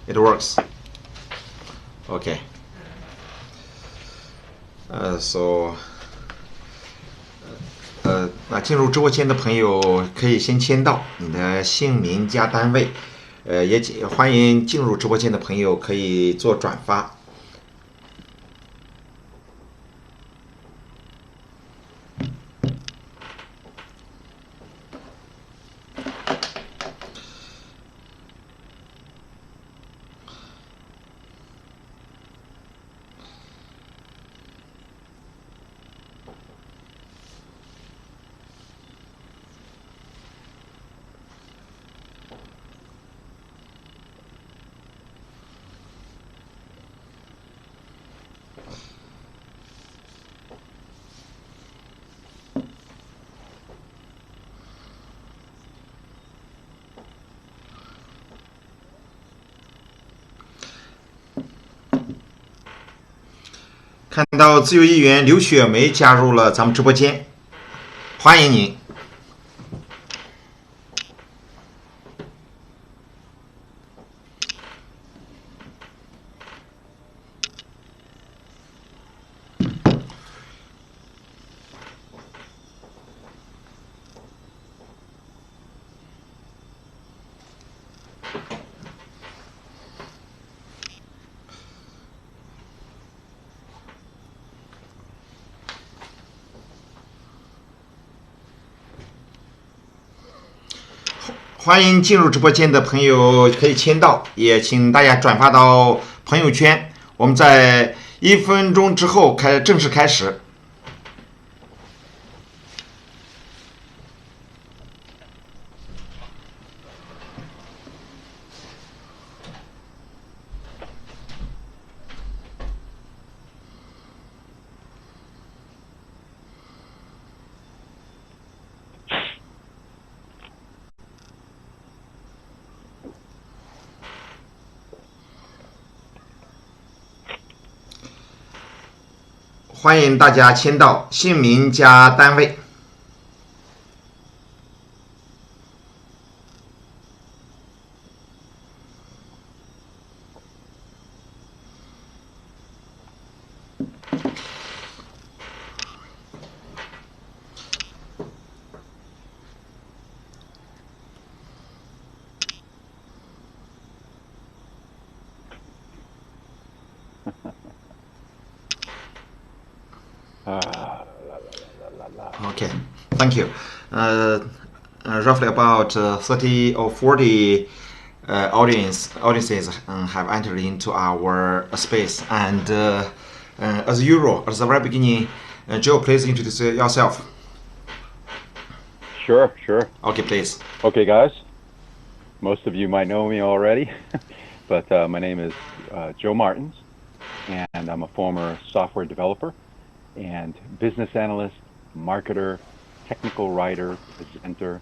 It works. Okay. So. 那进入直播间的朋友可以先签到你的姓名加单位，也欢迎进入直播间的朋友可以做转发。看到自由议员刘雪梅加入了咱们直播间，欢迎您。欢迎进入直播间的朋友可以签到，也请大家转发到朋友圈。我们在1分钟之后正式开始。欢迎大家签到，姓名加单位。Okay, thank you. Roughly about 30 or 40 audiences have entered into our space. And as usual, at the very beginning, Joe, please introduce yourself. Sure. Okay, please. Okay, guys. Most of you might know me already, but my name is Joe Martins, and I'm a former software developer and business analyst, marketer, technical writer, presenter,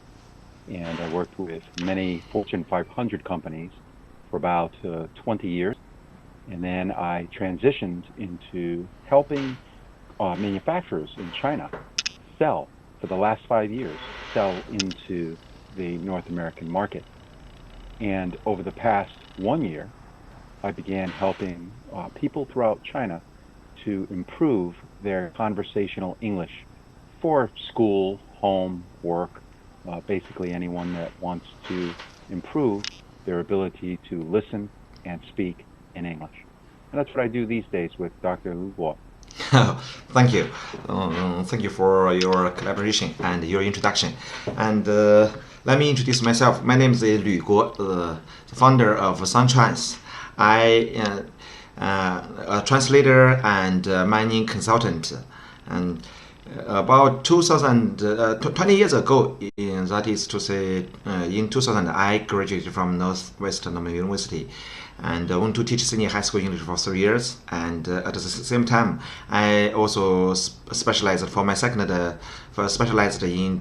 and I worked with many Fortune 500 companies for about 20 years. And then I transitioned into helping manufacturers in China sell, for the last 5 years, sell into the North American market. And over the past 1 year, I began helping people throughout China to improve their conversational English for school, home, work, basically anyone that wants to improve their ability to listen and speak in English. And that's what I do these days with Dr. Lyu Guo. Thank you. Thank you for your collaboration and your introduction. And let me introduce myself. My name is Lyu Guo, the founder of Suntrans. I am a translator and mining consultant. And about 20 years ago, that is to say, in 2000, I graduated from Northwestern University and went to teach senior high school English for 3 years. And at the same time, I also specialized in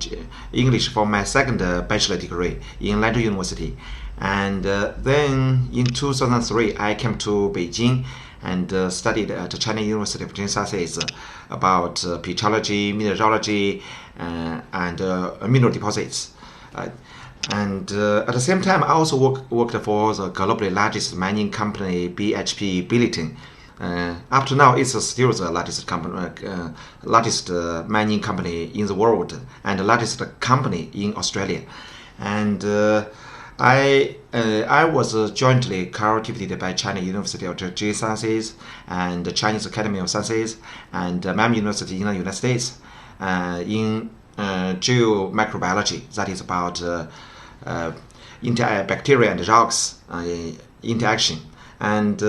English for my second bachelor degree in London University. And then in 2003, I came to Beijing and studied at China University of Jinsha about petrology, mineralogy, and mineral deposits. And at the same time, I also worked for the globally largest mining company BHP Billiton. Up to now, it's still the largest mining company in the world and the largest company in Australia. And I was jointly cultivated by China University of Geosciences and the Chinese Academy of Sciences and Miami University in the United States in Geo Microbiology. That is about bacteria and rocks interaction. And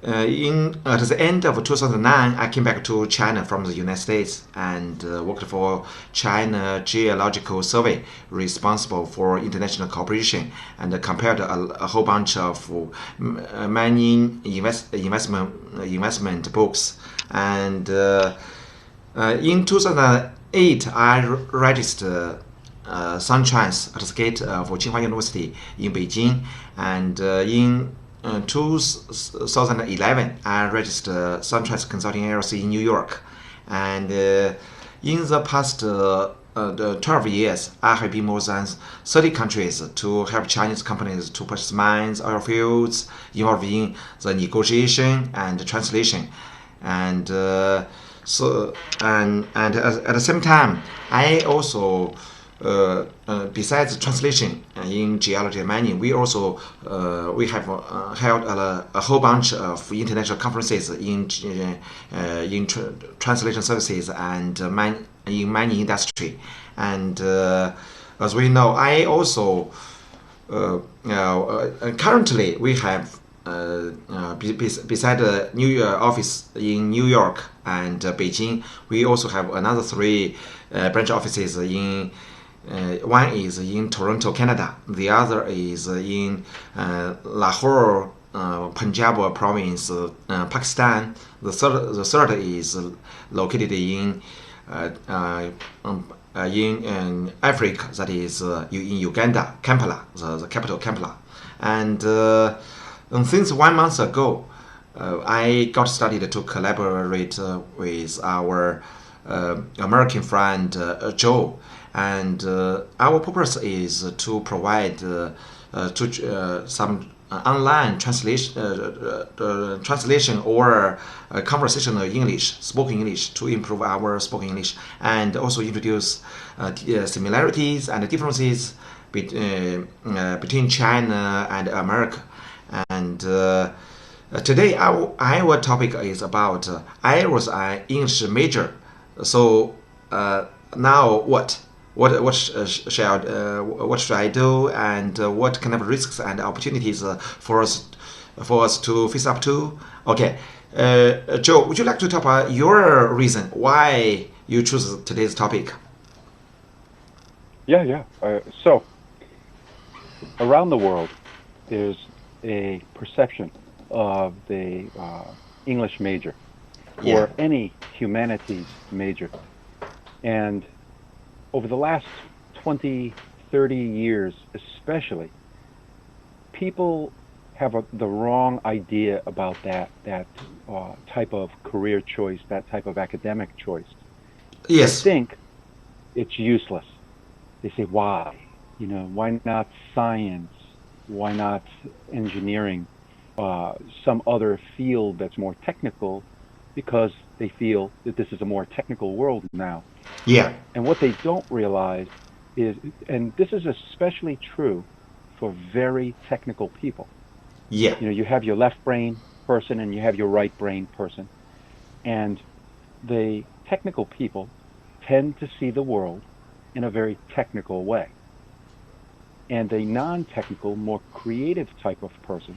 at the end of 2009, I came back to China from the United States and worked for China Geological Survey, responsible for international cooperation, and compared a whole bunch of mining investment books. And in 2008, I registered Suntrans at the gate of Tsinghua University in Beijing, and in 2011, I registered Suntrans Consulting LLC in New York. And in the past 12 years, I have been more than 30 countries to help Chinese companies to purchase mines, oil fields, involved in the negotiation and translation. And at the same time, I also besides translation in geology and mining, we also we have held a whole bunch of international conferences in translation services and in mining industry. And as we know, I also currently we have beside the New York office in New York and Beijing, we also have another 3 branch offices in. One is in Toronto, Canada. The other is in Lahore, Punjab province, Pakistan. The third is located in Africa, that is in Uganda, Kampala, the capital Kampala. And since 1 month ago, I got started to collaborate with our American friend Joe. And our purpose is to provide some online translation or conversational English, spoken English, to improve our spoken English, and also introduce similarities and differences between China and America. And today our topic is about I was an English major, so now what? What should I do, and what kind of risks and opportunities for us to face up to? Okay, Joe, would you like to talk about your reason why you choose today's topic? Yeah. So around the world, there's a perception of the English major or any humanities major, and over the last 20, 30 years especially, people have the wrong idea about that type of career choice, that type of academic choice. Yes. They think it's useless. They say, why? Why not science? Why not engineering? Some other field that's more technical, because they feel that this is a more technical world now. Yeah. And what they don't realize is, and this is especially true for very technical people. Yeah. You have your left brain person and you have your right brain person. And the technical people tend to see the world in a very technical way. And a non-technical, more creative type of person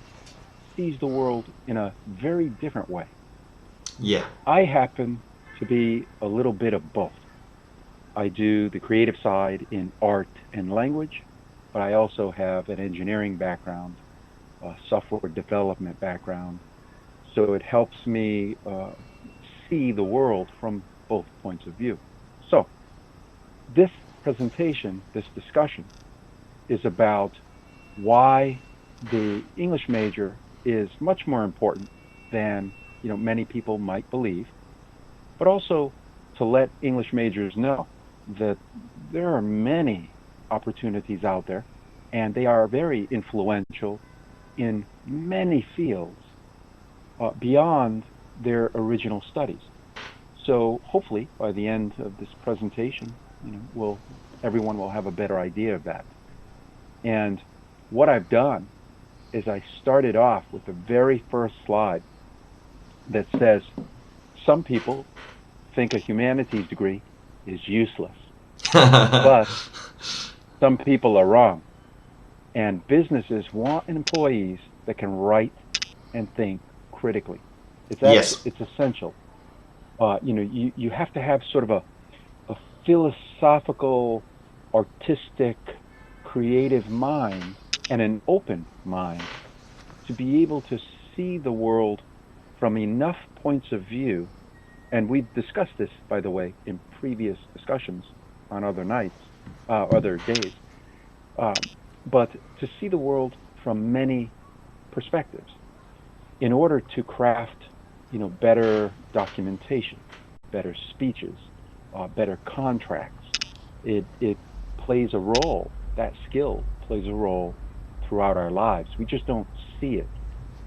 sees the world in a very different way. Yeah. I happen to be a little bit of both. I do the creative side in art and language, but I also have an engineering background, a software development background. So it helps me see the world from both points of view. So this presentation, this discussion, is about why the English major is much more important than many people might believe, but also to let English majors know that there are many opportunities out there, and they are very influential in many fields beyond their original studies. So hopefully by the end of this presentation, everyone will have a better idea of that. And what I've done is I started off with the very first slide that says some people think a humanities degree is useless, but some people are wrong. And businesses want employees that can write and think critically. It's essential. You have to have sort of a philosophical, artistic, creative mind and an open mind to be able to see the world from enough points of view. And we've discussed this, by the way, in previous discussions on other nights, other days. But to see the world from many perspectives in order to craft, better documentation, better speeches, better contracts. It plays a role. That skill plays a role throughout our lives. We just don't see it.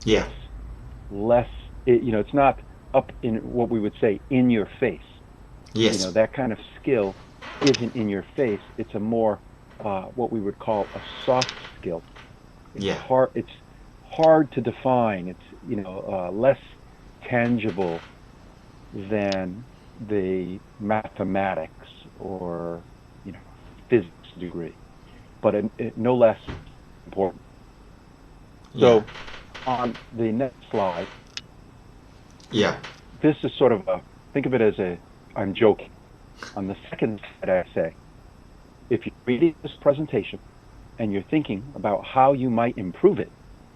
Yeah. It's less. It's not up in what we would say in your face. Yes. That kind of skill isn't in your face. It's a more what we would call a soft skill. It's hard to define. It's less tangible than the mathematics or physics degree, but no less important. So on the next slide, this is sort of think of it as I'm joking. On the second slide, I say, if you're reading this presentation and you're thinking about how you might improve it,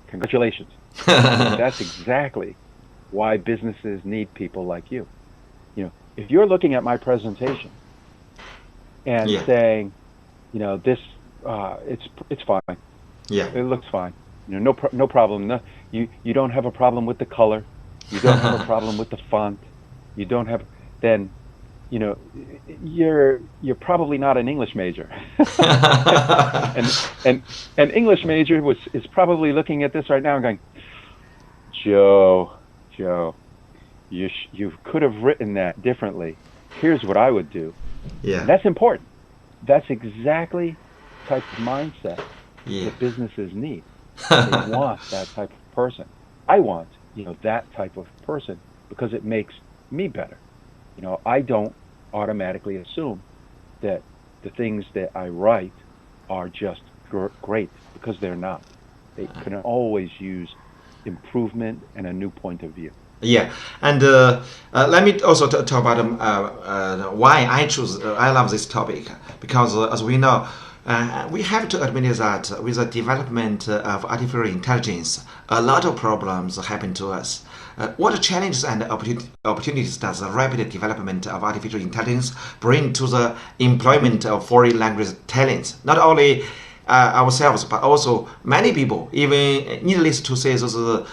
congratulations. That's exactly why businesses need people like you. If you're looking at my presentation and saying, this, it's fine. It looks fine. No problem. No, you don't have a problem with the color. You don't have a problem with the font. You don't have, then, you're probably not an English major. and an English major is probably looking at this right now and going, Joe, you could have written that differently. Here's what I would do. And that's important. That's exactly the type of mindset that businesses need. They want that type of person. I want, that type of person because it makes me better. I don't automatically assume that the things that I write are just great, because they're not. They can always use improvement and a new point of view. And let me also talk about why I love this topic, because as we know, we have to admit that with the development of artificial intelligence, a lot of problems happen to us. What challenges and opportunities does the rapid development of artificial intelligence bring to the employment of foreign language talents? Not only ourselves, but also many people, even needless to say, those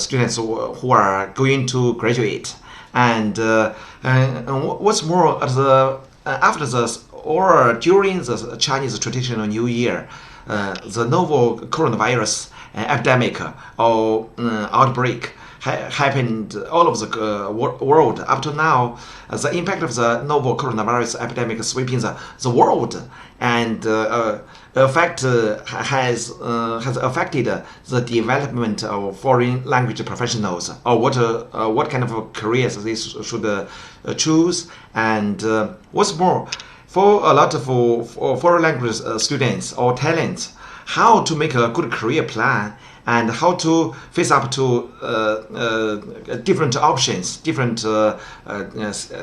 students who are going to graduate. And what's more, after this or during the Chinese traditional New Year, the novel coronavirus epidemic or outbreak happened all over the world. Up to now, the impact of the novel coronavirus epidemic sweeping the world and has affected the development of foreign language professionals, or what kind of careers they should choose. And what's more, for a lot of foreign language students or talents, how to make a good career plan and how to face up to different options, different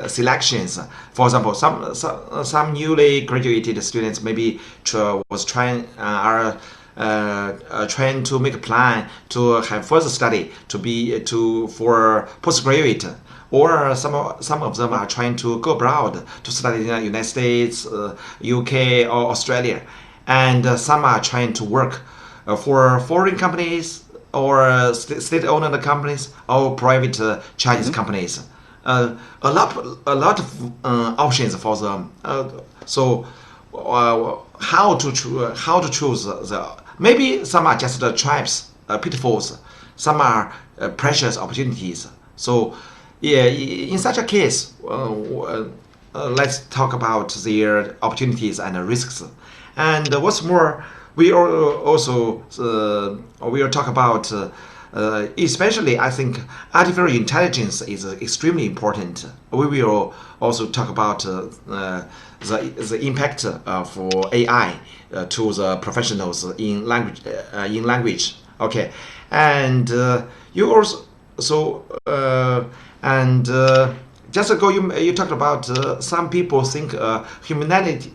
selections. For example, some newly graduated students maybe trying to make a plan to have further study for postgraduate. Or some of them are trying to go abroad to study in the United States, UK, or Australia. And some are trying to work for foreign companies or state-owned companies or private Chinese companies. A lot of options for them. So how to choose maybe some are just the traps, pitfalls, some are precious opportunities. So yeah, in such a case, let's talk about their opportunities and risks. And what's more, we also will talk about especially, I think, artificial intelligence is extremely important. We will also talk about the impact for AI to the professionals in language. Okay, and you also just ago you talked about some people think humanities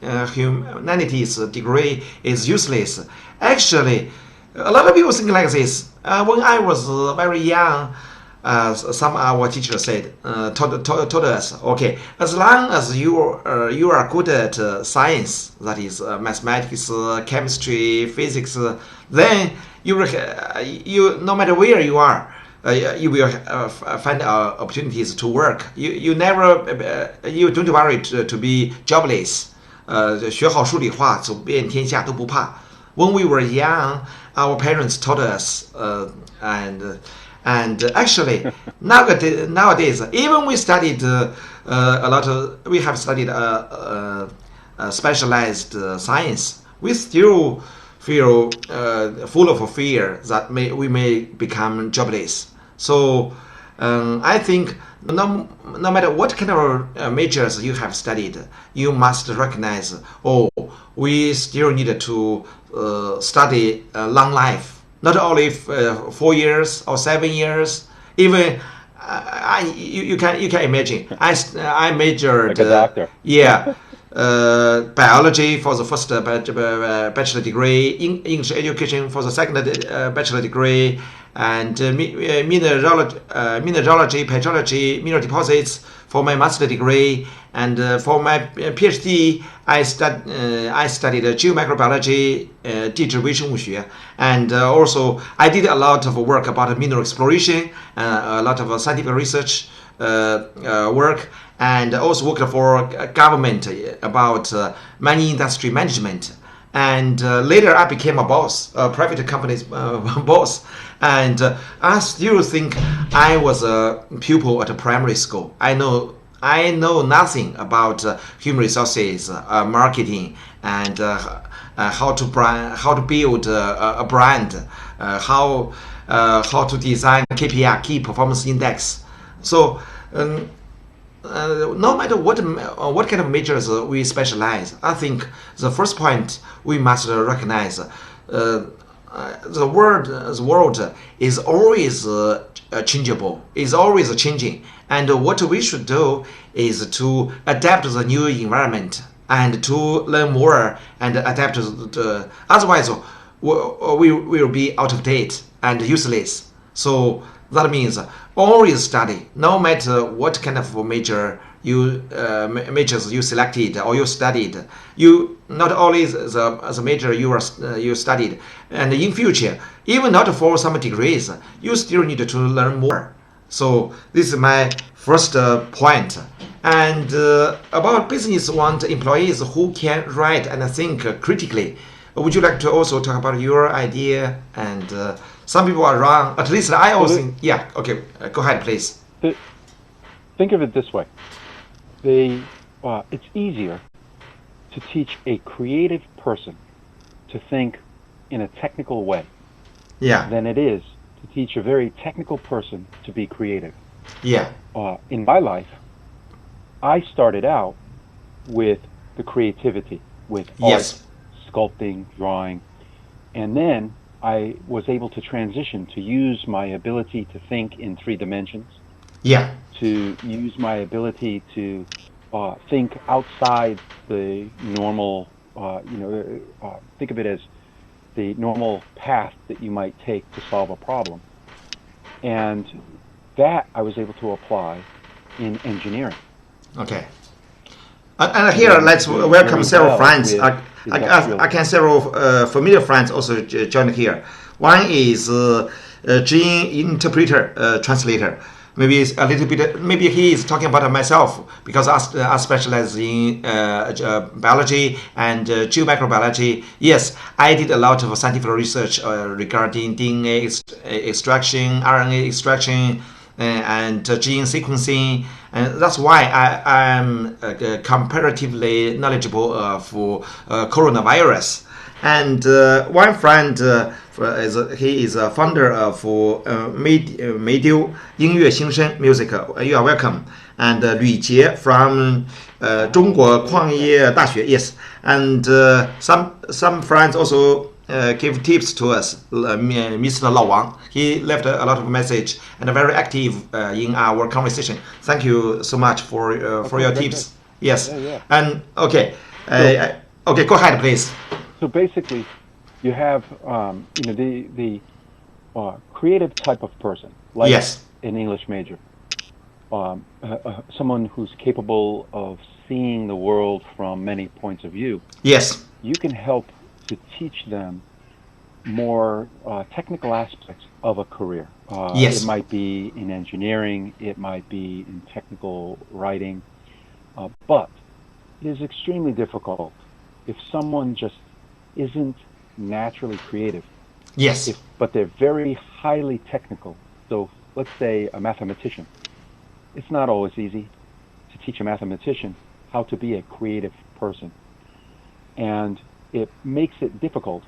degree is useless. Actually, a lot of people think like this. When I was very young, some our teachers said, told us, okay, as long as you are good at science, that is mathematics, chemistry, physics, then you no matter where you are, you will find opportunities to work. You don't worry to be jobless. 学好数理化，走遍天下都不怕。When we were young, our parents taught us, and actually nowadays, even we studied we have studied specialized science, we still feel full of fear that we may become jobless. So I think no matter what kind of majors you have studied, you must recognize, we still need to study a long life, not only 4 years or 7 years. Even you can imagine. I majored like a doctor. Biology for the first bachelor degree, English education for the second bachelor degree, and mineralogy, petrology, mineral deposits for my master degree, and for my PhD, I studied Geo Microbiology, 地质微生物学, and also I did a lot of work about mineral exploration, a lot of scientific research work, and also worked for government about mining industry management. And later I became a boss, a private company's boss. And I still think I was a pupil at a primary school. I know nothing about human resources, marketing, and how to build a brand, how to design KPI, key performance index. So no matter what kind of majors we specialize, I think the first point we must recognize, the world is always changeable, is always changing, and what we should do is to adapt to the new environment and to learn more and adapt to otherwise we will be out of date and useless. So that means always study, no matter what kind of majors you selected or you studied. You not only the major you studied, and in future, even not for some degrees, you still need to learn more. So this is my first point. And about business want employees who can write and think critically. Would you like to also talk about your idea? And some people are wrong. At least I also think. Yeah. Okay. Go ahead, please. Think of it this way: it's easier to teach a creative person to think in a technical way, than it is to teach a very technical person to be creative. Yeah. In my life, I started out with the creativity, with art, sculpting, drawing, and then I was able to transition to use my ability to think in 3 dimensions. To use my ability to think outside the normal, think of it as the normal path that you might take to solve a problem. And that I was able to apply in engineering. Okay. And here, let's welcome several friends. I can several familiar friends also join here. One is Gene interpreter, translator. Maybe it's a little bit. Maybe he is talking about myself because I specialize in biology and Geo Microbiology. Yes, I did a lot of scientific research regarding DNA extraction, RNA extraction, and gene sequencing, and that's why I am comparatively knowledgeable for coronavirus. And one friend, he is a founder of Medio 音乐新生 music. You are welcome. And Lyu Guo from 中国矿业大学. Yes. And some friends also give tips to us. Mr. Lao Wang, he left a lot of message and very active in our conversation. Thank you so much for your tips. Yes. Yeah. And okay, okay, go ahead, please. So basically, you have the creative type of person, like Yes. an English major, someone who's capable of seeing the world from many points of view. Yes. You can help to teach them more technical aspects of a career. Yes. It might be in engineering, it might be in technical writing, but it is extremely difficult if someone just isn't naturally creative. Yes. But they're very highly technical. So let's say a mathematician. It's not always easy to teach a mathematician how to be a creative person. And it makes it difficult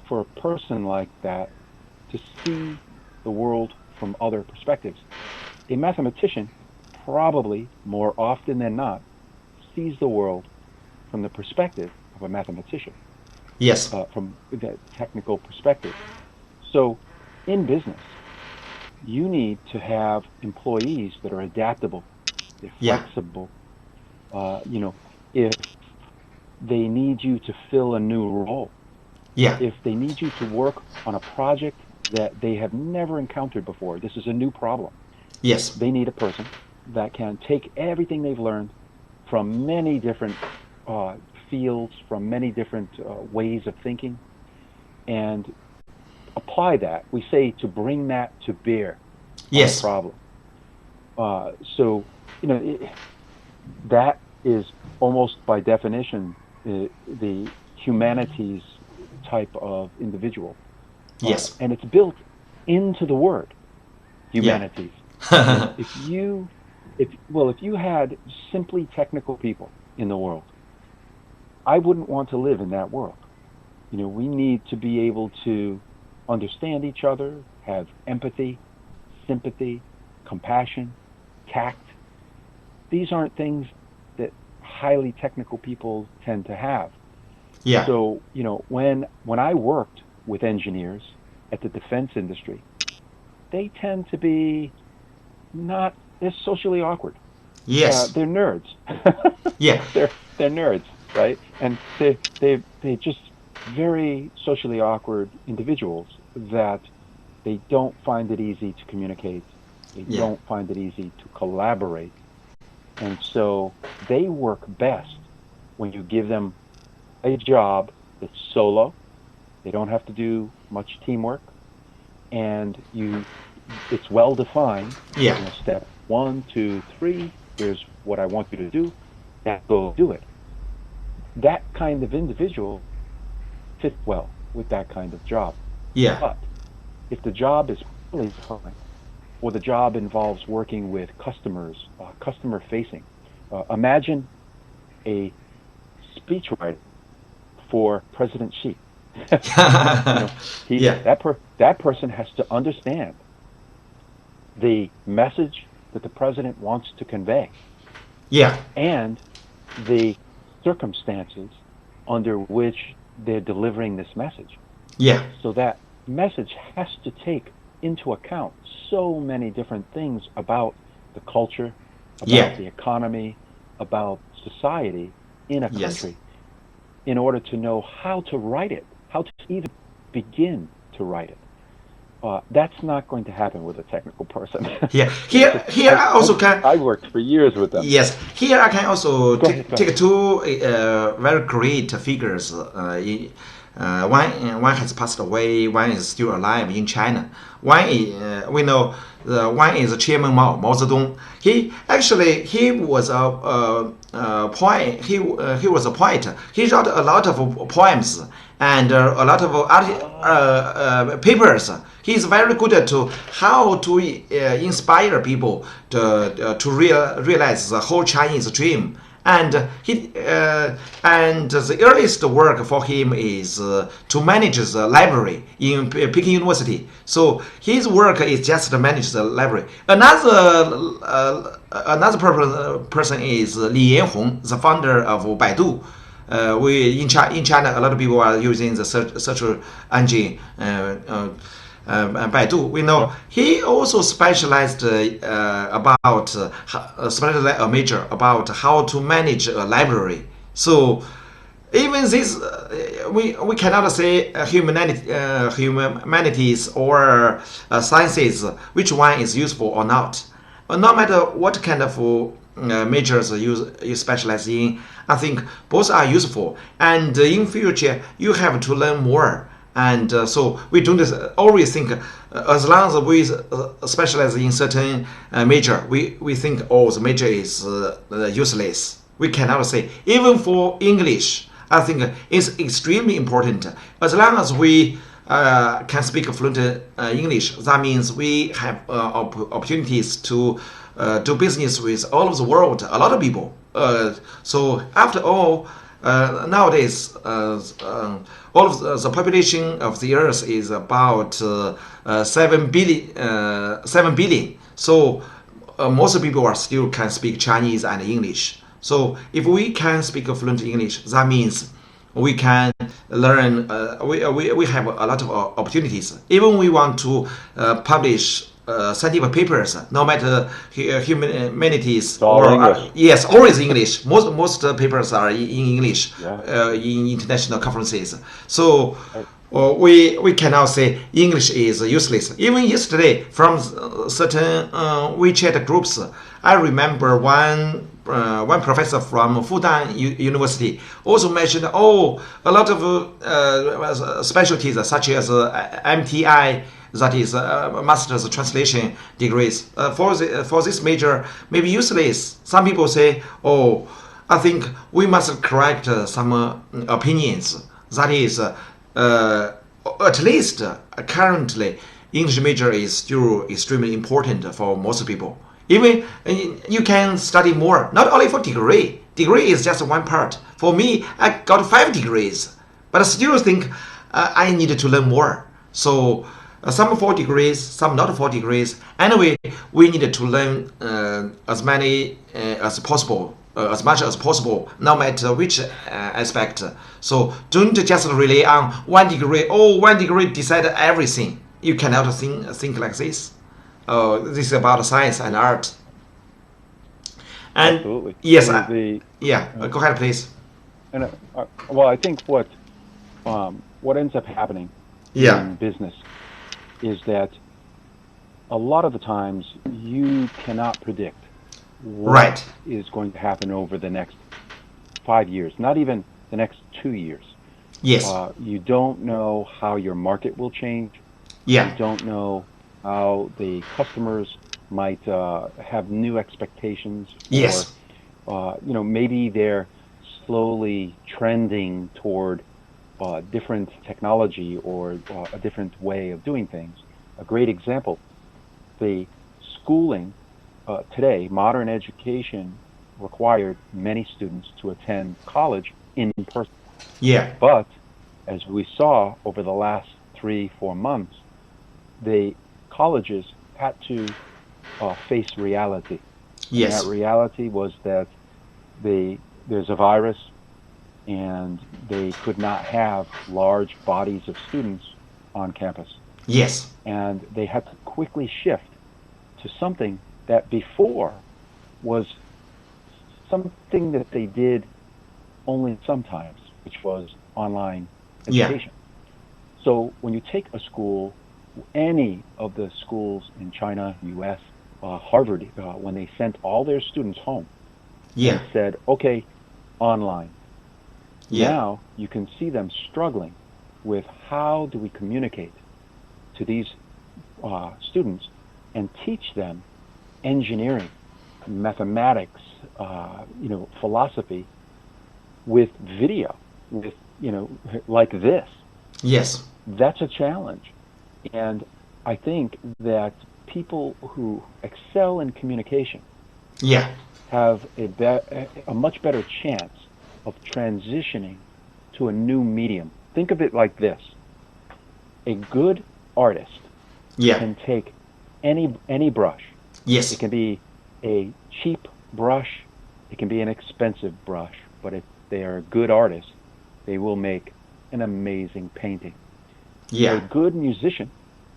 for a person like that to see the world from other perspectives. A mathematician probably, more often than not, sees the world from the perspective of a mathematician. Yes. From that technical perspective. So in business, you need to have employees that are adaptable, they're flexible. If they need you to fill a new role, if they need you to work on a project that they have never encountered before, this is a new problem. Yes. They need a person that can take everything they've learned from many different fields, from many different ways of thinking, and apply that. We say to bring that to bear on a problem. So, that is almost by definition the humanities type of individual. Yes. And it's built into the word humanities. If you had simply technical people in the world, I wouldn't want to live in that world. We need to be able to understand each other, have empathy, sympathy, compassion, tact. These aren't things that highly technical people tend to have. Yeah. So, when I worked with engineers at the defense industry, they tend to be they're socially awkward. Yes. They're nerds. Yeah. They're nerds, right? And they're just very socially awkward individuals that they don't find it easy to communicate. They don't find it easy to collaborate. And so they work best when you give them a job that's solo. They don't have to do much teamwork, and it's well defined. Step 1, 2, 3. Here's what I want you to do. Now go do it. That kind of individual fits well with that kind of job. Yeah. But if the job is really defined, or the job involves working with customers, customer facing, imagine a speechwriter for President Xi. That person has to understand the message that the president wants to convey. Yeah. And the circumstances under which they're delivering this message. Yeah. So that message has to take into account so many different things about the culture, about the economy, about society in a country, in order to know how to write it, how to even begin to write it. That's not going to happen with a technical person. Here I also can. I worked for years with them. Yes, here I can also take two very great figures One has passed away. One is still alive in China. One is, we know one is Chairman Mao Zedong. He was a poet. He was a poet. He wrote a lot of poems and a lot of papers. He is very good at how to inspire people to realize the whole Chinese dream. And the earliest work for him is to manage the library in Peking University. So his work is just to manage the library. Another person is Li Yanhong, the founder of Baidu. In China, a lot of people are using the search engine Baidu. We know he also specialized about a major about how to manage a library. So even this, we cannot say humanities or sciences which one is useful or not. No matter what kind of majors you specialize in, I think both are useful. And in future, you have to learn more. And so we don't always think, as long as we specialize in certain major, we think, oh, the major is useless. We cannot say. Even for English, I think it's extremely important. As long as we can speak fluent English, that means we have opportunities to do business with all of the world, a lot of people. So after all, nowadays, all of the population of the Earth is about 7 billion. So most people are still can speak Chinese and English. So if we can speak fluent English, that means we can learn. We have a lot of opportunities. Even we want to publish scientific papers, no matter humanities or yes, always English. Most papers are in English in international conferences. So we cannot say English is useless. Even yesterday, from certain WeChat groups, I remember one professor from Fudan University also mentioned, a lot of specialties such as MTI, that is master's translation degrees. For this major, maybe useless. Some people say, I think we must correct some opinions. That is, at least currently, English major is still extremely important for most people. Even you can study more, not only for degree. Degree is just one part. For me, I got 5 degrees, but I still think I needed to learn more. So some 4 degrees, some not 4 degrees. Anyway, we needed to learn as many as possible, as much as possible, no matter which aspect. So don't just rely on 1 degree. 1 degree decided everything. You cannot think like this. This is about science and art. And absolutely. Yes, go ahead, please. And well, I think what ends up happening in business is that a lot of the times you cannot predict what is going to happen over the next 5 years, not even the next 2 years. Yes. You don't know how your market will change. Yeah. You don't know how the customers might have new expectations. Yes. Or, maybe they're slowly trending toward different technology or a different way of doing things. A great example, the schooling today, modern education required many students to attend college in person. Yeah. But as we saw over the last 3-4 months, the colleges had to face reality. Yes. And that reality was that there's a virus, and they could not have large bodies of students on campus. Yes. And they had to quickly shift to something that before was something that they did only sometimes, which was online education. Yeah. So when you take a school, any of the schools in China, US, Harvard, when they sent all their students home, and said, okay, online. Yeah. Now you can see them struggling with how do we communicate to these students and teach them engineering, mathematics, philosophy with video, with, like this. Yes. That's a challenge. And I think that people who excel in communication have a much better chance of transitioning to a new medium. Think of it like this. A good artist can take any brush. Yes. It can be a cheap brush. It can be an expensive brush. But if they are a good artist, they will make an amazing painting. A good musician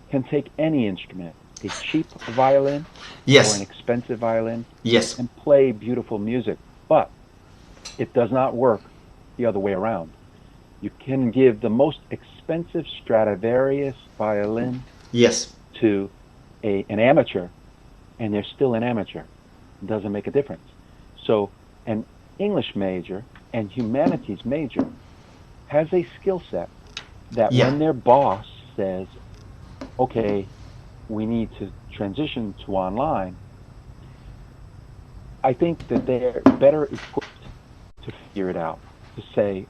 can take any instrument, a cheap violin or an expensive violin, and play beautiful music. But it does not work the other way around. You can give the most expensive Stradivarius violin to an amateur, and they're still an amateur. It doesn't make a difference. So an English major and humanities major has a skill set that when their boss says, okay, we need to transition to online, I think that they're better equipped to figure it out, to say,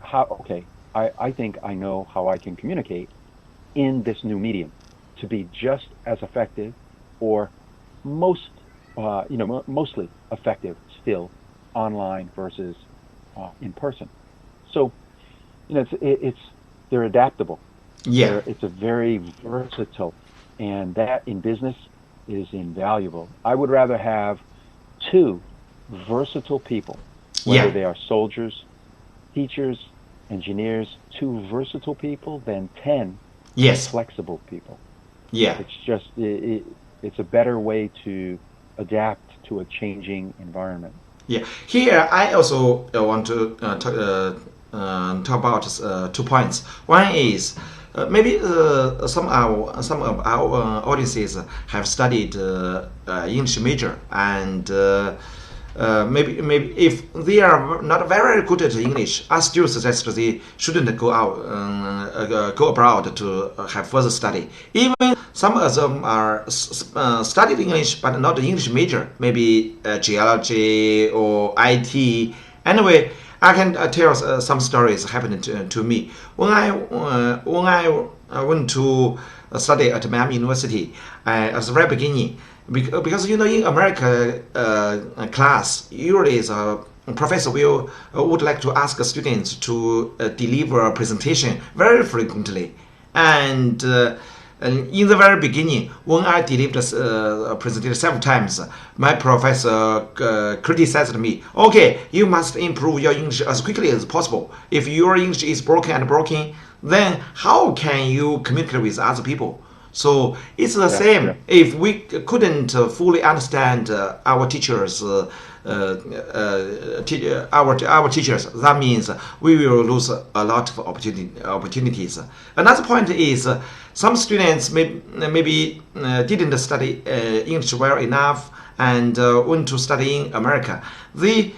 I think I know how I can communicate in this new medium to be just as effective or mostly effective still online versus in person. So, they're adaptable. It's a very versatile, and that in business is invaluable. I would rather have 2 versatile people, whether they are soldiers, teachers, engineers, 2 versatile people than 10 flexible people. It's just, it's a better way to adapt to a changing environment. Here I also want to talk about 2 points. One is maybe some of our audiences have studied English major, and maybe if they are not very good at English, I still suggest they shouldn't go abroad to have further study. Even some of them are studied English but not English major, maybe geology or IT. Anyway, I can tell some stories happened to me when I went to study at Miami University at the very beginning. Because in America class, usually a professor would like to ask students to deliver a presentation very frequently, and in the very beginning, when I delivered a presentation several times, my professor criticized me. Okay, you must improve your English as quickly as possible. If your English is broken, then how can you communicate with other people? So it's the same. If we couldn't fully understand our teachers, our teachers, that means we will lose a lot of opportunities. Another point is some students maybe didn't study English well enough and went to study in America. They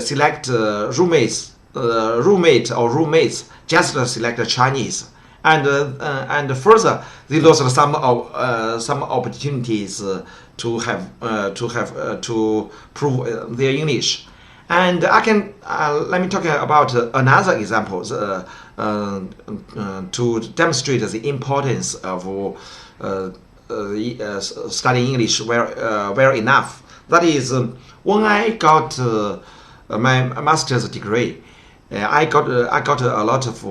select roommates or roommates just select Chinese. And further, they lost some opportunities to prove their English. And I can let me talk about another example to demonstrate the importance of studying English well enough. That is, when I got my master's degree, I got a lot of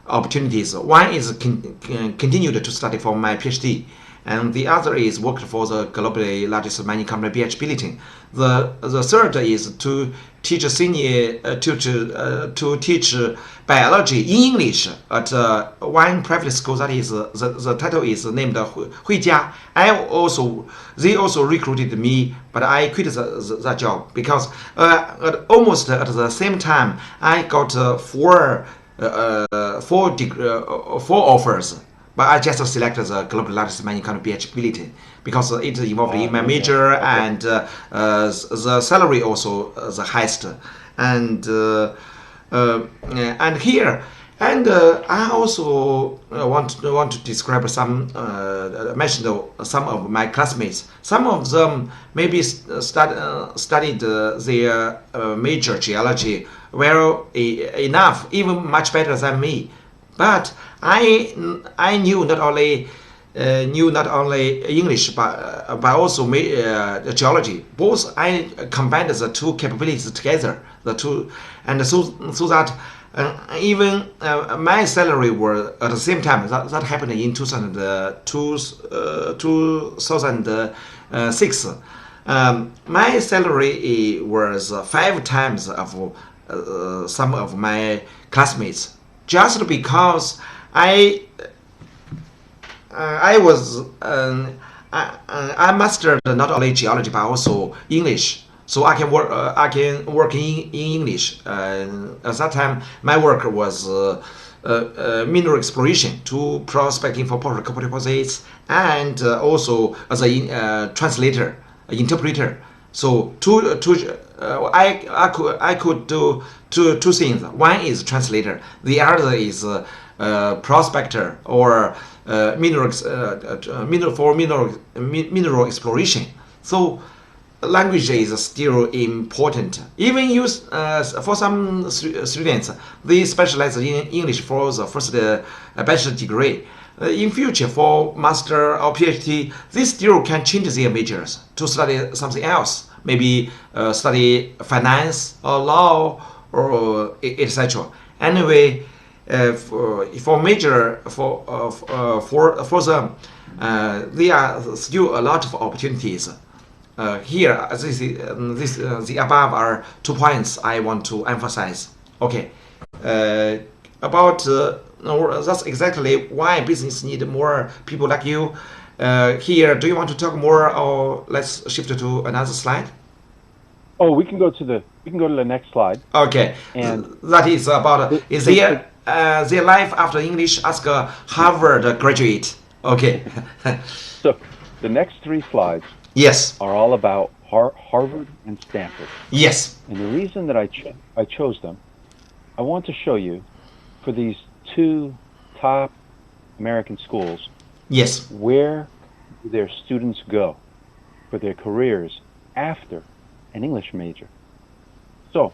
opportunities. One is continued to study for my PhD, and the other is worked for the globally largest mining company BHP Billiton. The third is to teach to teach biology in English at one private school. That is the title is named Huijia. They also recruited me, but I quit that job because almost at the same time I got four offers, but I just selected the global largest mining company BHP Billiton because it involved in my major and the salary also the highest. And And here, and I also want to describe some mention some of my classmates. Some of them maybe studied their major geology well enough, even much better than me. But I knew not only English but also geology. Both I combined the two capabilities together. The two, and so that even my salary were at the same time. That happened in 2006. My salary was 5 times of some of my classmates, just because I mastered not only geology but also English, so I can work in English. At that time, my work was mineral exploration, to prospecting for porphyry deposits, and also as a translator, interpreter. So I could do two things. One is translator. The other is prospector or mineral exploration. So language is still important. Even for some students, they specialize in English for the first bachelor degree. In future, for master or PhD, they still can change their majors to study something else. Maybe study finance or law or etc. Anyway, for major for them, there are still a lot of opportunities. Here, the above are 2 points I want to emphasize. Okay, that's exactly why business need more people like you. Here, do you want to talk more, or let's shift to another slide? Oh, we can go to the next slide. Okay, and that is about their life after English. Ask a Harvard graduate. Okay. So the next 3 slides. Yes. Are all about Harvard and Stanford. Yes. And the reason that I chose them, I want to show you, for these 2 top American schools. Yes. Where do their students go for their careers after an English major? So,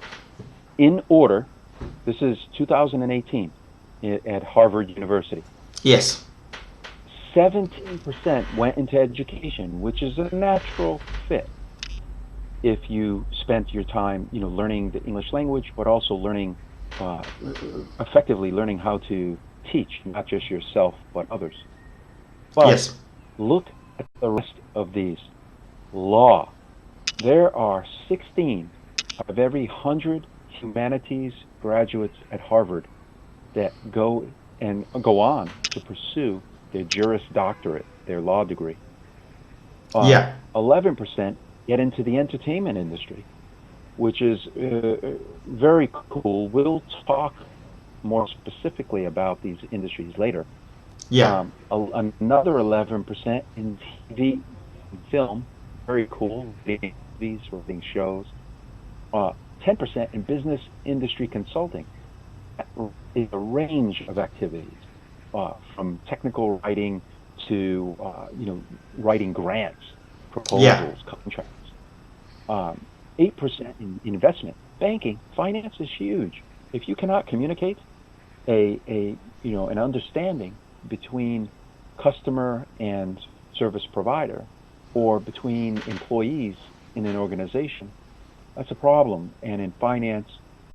in order, this is 2018 at Harvard University. Yes. 17% went into education, which is a natural fit if you spent your time, learning the English language, but also learning, effectively learning how to teach, not just yourself, but others. But yes. Look at the rest of these. Law. There are 16 out of every 100 humanities graduates at Harvard that go on to pursue their Juris Doctorate, their law degree. 11% get into the entertainment industry, which is very cool. We'll talk more specifically about these industries later. Another 11% in TV and film, very cool, these being shows. 10% in business industry consulting. That is a range of activities. From technical writing to writing grants, proposals, contracts. 8% in investment, banking, finance is huge. If you cannot communicate an understanding between customer and service provider, or between employees in an organization, that's a problem. And in finance,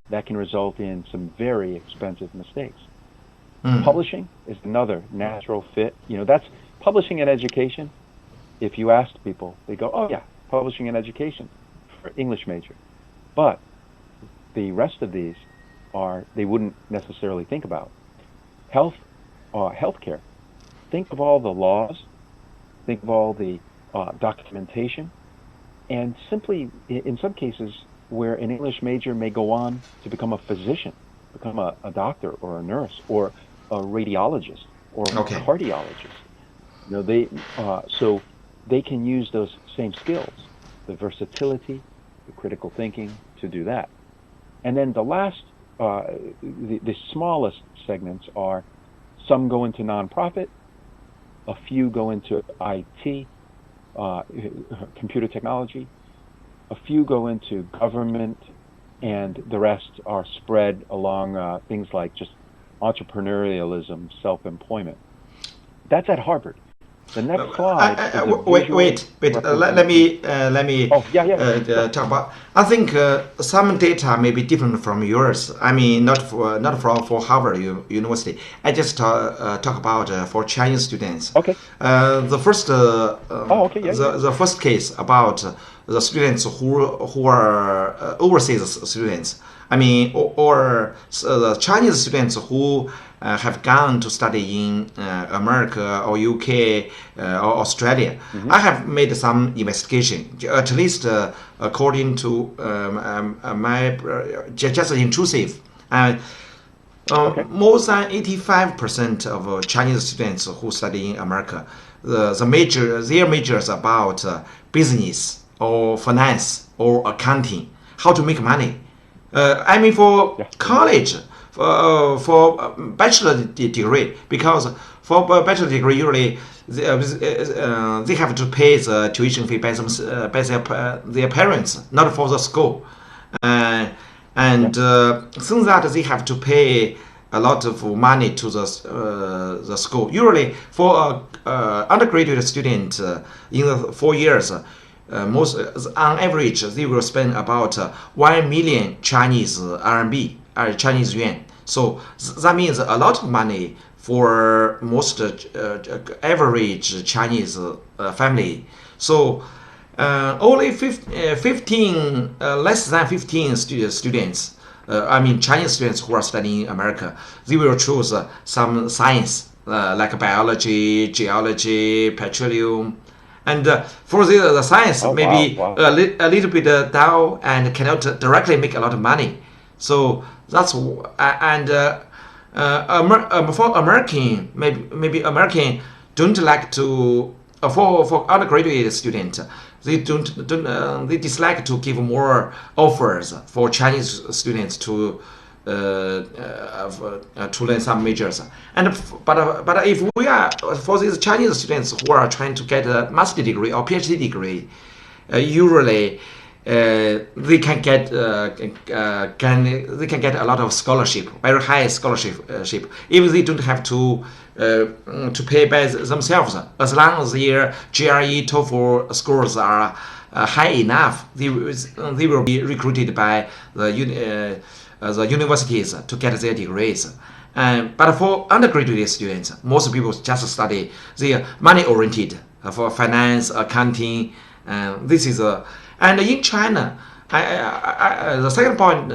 that can result in some very expensive mistakes. Publishing is another natural fit. That's publishing and education. If you asked people, they go, oh yeah, publishing and education for English major. But the rest of these they wouldn't necessarily think about. Healthcare. Think of all the laws, think of all the documentation, and simply, in some cases, where an English major may go on to become a physician, become a doctor or a nurse or a radiologist or a cardiologist. So they can use those same skills, the versatility, the critical thinking, to do that. And then the last the smallest segments are some go into nonprofit, a few go into IT, computer technology, a few go into government, and the rest are spread along things like just entrepreneurialism, self-employment. That's at Harvard. The next slide. Wait. Let me talk about. I think some data may be different from yours. I mean, not for Harvard University. I just talk about for Chinese students. Okay. The first. The first case about the students who are overseas students. I mean, or the Chinese students who have gone to study in America or UK or Australia. Mm-hmm. I have made some investigation, at least according to my just intrusive. More than 85% of Chinese students who study in America, their majors about business or finance or accounting, how to make money. I mean, for college, for bachelor degree, because for bachelor degree usually they have to pay the tuition fee by their parents, not for the school, and since that they have to pay a lot of money to the school. Usually for undergraduate student in the 4 years. Most on average, they will spend about 1 million Chinese RMB, Chinese yuan. So that means a lot of money for most average Chinese family. So only 15, less than 15 students. I mean Chinese students who are studying in America, they will choose some science like biology, geology, petroleum. And for the science, a little bit down and cannot directly make a lot of money. So that's for American, maybe American don't like to for undergraduate student. They they dislike to give more offers for Chinese students to learn some majors, but if we are for these Chinese students who are trying to get a master's degree or PhD degree, usually they can get a lot of scholarship, very high scholarship, even they don't have to pay by themselves. As long as their GRE, TOEFL scores are high enough, they will be recruited by the universities to get their degrees. But for undergraduate students, most people just study the money-oriented for finance, accounting. This is and in China, the second point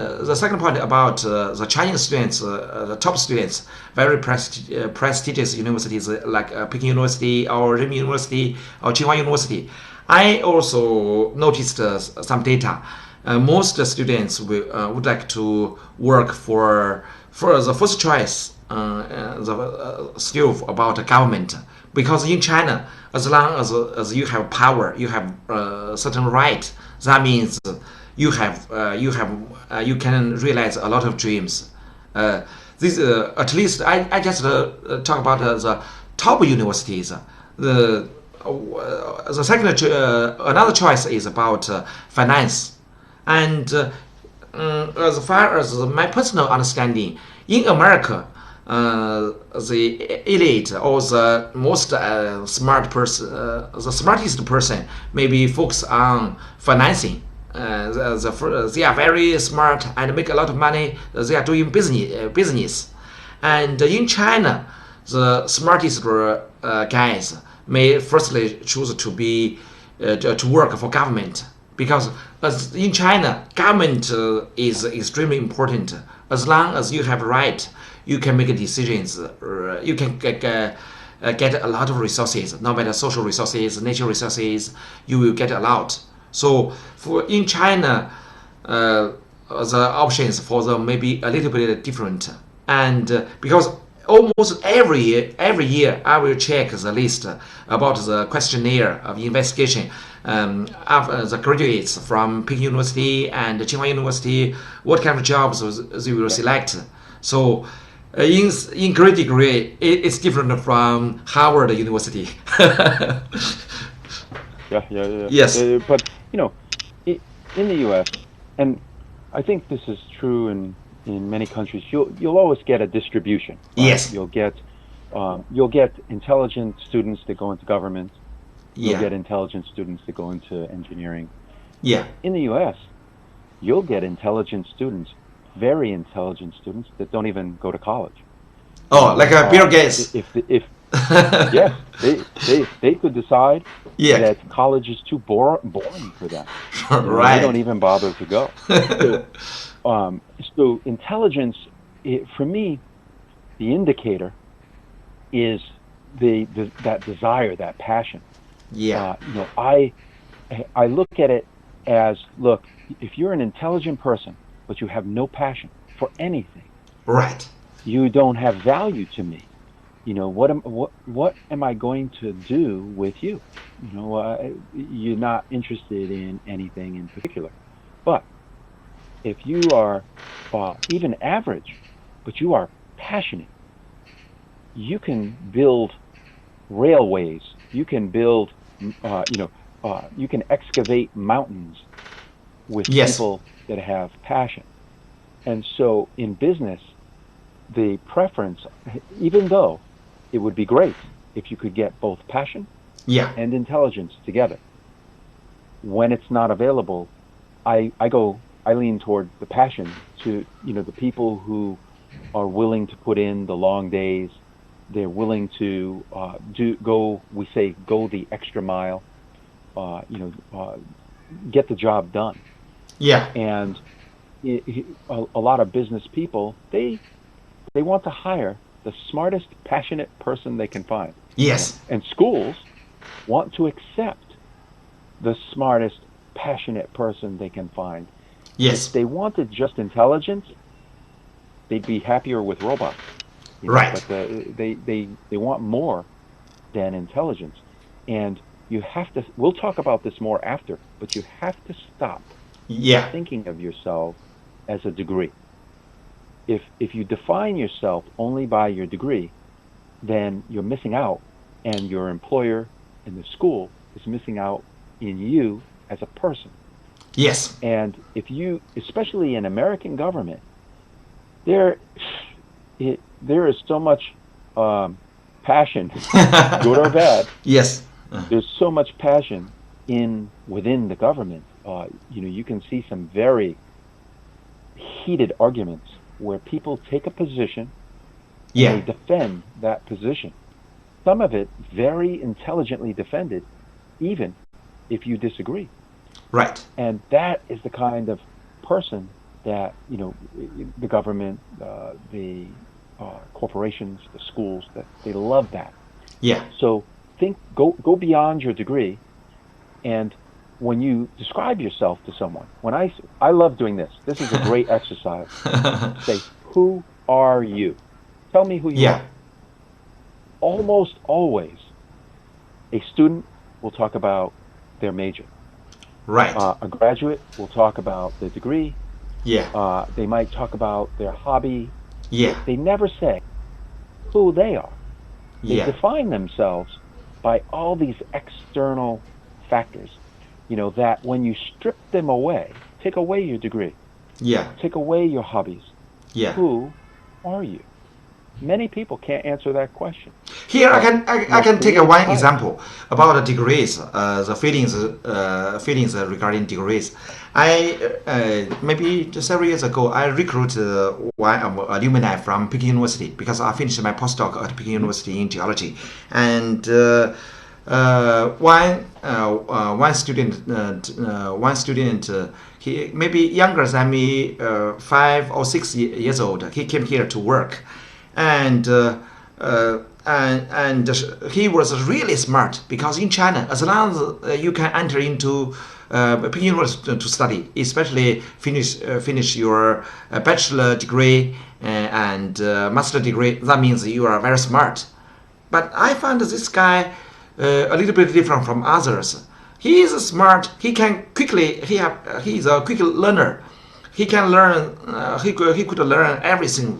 about the Chinese students, the top students, very prestigious universities like Peking University or Renmin University or Tsinghua University. I also noticed some data. Most students would like to work for the first choice, still about the government, because in China, as long as you have power, you have certain right. That means you can realize a lot of dreams. This at least I just talk about the top universities. The second another choice is about finance. And as far as my personal understanding, in America, the elite or the most smart person, the smartest person, maybe focus on financing. They are very smart and make a lot of money. They are doing business. And in China, the smartest guys may firstly choose to be to work for government. Because as in China, government is extremely important. As long as you have right, you can make decisions. You can get a lot of resources, no matter social resources, natural resources. You will get a lot. So in China, the options for them may be a little bit different. And because almost every year I will check the list about the questionnaire of investigation of the graduates from Peking University and Tsinghua University, what kind of jobs they will select. So in great degree, it's different from Harvard University. Yeah. Yes. But in the U.S., and I think this is true in many countries, you'll always get a distribution. Right? Yes. You'll get intelligent students that go into government. You'll get intelligent students that go into engineering. Yeah. In the U.S., you'll get intelligent students, very intelligent students that don't even go to college. Oh, like Bill Gates. If yes, they could decide that college is too boring for them. Right. They don't even bother to go. So intelligence, for me, the indicator is that desire, that passion. Yeah. I look at it as, look, if you're an intelligent person, but you have no passion for anything, right, you don't have value to me. What am I going to do with you? You're not interested in anything in particular. But if you are even average, but you are passionate, you can build railways. You can build, you can excavate mountains with people that have passion. And so in business, the preference, even though it would be great if you could get both passion and intelligence together, when it's not available, I lean toward the passion, to the people who are willing to put in the long days. They're willing to go the extra mile, get the job done. Yeah. And a lot of business people, they want to hire the smartest, passionate person they can find. Yes. And schools want to accept the smartest, passionate person they can find. Yes. If they wanted just intelligence, they'd be happier with robots. Right. But they want more than intelligence. And you have to, we'll talk about this more after, but you have to stop thinking of yourself as a degree. If you define yourself only by your degree, then you're missing out, and your employer and the school is missing out in you as a person. Yes. And if you, especially in American government, there is so much passion, good or bad. Yes. There's so much passion within the government. You can see some very heated arguments where people take a position and they defend that position. Some of it very intelligently defended, even if you disagree. Right. And that is the kind of person that, the government, the corporations, the schools, that they love that. Yeah. So go beyond your degree, and when you describe yourself to someone, I love doing this. This is a great exercise. Say, who are you? Tell me who you are. Almost always, a student will talk about their major. Right. A graduate will talk about their degree. Yeah. They might talk about their hobby. Yeah. They never say who they are. They Yeah. define themselves by all these external factors, that when you strip them away, take away your degree, take away your hobbies, who are you? Many people can't answer that question. Here I can take one example about the degrees, the feelings regarding degrees. Maybe just several years ago, I recruited one alumni from Peking University because I finished my postdoc at Peking University in geology, and one student, he maybe younger than me, 5 or 6 years old. He came here to work, and and he was really smart, because in China, as long as you can enter into Peking University to study, especially finish your bachelor degree and master degree, that means you are very smart. But I found this guy a little bit different from others. He is smart. He can quickly. He is a quick learner. He can learn. He could learn everything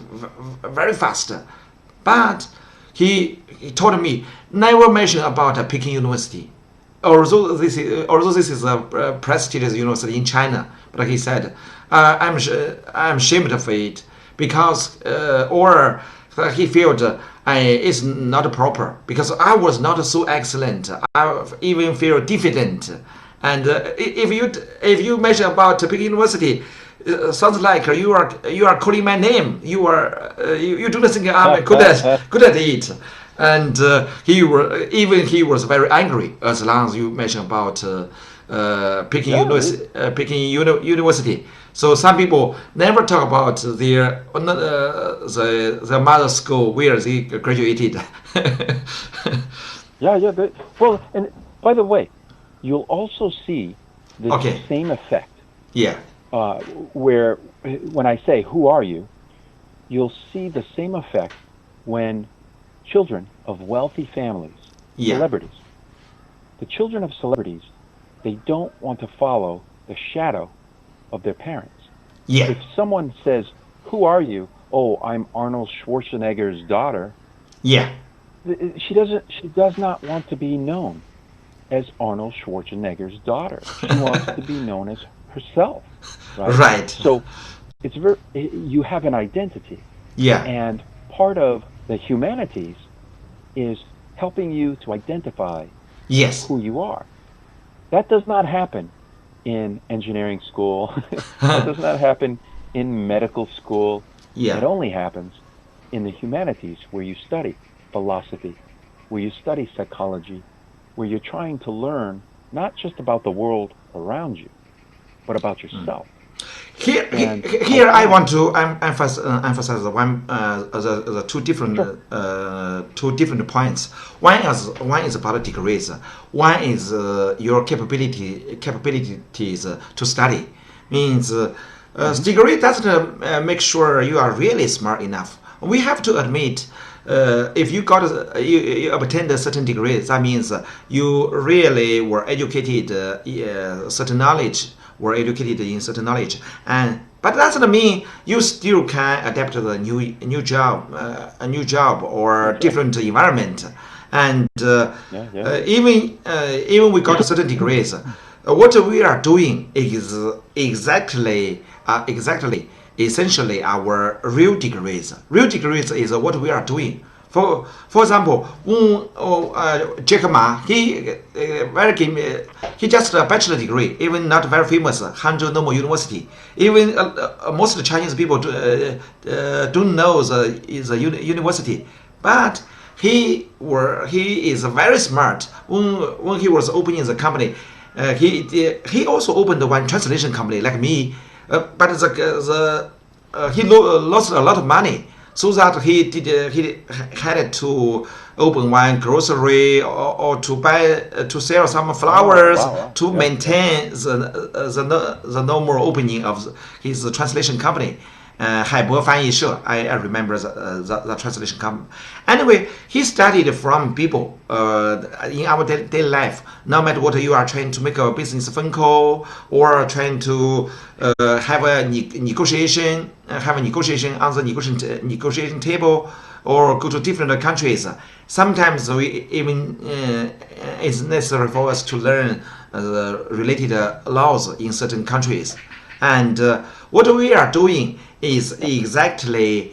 very fast. But he told me never mention about Peking University, although this is a prestigious university in China. But he said, I'm ashamed of it, because or he felt it's not proper, because I was not so excellent. I even feel diffident. And if you mention about Peking University, sounds like you are calling my name. You don't think I'm good at it. And he was very angry as long as you mentioned about Peking University. So some people never talk about their mother school where they graduated. Well, and by the way, you'll also see the same effect. Yeah. Where when I say, who are you, you'll see the same effect when children of wealthy families, celebrities, the children of celebrities, they don't want to follow the shadow of their parents. Yeah. If someone says, who are you? Oh, I'm Arnold Schwarzenegger's daughter. Yeah. She does not want to be known as Arnold Schwarzenegger's daughter. She wants to be known as herself. Right. So you have an identity. Yeah. And part of the humanities is helping you to identify who you are. That does not happen in engineering school. That does not happen in medical school. Yeah. It only happens in the humanities, where you study philosophy, where you study psychology, where you're trying to learn not just about the world around you, but about yourself. Here, I want to emphasize the two different points. One is about degrees. One is your capabilities to study. Means degree doesn't make sure you are really smart enough. We have to admit, if you obtained a certain degree, that means you really were educated, certain knowledge. Were educated in certain knowledge, but that doesn't mean you still can adapt to the new job or different environment. And even we got certain degrees, what we are doing is essentially our real degrees. Real degrees is what we are doing. For example, Jack Ma, he just a bachelor degree, even not very famous, Hangzhou Normal University. Even most Chinese people don't know the university, but he is very smart. When he was opening the company, he also opened one translation company like me, but he lost a lot of money. So that he had to open one grocery or to sell some flowers to maintain the normal opening of his translation company. Haibo Fanyi I remember the translation company. Anyway, he studied from people in our daily life. No matter what you are trying to make a business phone call or trying to have a negotiation on the negotiation table, or go to different countries. Sometimes we even it's necessary for us to learn related laws in certain countries. And what we are doing is exactly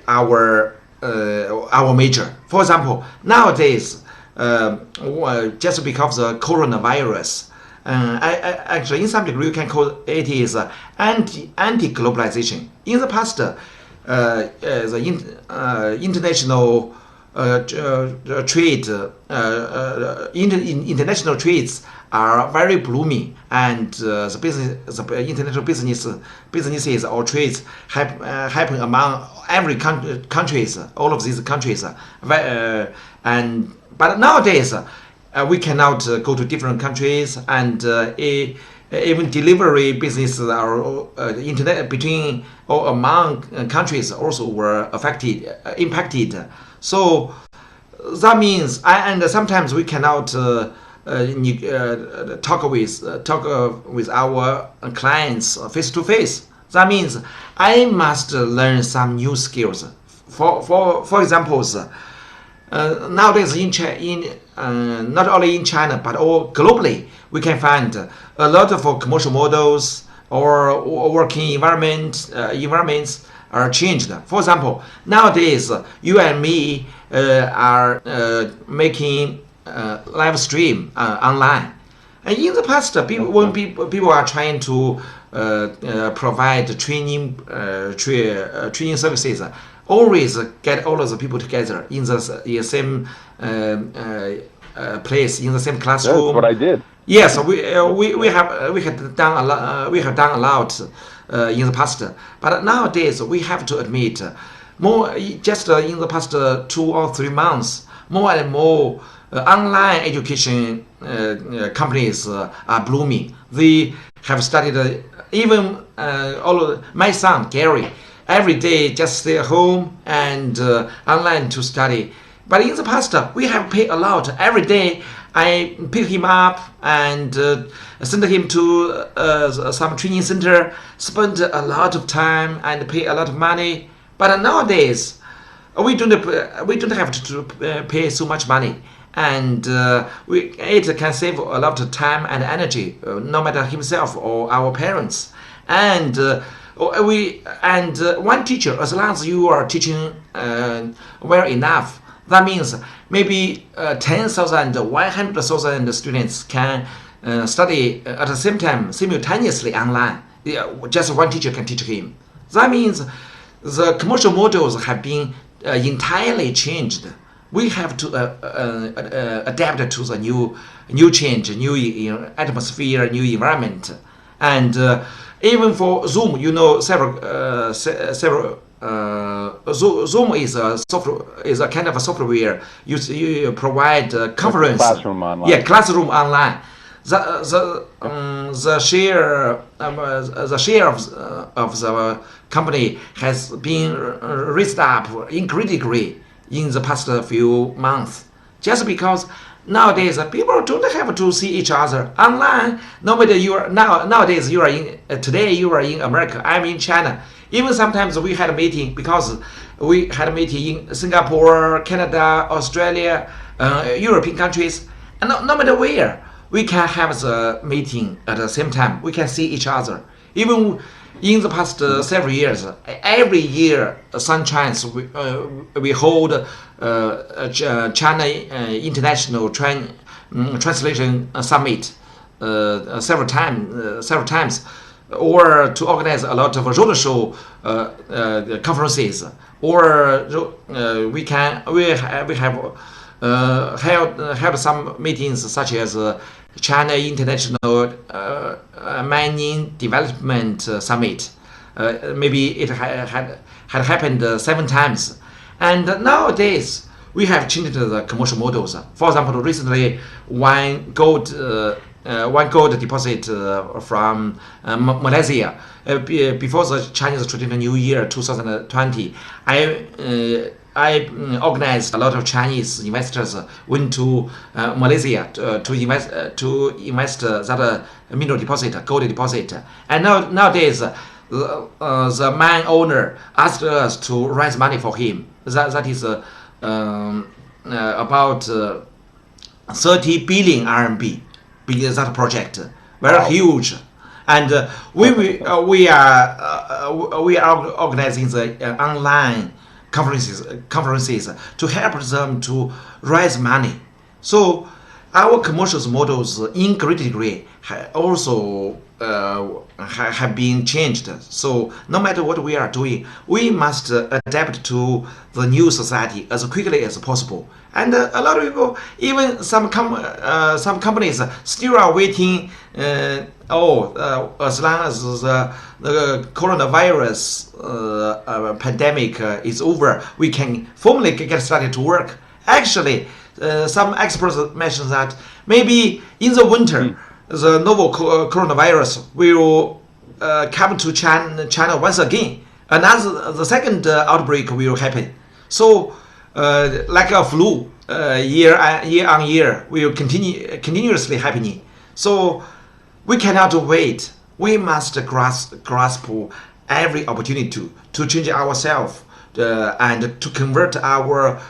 our major. For example, nowadays, just because of the coronavirus, actually in some degree you can call it is anti-globalization. In the past, the international trade, international trades are very blooming, and the international businesses or trades happen among every countries, all of these countries, but nowadays we cannot go to different countries, and even delivery businesses are internet between or among countries also were impacted. So that means, and sometimes we cannot talk with our clients face to face. That means I must learn some new skills. For examples, nowadays not only in China but all globally, we can find a lot of commercial models or working environments are changed. For example, nowadays you and me are making live stream online. And in the past, when people are trying to provide training services, always get all of the people together in the same place, in the same classroom. That's what I did. Yes, we have done a lot in the past, but nowadays we have to admit more. Just in the past 2 or 3 months, more and more online education companies are blooming. They have started even my son Gary every day just stay at home and online to study. But in the past, we have paid a lot. Every day, I pick him up and send him to some training center, spend a lot of time and pay a lot of money. But nowadays, we don't have to pay so much money, and it can save a lot of time and energy, no matter himself or our parents. And one teacher, as long as you are teaching well enough, that means maybe 10,000, 100,000 students can study at the same time simultaneously online. Just one teacher can teach him. That means the commercial models have been entirely changed. We have to adapt to the new change, new atmosphere, new environment, and even for Zoom, Zoom is a kind of a software you provide conference. Classroom online. Yeah, classroom online. The share of the company has been raised up incredibly in the past few months, just because nowadays people don't have to see each other online. No matter nowadays you are today you are in America, I'm in China. Even sometimes we had a meeting because we had a meeting in Singapore, Canada, Australia, European countries, and no matter where, we can have the meeting at the same time. We can see each other. Even in the past several years, every year, Suntrans we hold China International Translation Summit several times, or to organize a lot of roadshow conferences, or we have held some meetings such as China International Mining Development Summit. Maybe it had happened 7 times. And nowadays, we have changed the commercial models. For example, recently, one gold deposit from Malaysia. Before the Chinese Traditional New Year 2020, I organized a lot of Chinese investors went to Malaysia to invest that mineral deposit, gold deposit. And nowadays, the mine owner asked us to raise money for him. That is about 30 billion RMB. That project, very huge. And we are organizing the online conferences to help them to raise money. So our commercial models in great degree also have been changed. So no matter what we are doing, we must adapt to the new society as quickly as possible. And a lot of people, even some companies, still are waiting. As long as the coronavirus pandemic is over, we can formally get started to work. Actually, some experts mention that maybe in the winter, the novel coronavirus will come to China once again. The second outbreak will happen. So, like a flu, year on year, will continuously happening. So, we cannot wait. We must grasp every opportunity to change ourselves and to convert our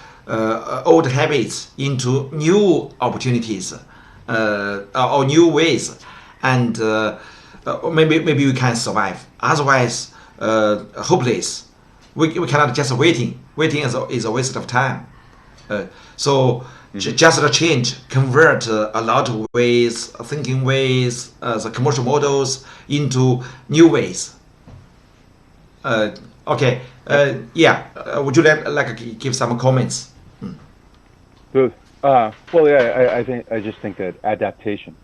old habits into new opportunities or new ways, and maybe we can survive. Otherwise, hopeless. We cannot just waiting. Waiting is a waste of time. Just a change, convert a lot of ways, thinking ways, the commercial models into new ways. Would you like to give some comments? Good. I just think that adaptation.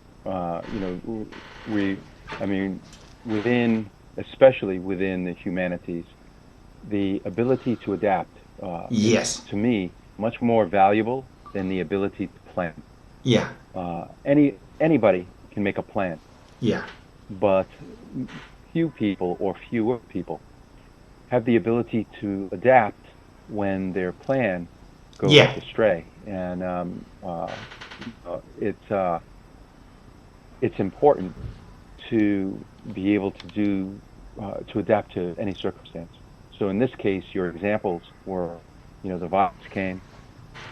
Especially within the humanities, the ability to adapt. Yes. Is, to me, much more valuable than the ability to plan. Yeah. Anybody can make a plan. Yeah. But fewer people have the ability to adapt when their plan goes astray. And it's important to be able to adapt to any circumstance. So in this case, your examples were, the virus came,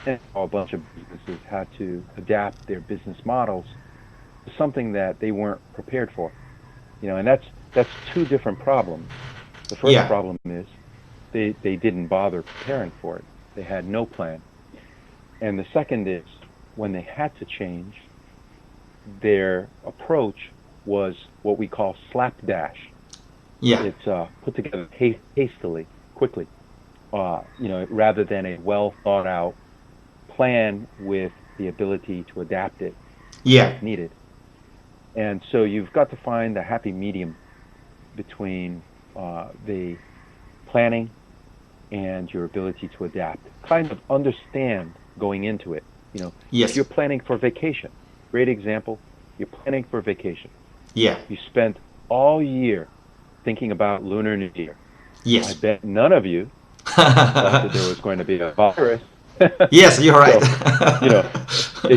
and a bunch of businesses had to adapt their business models to something that they weren't prepared for. And that's two different problems. The first problem is they didn't bother preparing for it. They had no plan. And the second is when they had to change, their approach was what we call slapdash. Yeah. It's put together hastily, quickly, rather than a well thought out plan with the ability to adapt it if needed. And so you've got to find the happy medium between the planning and your ability to adapt. Kind of understand going into it. If you're planning for vacation, great example, you're planning for vacation. Yeah. You spent all year thinking about Lunar New Year. Yes. I bet none of you thought that there was going to be a virus. Yes, you're right. So,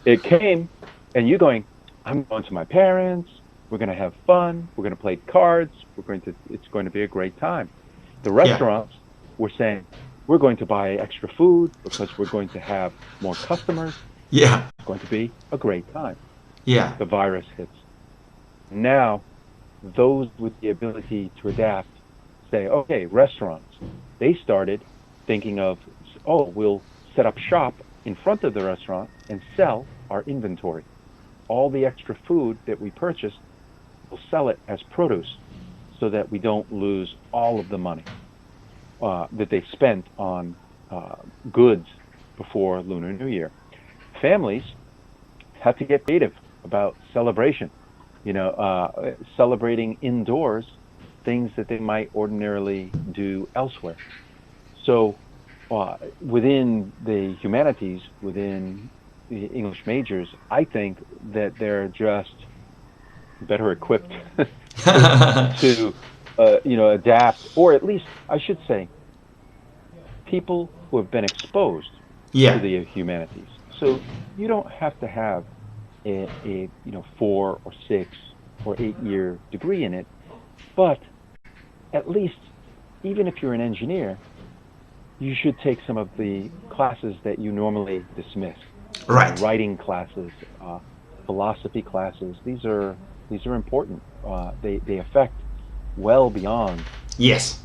it came, and you're going, I'm going to my parents, we're going to have fun, we're going to play cards, it's going to be a great time. The restaurants were saying, we're going to buy extra food because we're going to have more customers. Yeah. It's going to be a great time. Yeah. The virus hits. Now, those with the ability to adapt say, okay, restaurants, they started thinking of, we'll set up shop in front of the restaurant and sell our inventory. All the extra food that we purchased, we'll sell it as produce so that we don't lose all of the money that they spent on goods before Lunar New Year. Families have to get creative about celebration, celebrating indoors things that they might ordinarily do elsewhere. So within the humanities, within the English majors, I think that they're just better equipped to adapt, or at least I should say people who have been exposed to the humanities. So you don't have to have a 4 or 6 or 8 year degree in it, but at least, even if you're an engineer, you should take some of the classes that you normally dismiss. Right. Writing classes, philosophy classes. These are important. They affect well beyond just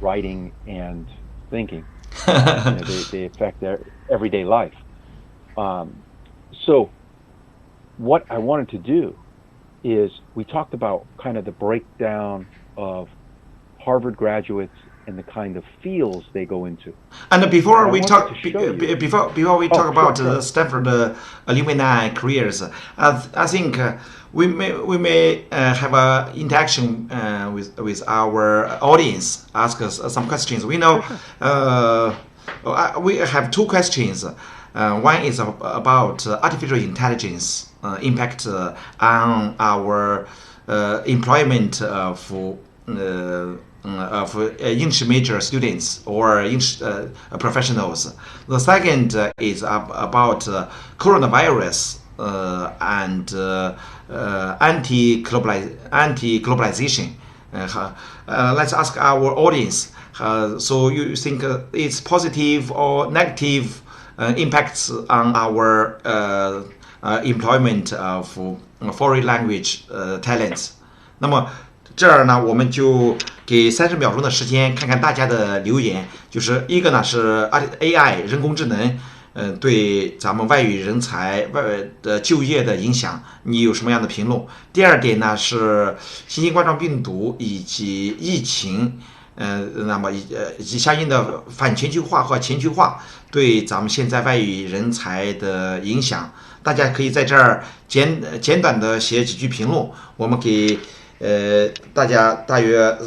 writing and thinking. They affect their everyday life. So what I wanted to do is we talked about kind of the breakdown of Harvard graduates and the kind of fields they go into. And before we talk, before we talk about Stanford alumni careers, I think we may have an interaction with our audience. Ask us some questions. We know we have two questions. One is about artificial intelligence impact on our employment for English major students or English professionals. The second is about coronavirus and anti-globalization. Let's ask our audience. So you think it's positive or negative impacts on our employment of foreign language talents? 那么这儿呢，我们就给30秒钟的时间，看看大家的留言。就是一个呢是 AI 人工智能，对咱们外语人才的就业的影响，你有什么样的评论？第二点呢是新型冠状病毒以及疫情，那么以及相应的反全球化和全球化对咱们现在外语人才的影响。大家可以在这儿简短的写几句评论，我们给大家大约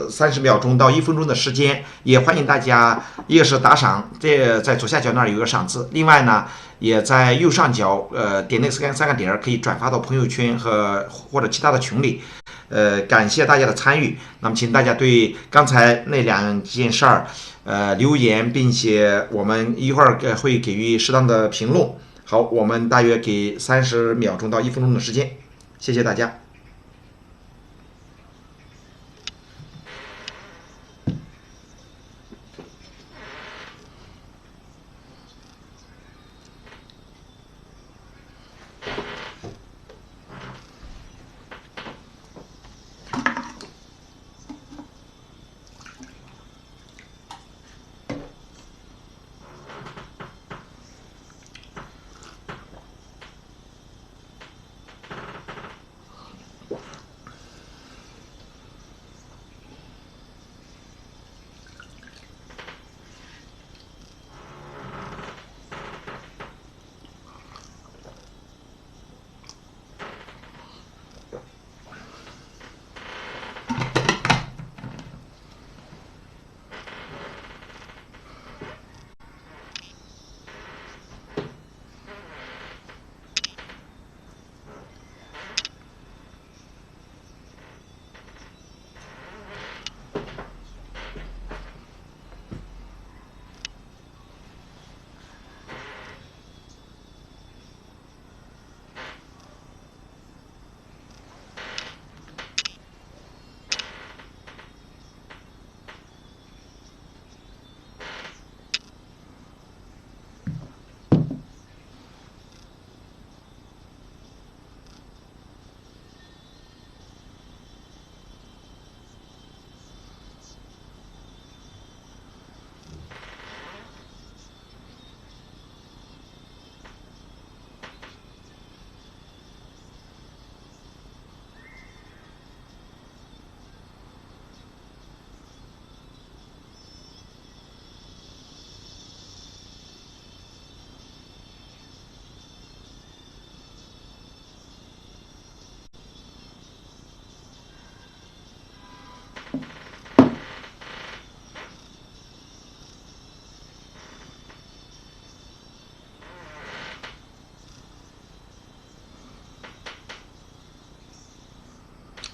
30秒钟到1分钟的时间，也欢迎大家一个是打赏，这在左下角那儿有个赏字，另外呢也在右上角点那三个点可以转发到朋友圈或者其他的群里。感谢大家的参与。那么请大家对刚才那2件事儿留言，并且我们一会儿会给予适当的评论。好，我们大约给30秒钟到1分钟的时间，谢谢大家。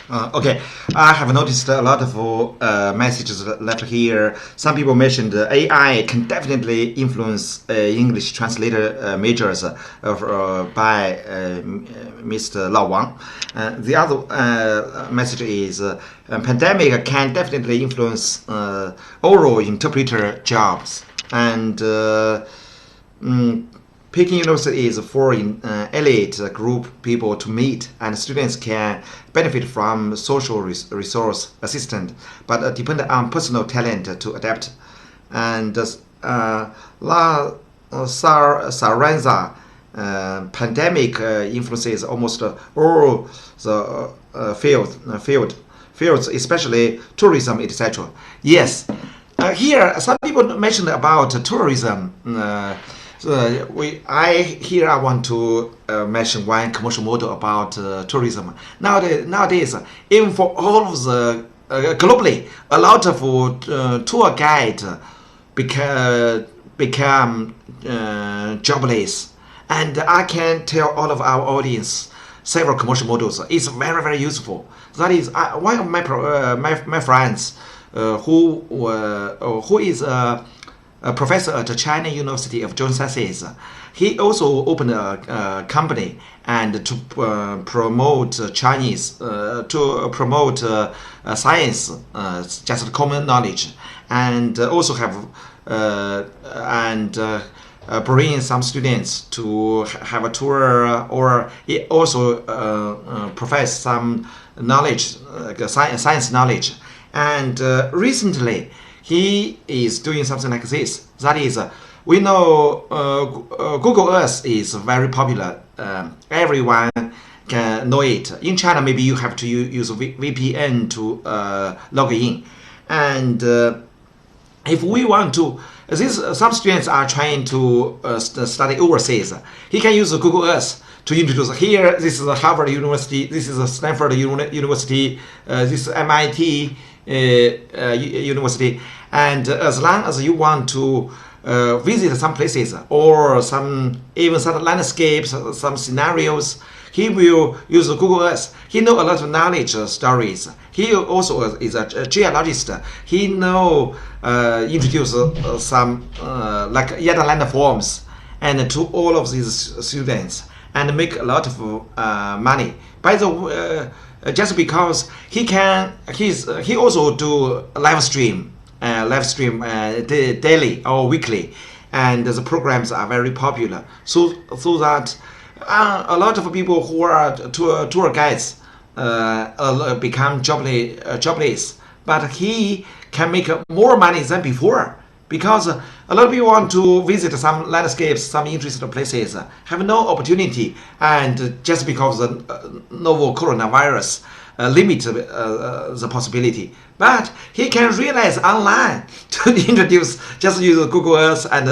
Okay, I have noticed a lot of messages left here. Some people mentioned AI can definitely influence English translator majors by Mr. Lao Wang. The other message is pandemic can definitely influence oral interpreter jobs. And Peking University is for elite group people to meet, and students can benefit from social resource assistance, but depend on personal talent to adapt. And La Saranza pandemic influences almost all the fields, especially tourism, etc. Yes, here some people mentioned about tourism. I want to mention one commercial model about tourism. Nowadays, even for all of the globally, a lot of tour guide become jobless, and I can tell all of our audience several commercial models. It's very, very useful. That is one of my friends who is a professor at the China University of Joint Sciences. He also opened a company and to promote Chinese, to promote science, just common knowledge, and also have bring some students to have a tour, or he also profess some knowledge, science knowledge. And recently, he is doing something like this. That is, we know Google Earth is very popular. Everyone can know it. In China, maybe you have to use VPN to log in. And if we want to, some students are trying to study overseas. He can use Google Earth to introduce. Here, this is Harvard University. This is Stanford University. This is MIT University. And as long as you want to visit some places or even some landscapes, some scenarios, he will use Google Earth. He knows a lot of knowledge stories. He also is a geologist. He introduce some like Yada landforms and to all of these students and make a lot of money. By the way, just because he also do live stream daily or weekly, and the programs are very popular. So that a lot of people who are tour guides become jobless, but he can make more money than before, because a lot of people want to visit some landscapes, some interesting places, have no opportunity, and just because the novel coronavirus limit the possibility. But he can realize online to introduce, just use Google Earth and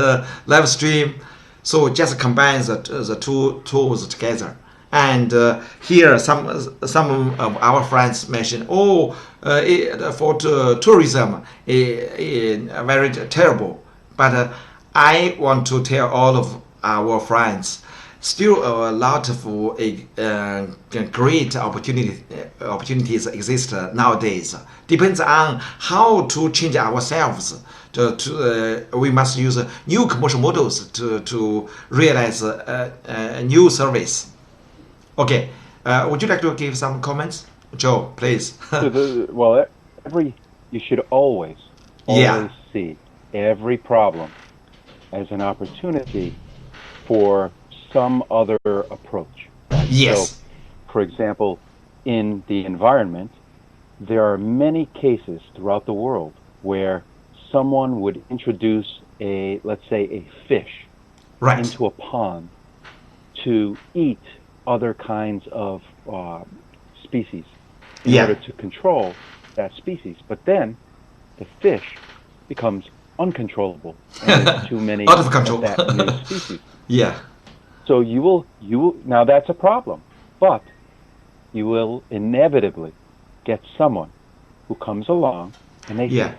live stream. So just combine the two tools together. And here some of our friends mentioned, for tourism, very terrible. But I want to tell all of our friends, still a lot of great opportunities exist nowadays. Depends on how to change ourselves. We must use new commercial models to realize a new service. Okay, would you like to give some comments, Joe? Please. You should always see every problem as an opportunity for some other approach. Yes. So, for example, in the environment, there are many cases throughout the world where someone would introduce let's say a fish into a pond to eat other kinds of species in order to control that species. But then the fish becomes uncontrollable and there's too many out of control of that new species. Yeah. So you will now that's a problem, but you will inevitably get someone who comes along and they say,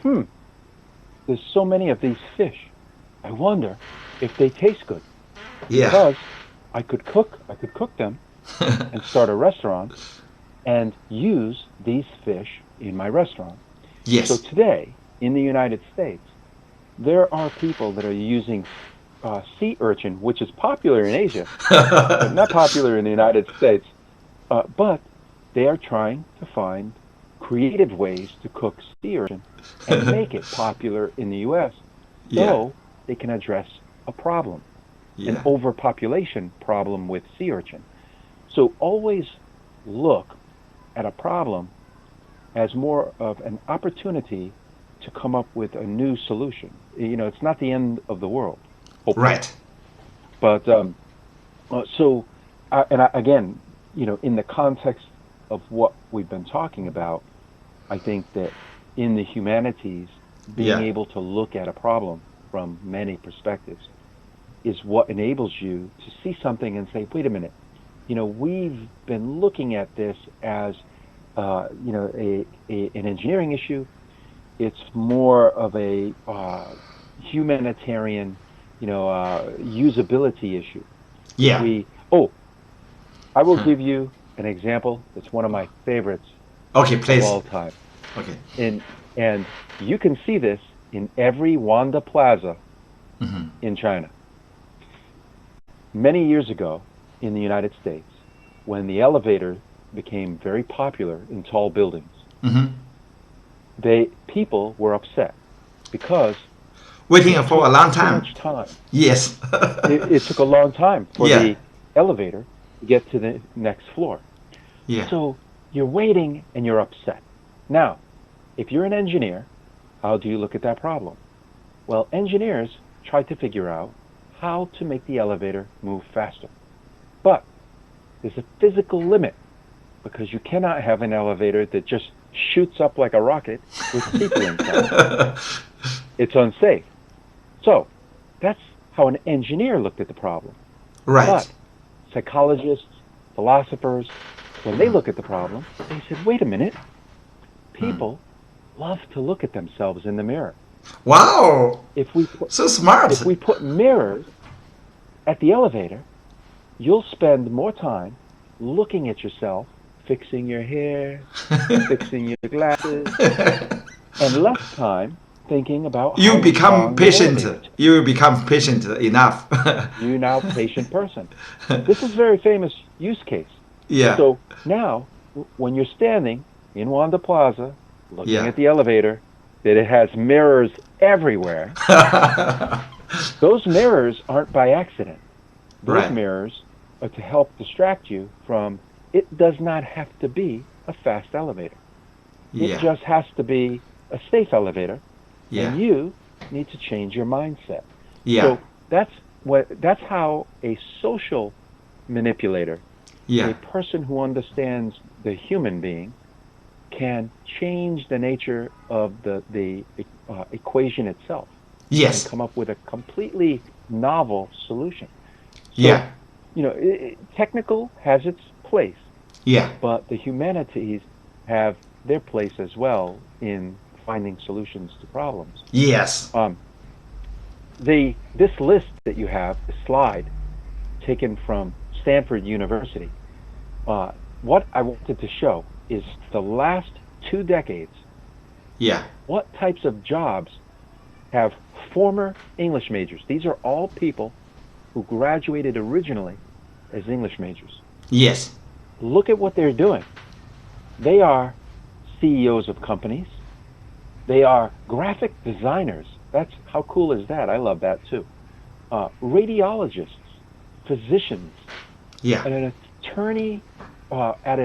there's so many of these fish. I wonder if they taste good. Yeah. Because I could cook them and start a restaurant and use these fish in my restaurant. Yes. So today, in the United States, there are people that are using sea urchin, which is popular in Asia, but not popular in the United States. But they are trying to find creative ways to cook sea urchin and make it popular in the U.S. so they can address a problem, an overpopulation problem with sea urchin. So always look at a problem as more of an opportunity to come up with a new solution. It's not the end of the world. Hopefully. Right. But Again, in the context of what we've been talking about, I think that in the humanities, being able to look at a problem from many perspectives is what enables you to see something and say, wait a minute, we've been looking at this as, an engineering issue. It's more of a humanitarian, usability issue. Yeah. I will give you an example. It's one of my favorites Okay, please. of all time. Okay. And you can see this in every Wanda Plaza in China. Many years ago in the United States, when the elevator became very popular in tall buildings, people were upset because Waiting for a long time. too much time. Yes. It took a long time for the elevator to get to the next floor. Yeah. So you're waiting and you're upset. Now, if you're an engineer, how do you look at that problem? Well, engineers try to figure out how to make the elevator move faster. But there's a physical limit because you cannot have an elevator that just shoots up like a rocket with people inside. It's unsafe. So that's how an engineer looked at the problem. Right. But psychologists, philosophers, when they look at the problem, they said, wait a minute, people love to look at themselves in the mirror. Wow. So smart. If we put mirrors at the elevator, you'll spend more time looking at yourself, fixing your hair, fixing your glasses, and less time thinking about You how become strong the patient. elevator is. You become patient enough. You're now a patient person. This is a very famous use case. Yeah. So now, when you're standing in Wanda Plaza, looking at the elevator, that it has mirrors everywhere, those mirrors aren't by accident. Those mirrors are to help distract you from, it does not have to be a fast elevator. It just has to be a safe elevator, and you need to change your mindset. So that's how a social manipulator, a person who understands the human being, can change the nature of the equation itself. Yes. And come up with a completely novel solution. So, technical has its place. Yeah. But the humanities have their place as well in finding solutions to problems. Yes. This list that you have, the slide, taken from Stanford University, what I wanted to show is the last 2 decades. What types of jobs have former English majors? These are all people who graduated originally as English majors. Yes. Look at what they're doing. They are CEOs of companies. They are graphic designers. How cool is that? I love that too. Radiologists, physicians, an attorney at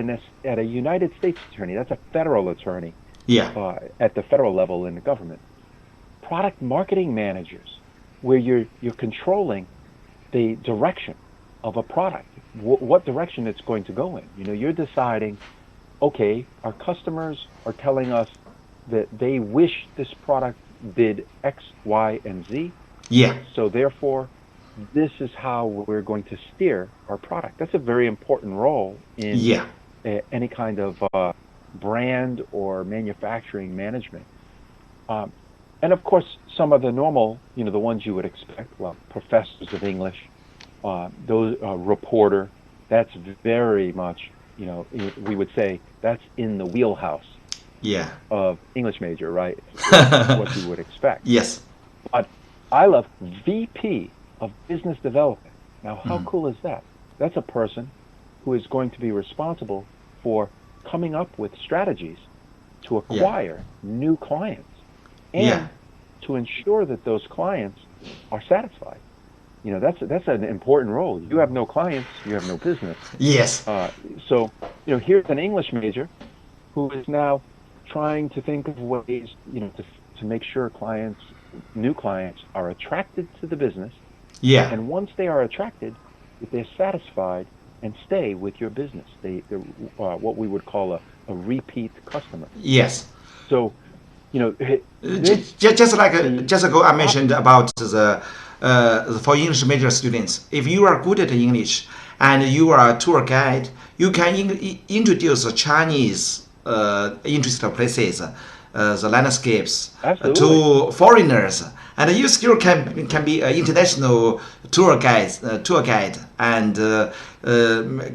a United States attorney. That's a federal attorney. At the federal level in the government. Product marketing managers, where you're controlling the direction of a product, what direction it's going to go in. You're deciding, okay, our customers are telling us that they wish this product did X, Y, and Z. So therefore, this is how we're going to steer our product. That's a very important role in any kind of brand or manufacturing management. And of course, some of the normal, the ones you would expect, professors of English, those reporter, that's very much, we would say that's in the wheelhouse of English major, right? What you would expect. Yes. But I love VP of Business Development. Now, how cool is that? That's a person who is going to be responsible for coming up with strategies to acquire new clients and to ensure that those clients are satisfied. That's an important role. You have no clients, you have no business. Yes. So here's an English major who is now trying to think of ways, to make sure new clients are attracted to the business. And once they are attracted, if they're satisfied and stay with your business. They're what we would call a repeat customer. Yes. So, just like just ago I mentioned about the for English major students, if you are good at English and you are a tour guide, you can introduce the Chinese interesting places, the landscapes to foreigners, and you still can be an international tour guide, and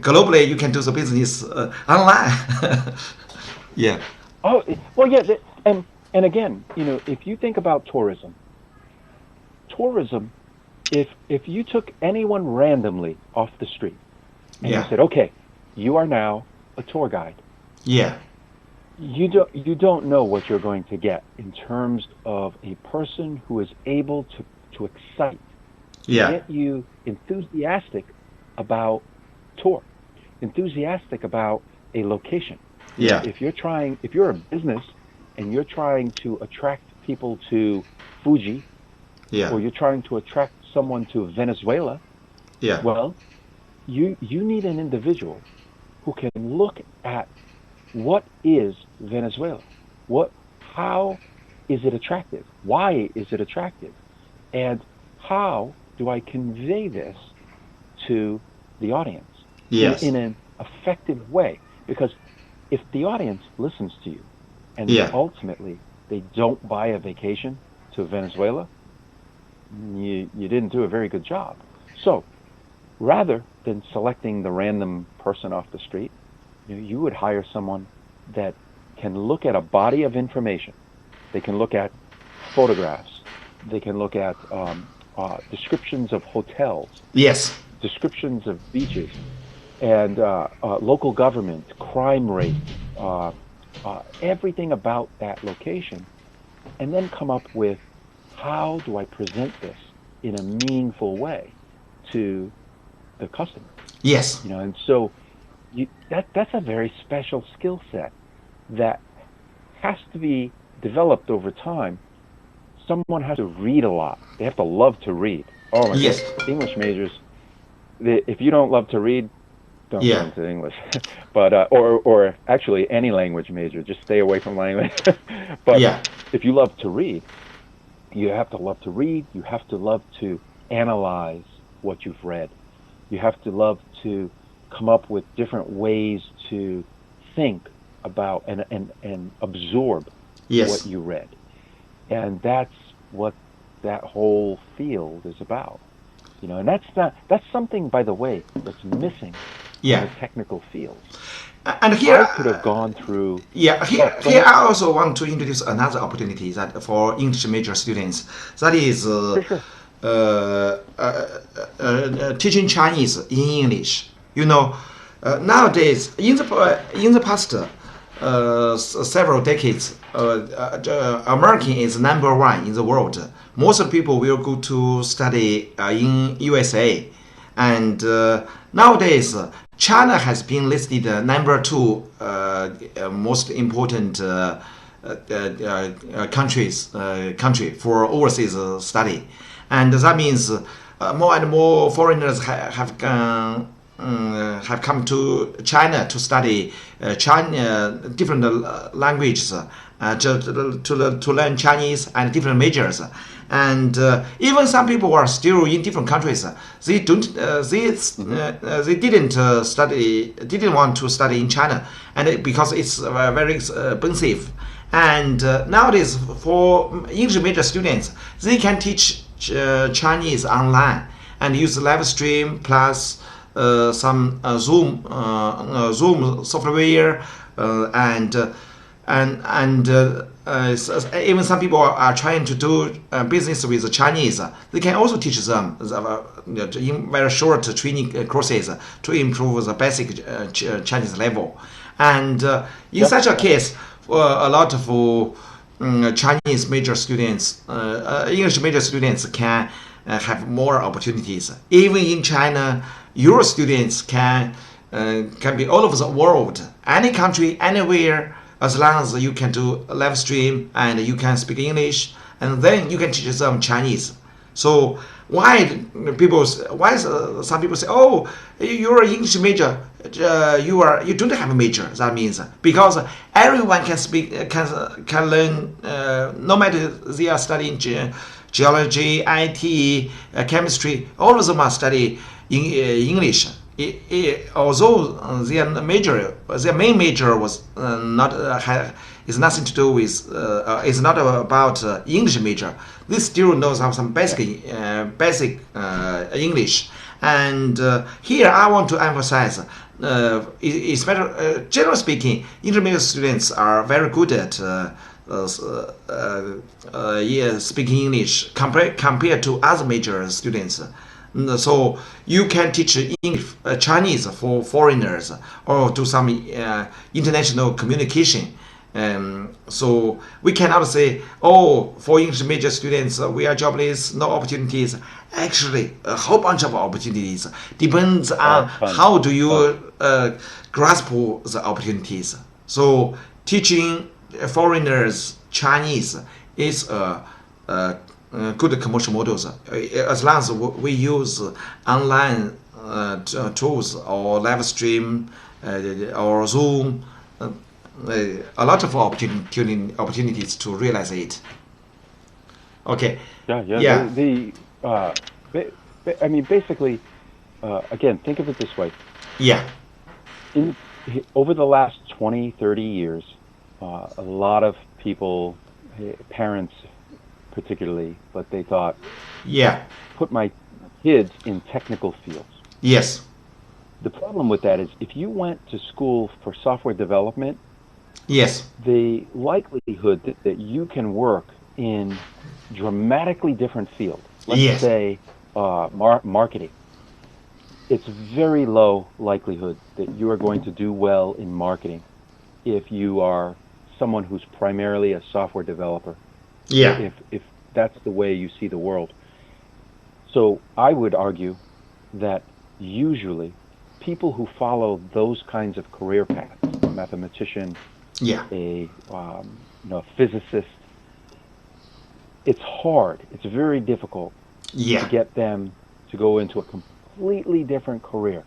globally you can do the business online. Yeah. Oh well, yeah, and again, if you think about tourism, if you took anyone randomly off the street and you said, okay, you are now a tour guide. Yeah. You don't know what you're going to get in terms of a person who is able to excite, get you enthusiastic about tour, enthusiastic about a location. Yeah. If you're a business and you're trying to attract people to Fuji, or you're trying to attract someone to Venezuela, well, you need an individual who can look at what is Venezuela, how is it attractive, why is it attractive, and how do I convey this to the audience in an effective way? Because if the audience listens to you and ultimately they don't buy a vacation to Venezuela, you didn't do a very good job. So rather than selecting the random person off the street, you would hire someone that can look at a body of information. They can look at photographs. They can look at descriptions of hotels. Yes. Descriptions of beaches, and local government, crime rate, everything about that location, and then come up with, how do I present this in a meaningful way to the customer? Yes. And so that's a very special skill set that has to be developed over time. Someone has to read a lot. They have to love to read. Oh my goodness, English majors, if you don't love to read, don't go into English. But or actually any language major, just stay away from language. But if you love to read, you have to love to read. You have to love to analyze what you've read. You have to love to come up with different ways to think about and absorb what you read. And that's what that whole field is about. And that's something, by the way, that's missing in the technical field. And here I could have gone through. Here I also want to introduce another opportunity that for English major students. That is teaching Chinese in English. Nowadays, in the past several decades, American is #1 in the world. Most people will go to study in USA, and nowadays China has been listed #2 most important country for overseas study, and that means more and more foreigners have come to China to study different languages, to learn Chinese and different majors. And even some people who are still in different countries, they didn't want to study in China, and because it's very expensive. And nowadays, for English major students, they can teach Chinese online and use live stream plus some Zoom software, and even some people are trying to do business with the Chinese. They can also teach them in very short training courses to improve the basic Chinese level. And in such a case, a lot of Chinese major students, English major students can have more opportunities. Even in China, your students can be all over the world, any country, anywhere, as long as you can do live stream and you can speak English, and then you can teach them Chinese. So why some people say, oh, you're an English major, you don't have a major. That means because everyone can speak, can learn, no matter they are studying geology, IT, chemistry, all of them are study English. Although their main major was is nothing to do with, is not about English major. They still know some basic English. And here I want to emphasize, especially generally speaking, intermediate students are very good at speaking English compared to other major students. So you can teach English, Chinese for foreigners or do some international communication. So we cannot say, oh, for English major students, we are jobless, no opportunities. Actually, a whole bunch of opportunities. Depends on how do you grasp the opportunities. So teaching foreigners Chinese is good commercial models, as long as we use online tools or live stream or Zoom, a lot of opportunities to realize it. Okay. Yeah. I mean, basically, again, think of it this way. Yeah. Over the last 20, 30 years, a lot of people, parents particularly, but they thought, put my kids in technical fields. Yes. The problem with that is if you went to school for software development, yes, the likelihood that you can work in dramatically different fields, let's say marketing, it's very low likelihood that you are going to do well in marketing if you are someone who's primarily a software developer. Yeah. If that's the way you see the world. So I would argue that usually people who follow those kinds of career paths, a mathematician, a physicist, it's hard. It's very difficult to get them to go into a completely different career.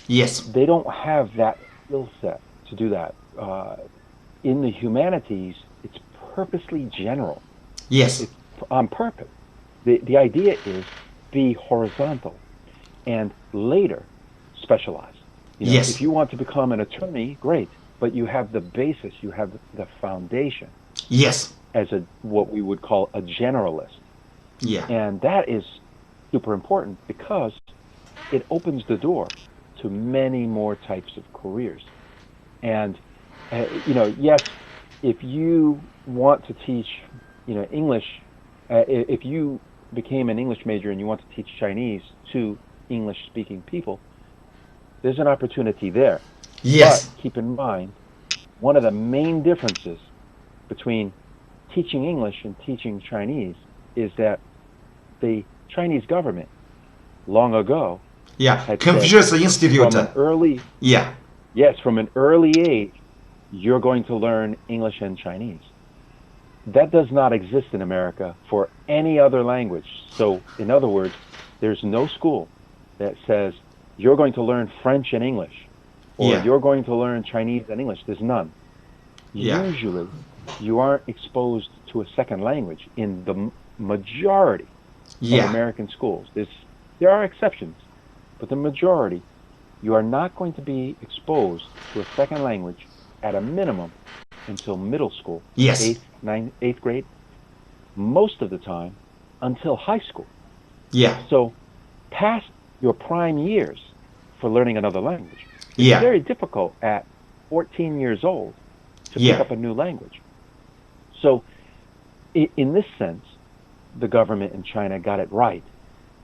Yes. They don't have that skill set to do that. In the humanities, it's purposely general. Yes. It's on purpose. The idea is be horizontal and later specialize. Yes. If you want to become an attorney, great, but you have the basis, you have the foundation. Yes. As what we would call a generalist. Yeah. And that is super important because it opens the door to many more types of careers. And yes, if you want to teach, English, if you became an English major and you want to teach Chinese to English-speaking people, there's an opportunity there. Yes. But keep in mind, one of the main differences between teaching English and teaching Chinese is that the Chinese government, long ago, had Confucius Institute. From an early, from an early age, you're going to learn English and Chinese. That does not exist in America for any other language. So, in other words, there's no school that says you're going to learn French and English, or you're going to learn Chinese and English. There's none. Usually, you aren't exposed to a second language in the majority of American schools. There are exceptions, but the majority, you are not going to be exposed to a second language at a minimum until middle school, 8th grade, most of the time until high school. So past your prime years for learning another language, it's very difficult at 14 years old to pick up a new language. So in this sense, the government in China got it right.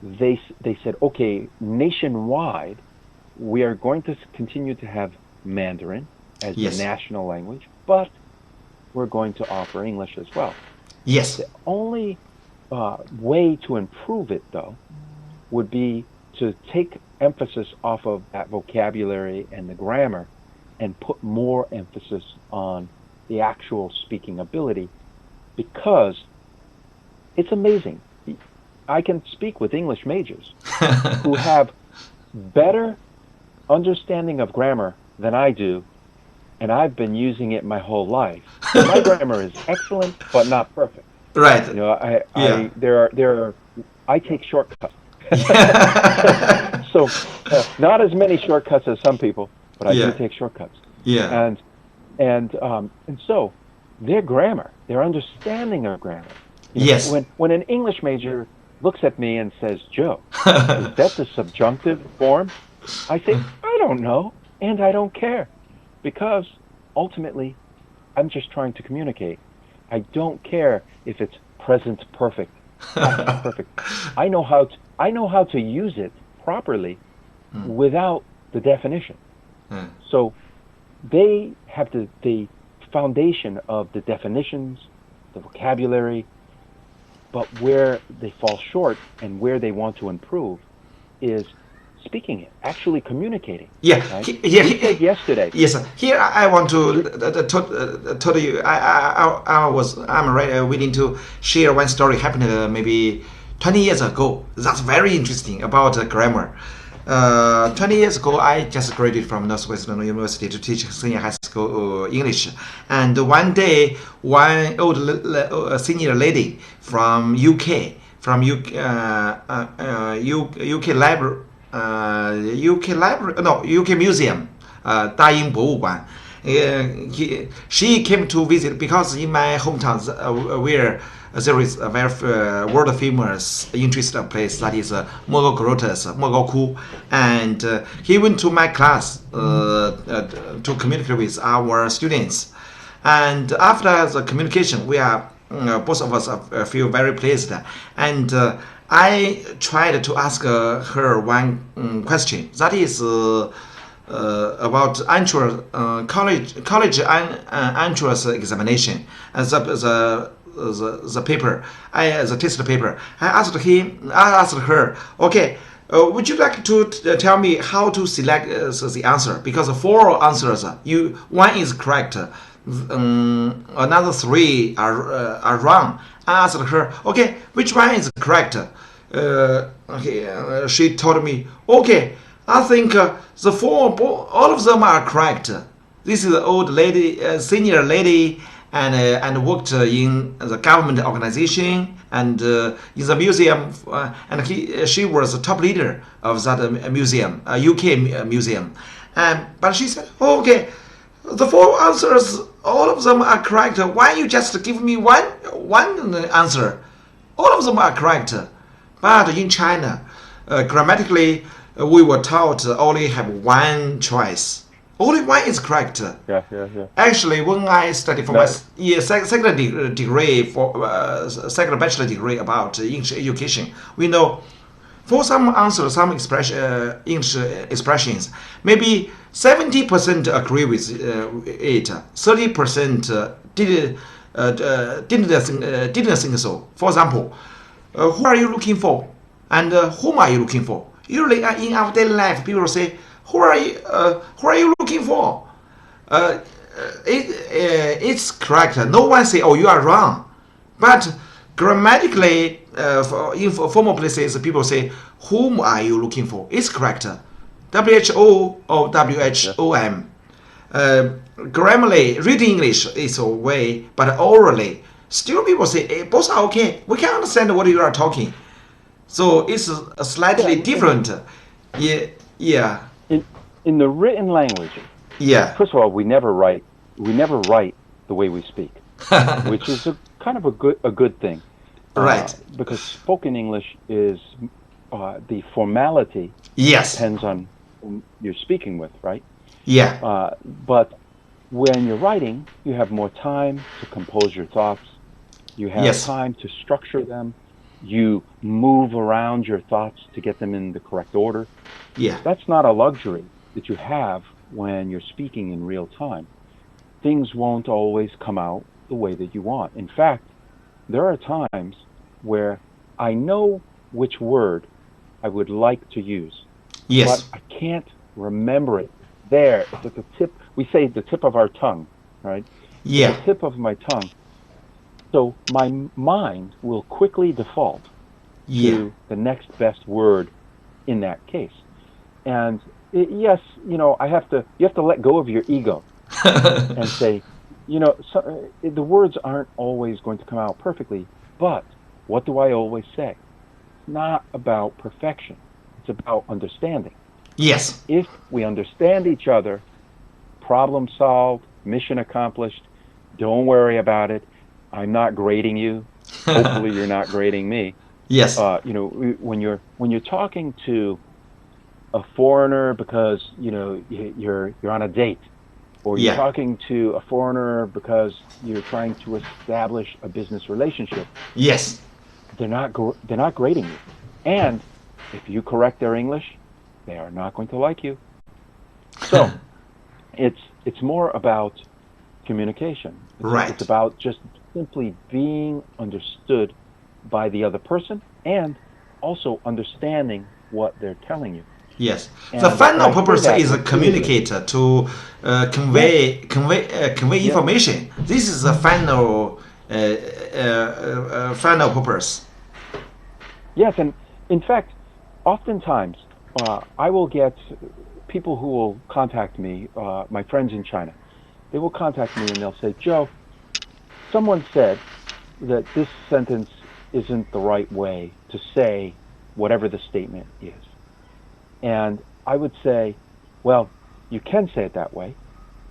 They said, okay, nationwide, we are going to continue to have Mandarin as the national language, but we're going to offer English as well. The only way to improve it, though, would be to take emphasis off of that vocabulary and the grammar and put more emphasis on the actual speaking ability, because it's amazing. I can speak with English majors who have better understanding of grammar than I do, and I've been using it my whole life. My grammar is excellent, but not perfect. Right. You know, I take shortcuts. So not as many shortcuts as some people, but I do take shortcuts. Yeah. And so their grammar, their understanding of grammar. Yes. When an English major looks at me and says, Joe, is that the subjunctive form? I say, I don't know, and I don't care, because ultimately, I'm just trying to communicate. I don't care if it's present perfect, past perfect. I know how to use it properly without the definition. So they have the foundation of the definitions, the vocabulary, but where they fall short and where they want to improve is speaking it, actually communicating. Yeah, right? We said yesterday. Yes, sir. Here I want to tell you. I'm willing to share one story happened maybe 20 years ago. That's very interesting about grammar. 20 years ago, I just graduated from Northwestern University to teach senior high school English. And one day, one old senior lady from UK, UK Museum, 大英博物馆. She came to visit because in my hometown where there is a very world famous interesting place that is Mogao Grottoes, Mogao Ku, and he went to my class to communicate with our students. And after the communication, we are both of us feel very pleased, and I tried to ask her one question. That is about college entrance examination, the paper, the test paper. I asked her, okay, would you like to tell me how to select the answer? Because 4 answers, one is correct, another 3 are wrong. I asked her, okay, which one is correct? She told me, okay, I think the 4, all of them are correct. This is the old lady, senior lady, and worked in the government organization and in the museum, and she was the top leader of that museum, UK museum. But she said, oh, okay, the 4 answers, all of them are correct. Why you just give me one answer? All of them are correct. But in China, grammatically, we were taught only have one choice. Only one is correct. Yeah. Actually, when I studied for my second degree, second bachelor degree about English education, we know for some answers, some English expressions, maybe 70% agree with it, 30% didn't think so. For example, who are you looking for, and whom are you looking for? Usually, in our daily life, people say, who are you looking for? It's correct. No one say, oh, you are wrong. But grammatically, in formal places, people say, whom are you looking for? It's correct. WHO or WHOM. Grammarly, reading English is a way, but orally, still people say, both are okay. We can understand what you are talking. So it's slightly different. Yeah. In the written language, first of all, we never write the way we speak, which is kind of a good thing, right? Because spoken English is the formality depends on whom you're speaking with, right? Yeah. But when you're writing, you have more time to compose your thoughts. You have time to structure them. You move around your thoughts to get them in the correct order. Yeah. That's not a luxury that you have when you're speaking in real time. Things won't always come out the way that you want. In fact, there are times where I know which word I would like to use, but I can't remember it. There, it's at the tip, we say the tip of our tongue, right? Yeah. The tip of my tongue. So my mind will quickly default to the next best word in that case. And yes, you have to let go of your ego and say, the words aren't always going to come out perfectly, but what do I always say? It's not about perfection. It's about understanding. Yes. If we understand each other, problem solved, mission accomplished, don't worry about it. I'm not grading you. Hopefully you're not grading me. Yes. When you're talking to a foreigner because you're on a date, or you're talking to a foreigner because you're trying to establish a business relationship. Yes. They're not grading you, and if you correct their English, they are not going to like you. So it's more about communication. It's about just simply being understood by the other person and also understanding what they're telling you. Yes, the final purpose is a communicator to convey information. This is the final purpose. Yes, and in fact, oftentimes I will get people who will contact me, my friends in China. They will contact me and they'll say, Joe, someone said that this sentence isn't the right way to say whatever the statement is. And I would say, well, you can say it that way,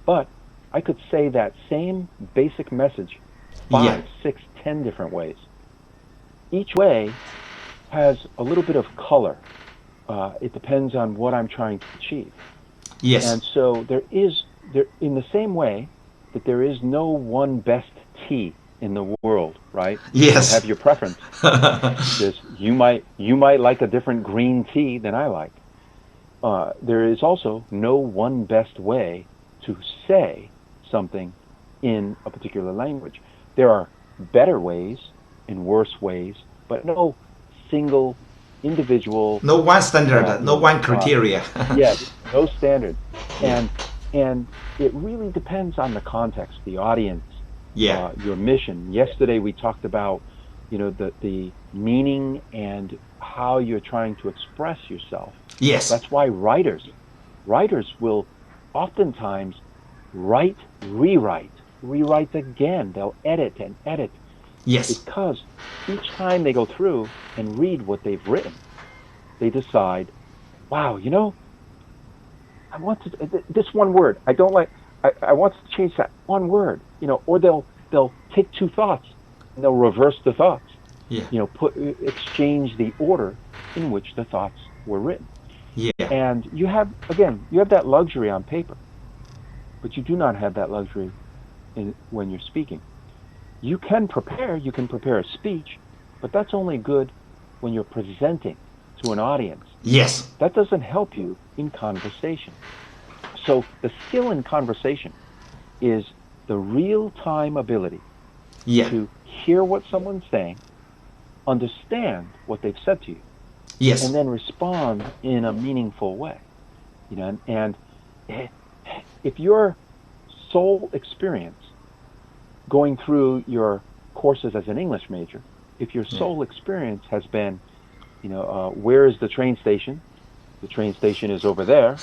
but I could say that same basic message 5, 6, 10 different ways. Each way has a little bit of color. It depends on what I'm trying to achieve. Yes. And so there in the same way that there is no one best tea in the world, right? Yes. You have your preference. You might like a different green tea than I like. There is also no one best way to say something in a particular language. There are better ways and worse ways, but no single individual. No one standard, no one criteria. Yes, no standard. And it really depends on the context, the audience, your mission. Yesterday we talked about, the meaning and how you're trying to express yourself. Yes. That's why writers will oftentimes rewrite again. They'll edit and edit. Yes. Because each time they go through and read what they've written, they decide, wow, I want to, this one word, I don't like, I want to change that one word, or they'll take two thoughts and they'll reverse the thoughts. Yeah. Exchange the order in which the thoughts were written. Yeah. And you have that luxury on paper, but you do not have that luxury when you're speaking. You can prepare a speech, but that's only good when you're presenting to an audience. Yes. That doesn't help you in conversation. So the skill in conversation is the real-time ability to hear what someone's saying, understand what they've said to you, yes, and then respond in a meaningful way. And if your sole experience going through your courses as an English major, if your sole experience has been, where is the train station? The train station is over there.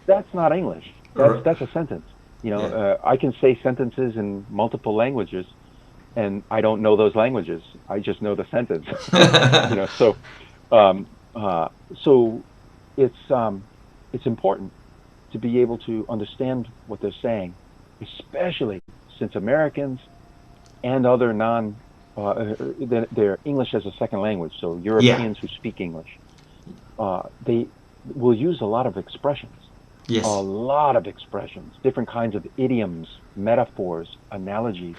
That's not English. That's a sentence. I can say sentences in multiple languages, and I don't know those languages. I just know the sentence. So it's important to be able to understand what they're saying, especially since Americans and other they're English as a second language, so Europeans who speak English, they will use a lot of expressions. Yes. A lot of expressions, different kinds of idioms, metaphors, analogies.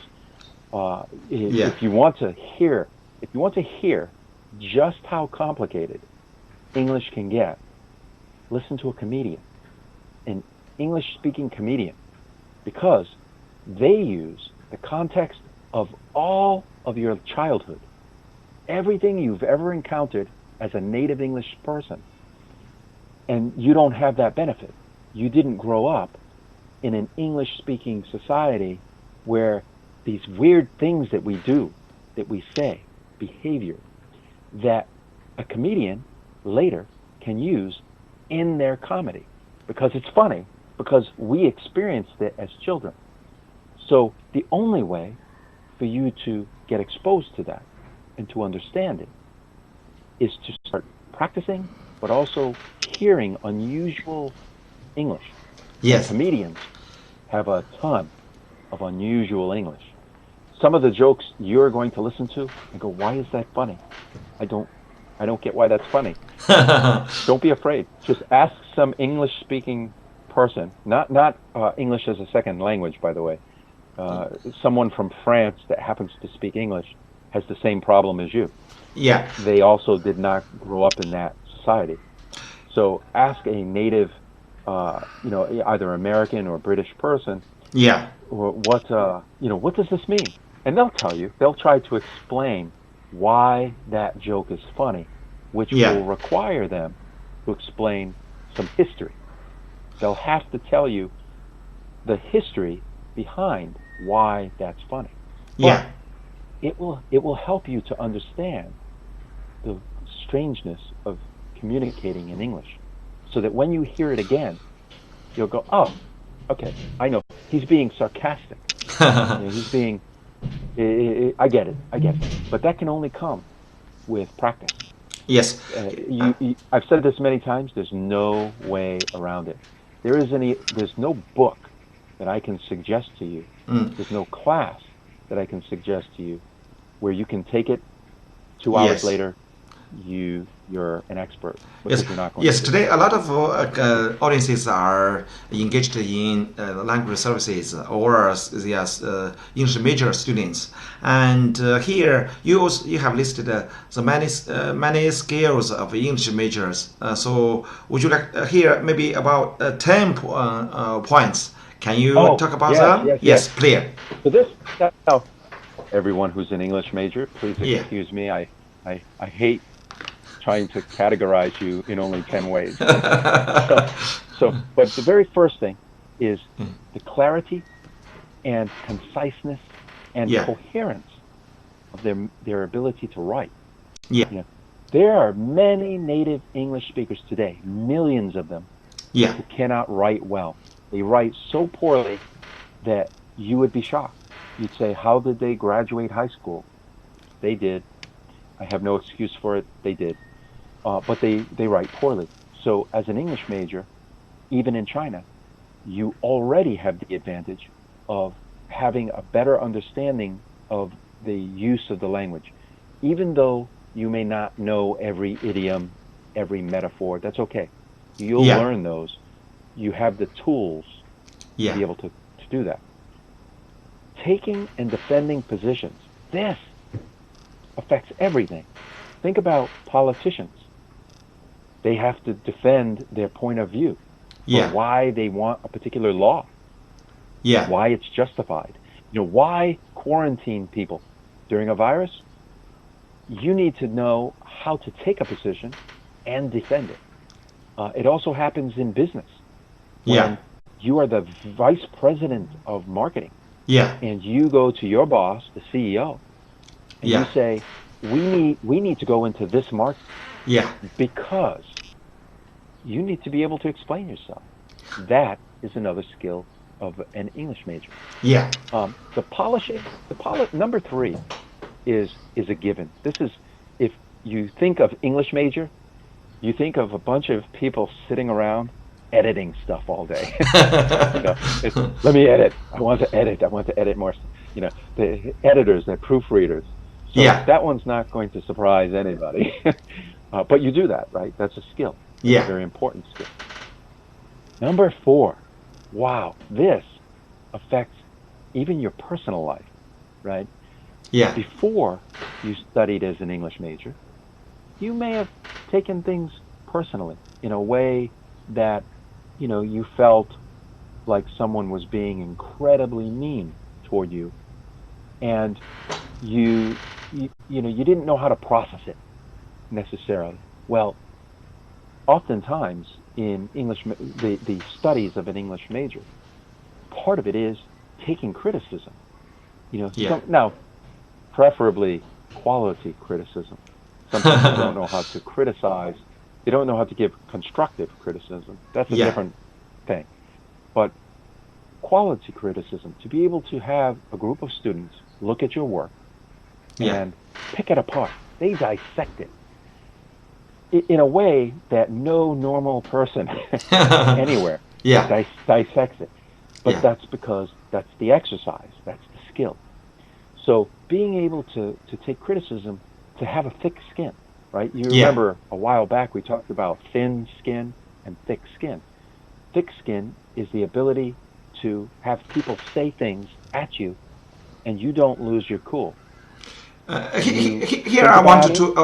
If you want to hear just how complicated English can get, listen to a comedian, an English-speaking comedian, because they use the context of all of your childhood, everything you've ever encountered as a native English person, and you don't have that benefit. You didn't grow up in an English-speaking society where these weird things that we do, that we say, behavior, that a comedian later can use in their comedy because it's funny, because we experienced it as children. So the only way for you to get exposed to that and to understand it is to start practicing, but also hearing unusual English. Yes. And comedians have a ton of unusual English. Some of the jokes you're going to listen to and go, why is that funny? I don't get why that's funny. Don't be afraid. Just ask some English-speaking person, not English as a second language, by the way. Someone from France that happens to speak English has the same problem as you. Yeah. They also did not grow up in that society. So ask a native, either American or British person. Yeah. What does this mean? And they'll tell you. They'll try to explain why that joke is funny, which will require them to explain some history. They'll have to tell you the history behind why that's funny. Yeah. But it will help you to understand the strangeness of communicating in English, so that when you hear it again, you'll go, oh, okay, I know. He's being sarcastic. He's being, I get it. But that can only come with practice. Yes. I've said this many times, there's no way around it. There's no book that I can suggest to you. There's no class that I can suggest to you where you can take it 2 hours later, you're an expert. Yes, you're not going yes. to Today, a lot of audiences are engaged in language services or English major students. And here, you have listed the many skills of English majors. So, would you like hear maybe about 10 points? Can you talk about them? Yes, please. So this now, everyone who's an English major, please excuse me. I hate trying to categorize you in only 10 ways. But the very first thing is the clarity and conciseness and coherence of their ability to write. Yeah. There are many native English speakers today, millions of them, who cannot write well. They write so poorly that you would be shocked. You'd say, how did they graduate high school? They did. I have no excuse for it. They did. But they write poorly. So as an English major, even in China, you already have the advantage of having a better understanding of the use of the language. Even though you may not know every idiom, every metaphor, that's okay. You'll learn those. You have the tools to be able to do that. Taking and defending positions. This affects everything. Think about politicians. They have to defend their point of view for why they want a particular law, why it's justified. Why quarantine people during a virus? You need to know how to take a position and defend it. It also happens in business. When you are the vice president of marketing, and you go to your boss, the CEO, and you say, we need to go into this market because you need to be able to explain yourself. That is another skill of an English major. The polishing, number 3 is a given. This is, if you think of English major, you think of a bunch of people sitting around editing stuff all day. Let me edit. I want to edit more. The editors, they're proofreaders. So that one's not going to surprise anybody. But you do that, right? That's a skill. It's a very important skill. Number 4. Wow, this affects even your personal life, right? Before you studied as an English major, you may have taken things personally in a way that, you felt like someone was being incredibly mean toward you, and you didn't know how to process it necessarily. Well, oftentimes in English, the studies of an English major, part of it is taking criticism. Now, preferably quality criticism. Some people don't know how to criticize. They don't know how to give constructive criticism. That's a different thing. But quality criticism, to be able to have a group of students look at your work and pick it apart. They dissect it in a way that no normal person anywhere dissects it. But that's because that's the exercise, that's the skill. So being able to take criticism, to have a thick skin, right? You remember a while back we talked about thin skin and thick skin. Thick skin is the ability to have people say things at you and you don't lose your cool. Here I want to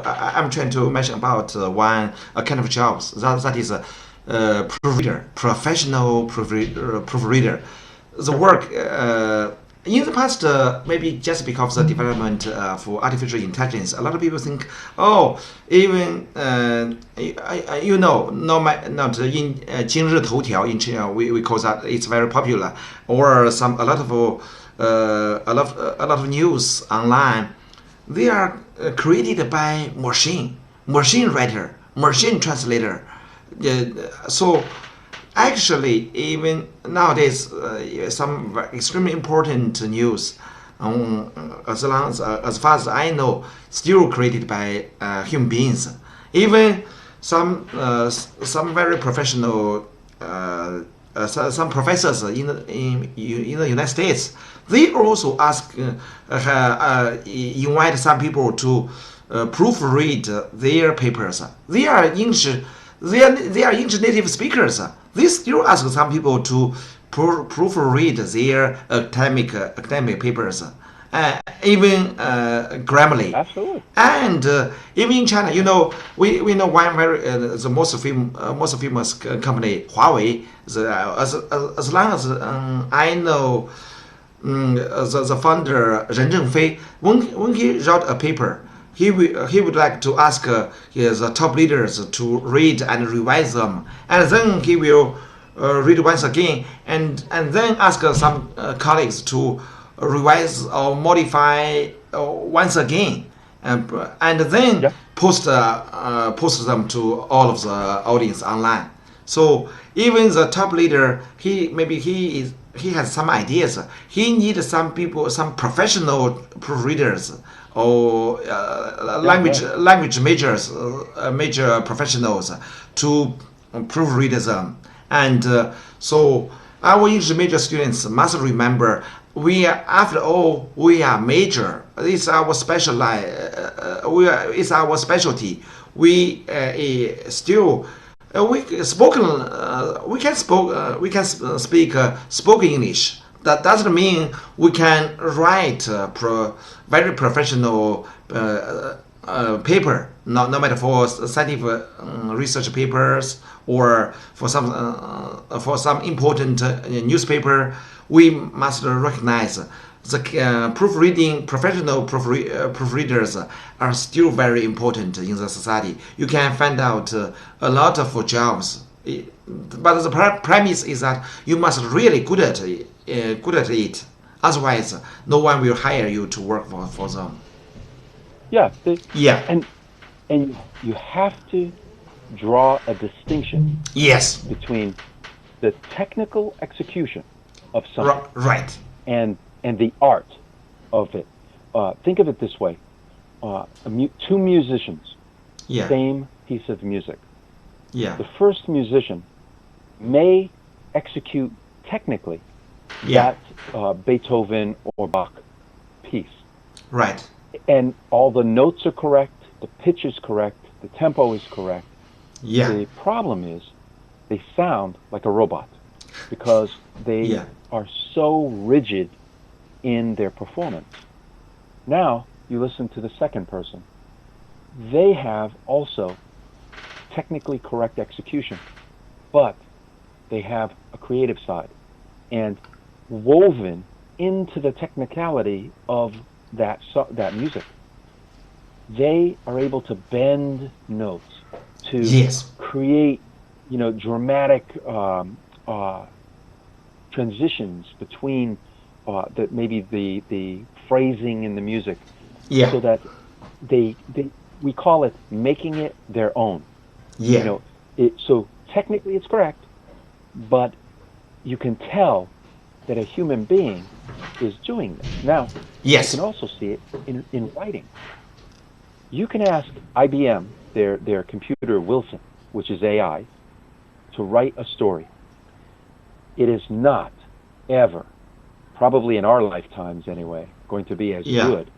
I'm trying to mention about one kind of jobs that is a proofreader, professional proofreader. The work in the past, maybe just because of the development for artificial intelligence, a lot of people think, even not in 今日头条 in China, we call that it's very popular, or a lot of news online. They are created by machine writer, machine translator. So actually, even nowadays, some extremely important news, as far as I know, still created by human beings. Even some very professional, some professors in the United States, they also invite some people to proofread their papers. They are English native speakers. They still ask some people to proofread their academic papers, even Grammarly. Absolutely. And even in China, we know one very the most famous company, Huawei. As long as I know, the founder Ren Zhengfei, when he wrote a paper, he would like to ask his top leaders to read and revise them, and then he will read once again, and then ask some colleagues to revise or modify once again, and then post them to all of the audience online. So even the top leader, he has some ideas. He needs some people, some professional proofreaders or language major professionals to proofread them. And so our English major students must remember, after all, we are major. It's our it's our specialty. We still we can speak spoken English. That doesn't mean we can write very professional paper, no matter for scientific research papers or for some important newspaper. We must recognize the professional proofreaders are still very important in the society. You can find out a lot of jobs, but the premise is that you must really good at it. Otherwise, no one will hire you to work for them. And you have to draw a distinction. Between the technical execution of something, right, and the art of it. Think of it this way: two musicians, same piece of music. The first musician may execute technically that Beethoven or Bach piece. Right. And all the notes are correct, the pitch is correct, the tempo is correct. The problem is they sound like a robot because they are so rigid in their performance. Now you listen to the second person. They have also technically correct execution, but they have a creative side, and woven into the technicality of that music, they are able to bend notes to create, dramatic transitions between maybe the phrasing in the music, so that they we call it making it their own. Yeah. So technically it's correct, but you can tell that a human being is doing this. Now, Yes. you can also see it in writing. You can ask IBM, their computer Wilson, which is AI, to write a story. It is not ever, probably in our lifetimes anyway, going to be as good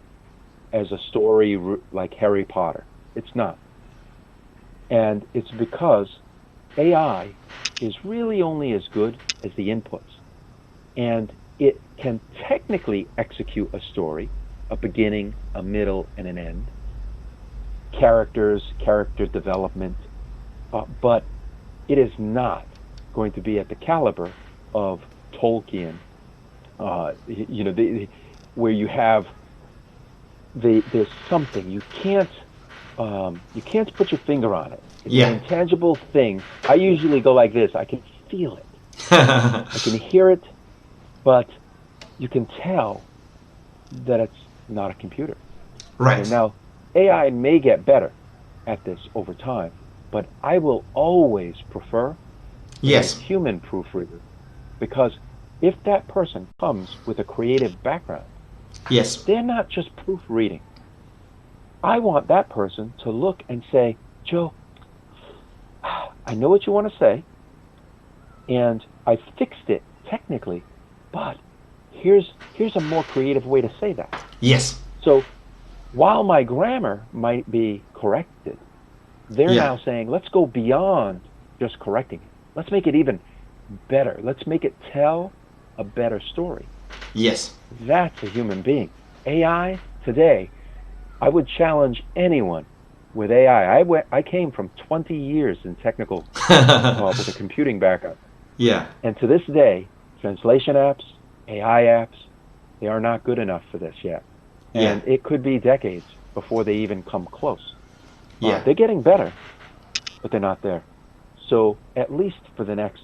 as a story like Harry Potter. It's not. And it's because AI is really only as good as the inputs. And it can technically execute a story, a beginning, a middle, and an end, characters, character development, but it is not going to be at the caliber of Tolkien, where you have there's something you can't put your finger on it. It's an intangible thing. I usually go like this. I can feel it. I can hear it, but you can tell that it's not a computer. Right. And now, AI may get better at this over time, but I will always prefer a human proofreader, because if that person comes with a creative background, they're not just proofreading. I want that person to look and say, Joe, I know what you want to say, and I fixed it technically, but here's a more creative way to say that. Yes. So while my grammar might be corrected, they're now saying, let's go beyond just correcting it. Let's make it even better. Let's make it tell a better story. Yes. That's a human being. AI today, I would challenge anyone with AI. I came from 20 years in technical with a computing background. Yeah. And to this day, translation apps, AI apps, they are not good enough for this yet. And it could be decades before they even come close. They're getting better, but they're not there. So at least for the next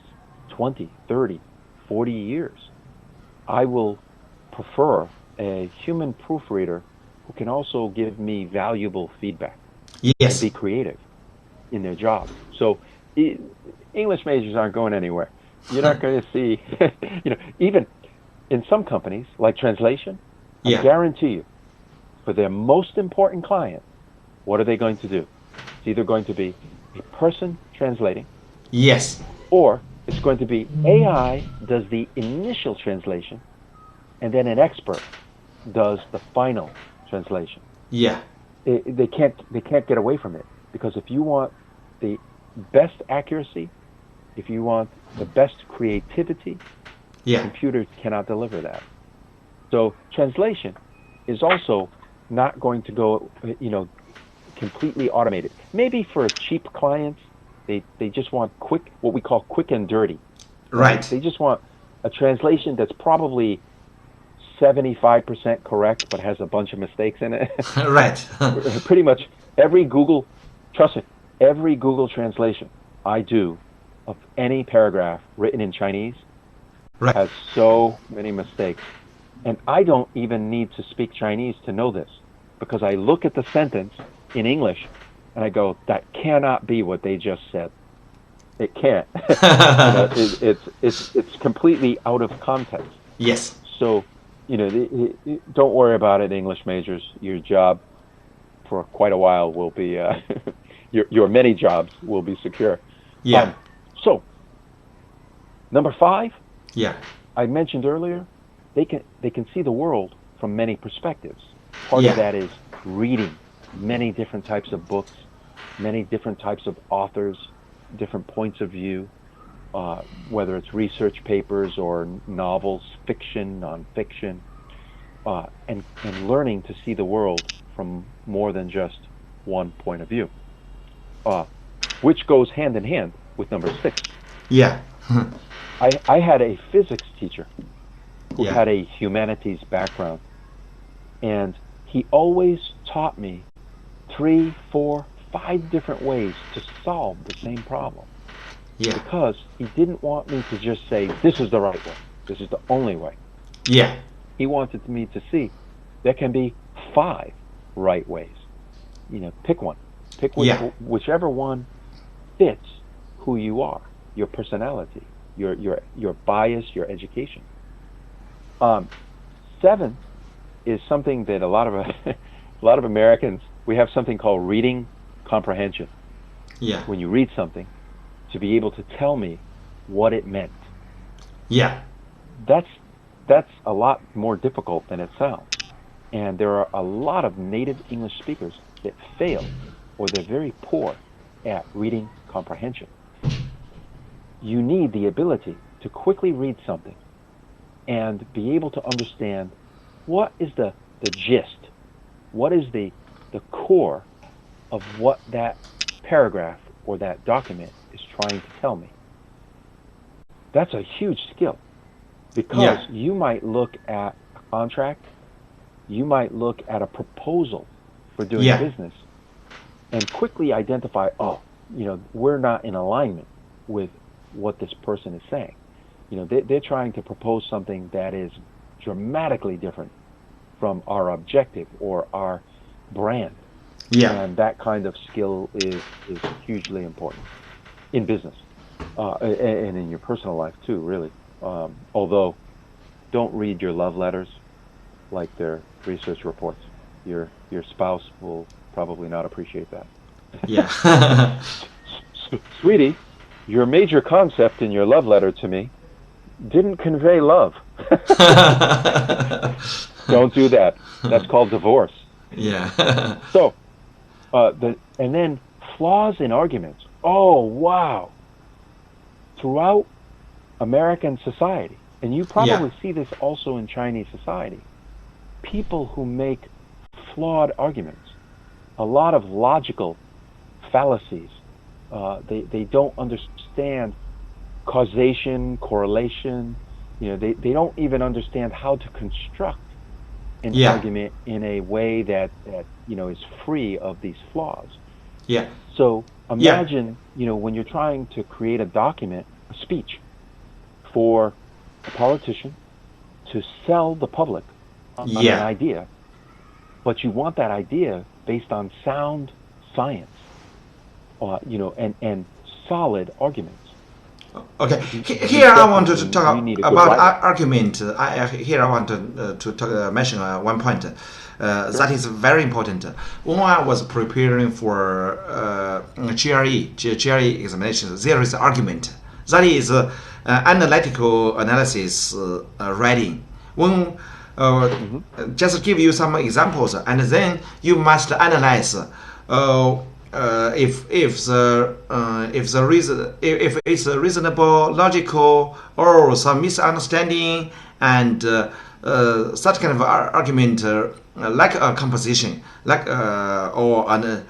20, 30, 40 years, I will prefer a human proofreader who can also give me valuable feedback and be creative in their job. So English majors aren't going anywhere. You're not going to see, even in some companies like translation, I guarantee you, for their most important client, what are they going to do? It's either going to be a person translating, or it's going to be AI does the initial translation, and then an expert does the final translation. They can't get away from it, because if you want the best accuracy, if you want the best creativity, computers cannot deliver that. So translation is also not going to go, completely automated. Maybe for cheap clients, they just want quick, what we call quick and dirty. Right. They just want a translation that's probably 75% correct, but has a bunch of mistakes in it. Right. Pretty much every Google translation I do of any paragraph written in Chinese has so many mistakes. And I don't even need to speak Chinese to know this, because I look at the sentence in English and I go, that cannot be what they just said. It can't. It's completely out of context. Yes. So, don't worry about it, English majors. Your job for quite a while will be, your many jobs will be secure. So, number 5, I mentioned earlier, they can see the world from many perspectives. Part of that is reading many different types of books, many different types of authors, different points of view, whether it's research papers or novels, fiction, nonfiction, and learning to see the world from more than just one point of view, which goes hand in hand with number 6. I had a physics teacher who had a humanities background, and he always taught me 3, 4, 5 different ways to solve the same problem. Because he didn't want me to just say, this is the right way, this is the only way. He wanted me to see there can be 5 right ways. pick one. Pick whichever one fits who you are, your personality, your bias, your education. 7 is something that a lot of Americans, we have something called reading comprehension. Yeah. When you read something, to be able to tell me what it meant. Yeah. That's a lot more difficult than it sounds. And there are a lot of native English speakers that fail, or they're very poor at reading comprehension. You need the ability to quickly read something and be able to understand what is the gist, what is the core of what that paragraph or that document is trying to tell me. That's a huge skill, because you might look at a contract, you might look at a proposal for doing business and quickly identify, we're not in alignment with what this person is saying. They're trying to propose something that is dramatically different from our objective or our brand. Yeah. And that kind of skill is hugely important in business, and in your personal life too, really. Although, don't read your love letters like they're research reports. Your spouse will probably not appreciate that. Yeah. Sweetie, your major concept in your love letter to me didn't convey love. Don't do that. That's called divorce. Yeah. So, and then flaws in arguments. Oh, wow. Throughout American society, and you probably see this also in Chinese society, people who make flawed arguments, a lot of logical fallacies, they don't understand causation, correlation, they don't even understand how to construct an argument in a way that is free of these flaws. Yeah. So imagine, when you're trying to create a document, a speech for a politician to sell the public on an idea, but you want that idea based on sound science, and solid arguments. Okay. Here I want to talk about argument. Here I want to mention one point. That is very important. When I was preparing for GRE examination, there is argument. That is analytical analysis writing. When just give you some examples, and then you must analyze if it's reasonable, logical, or some misunderstanding, and such kind of argument like a composition, like or an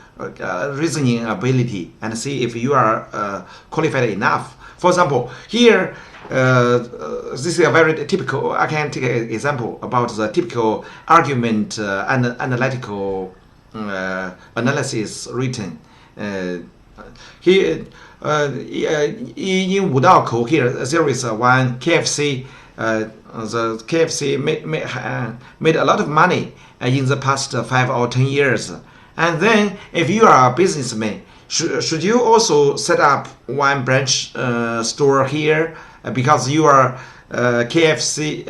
reasoning ability, and see if you are qualified enough. For example, here this is a very typical. I can take an example about the typical argument and analytical analysis written. Here in 五道口 here there is one KFC. The KFC made a lot of money in the past 5 or 10 years. And then, if you are a businessman, should you also set up one branch store here because you are KFC?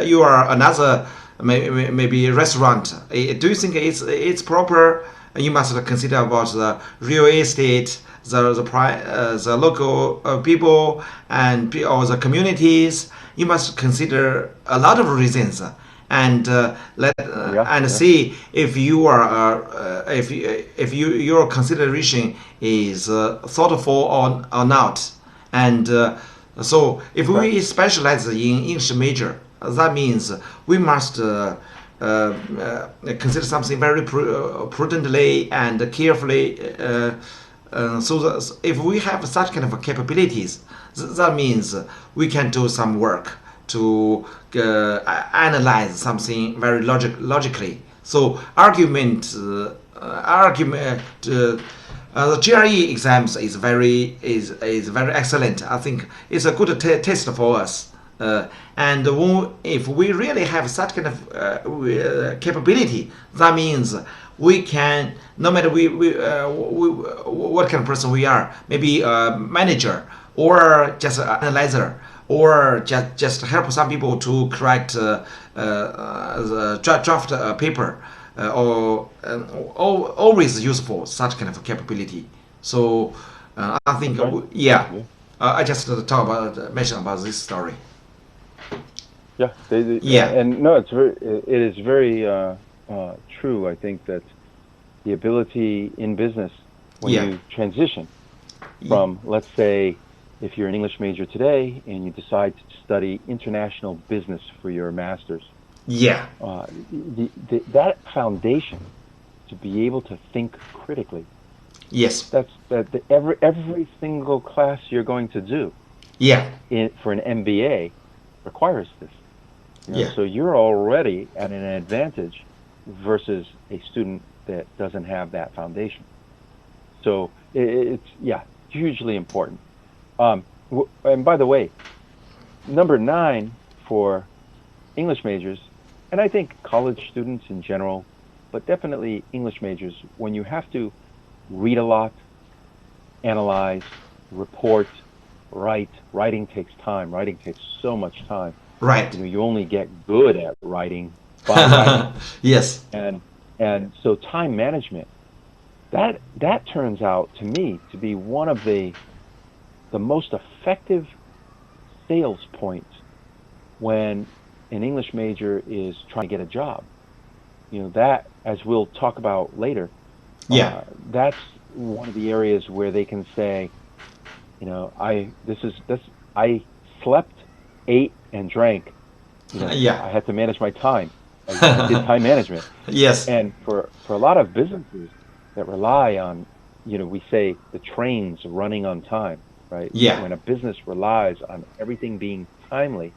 You are another maybe restaurant. Do you think it's proper? You must consider about the real estate, the local people or the communities. You must consider a lot of reasons and see if you are if your consideration is thoughtful or not. And so if we specialize in English major, that means we must consider something very prudently and carefully. So that if we have such kind of capabilities, that means we can do some work to analyze something very logically. So the GRE exams is very excellent. I think it's a good test for us. And if we really have such kind of capability, that means we can, no matter what kind of person we are, maybe a manager or just an analyzer, or just help some people to correct draft a paper, or always useful such kind of capability. So I think I just mention about this story. Yeah, and no, it is very true. I think that the ability in business when you transition from, let's say, if you're an English major today and you decide to study international business for your master's, that foundation to be able to think critically. Yes, every single class you're going to do. For an MBA requires this. So you're already at an advantage versus a student that doesn't have that foundation. So it's hugely important. And by the way, number 9 for English majors, and I think college students in general, but definitely English majors, when you have to read a lot, analyze, report, writing takes time. Writing takes so much time. Right. You only get good at writing by writing. Yes. And so time management, that turns out to me to be one of the most effective sales points when an English major is trying to get a job. That, as we'll talk about later, that's one of the areas where they can say, I slept, ate, and drank. I had to manage my time. I did time management. Yes. And for a lot of businesses that rely on, we say the trains running on time, right? Yeah. When a business relies on everything being timely,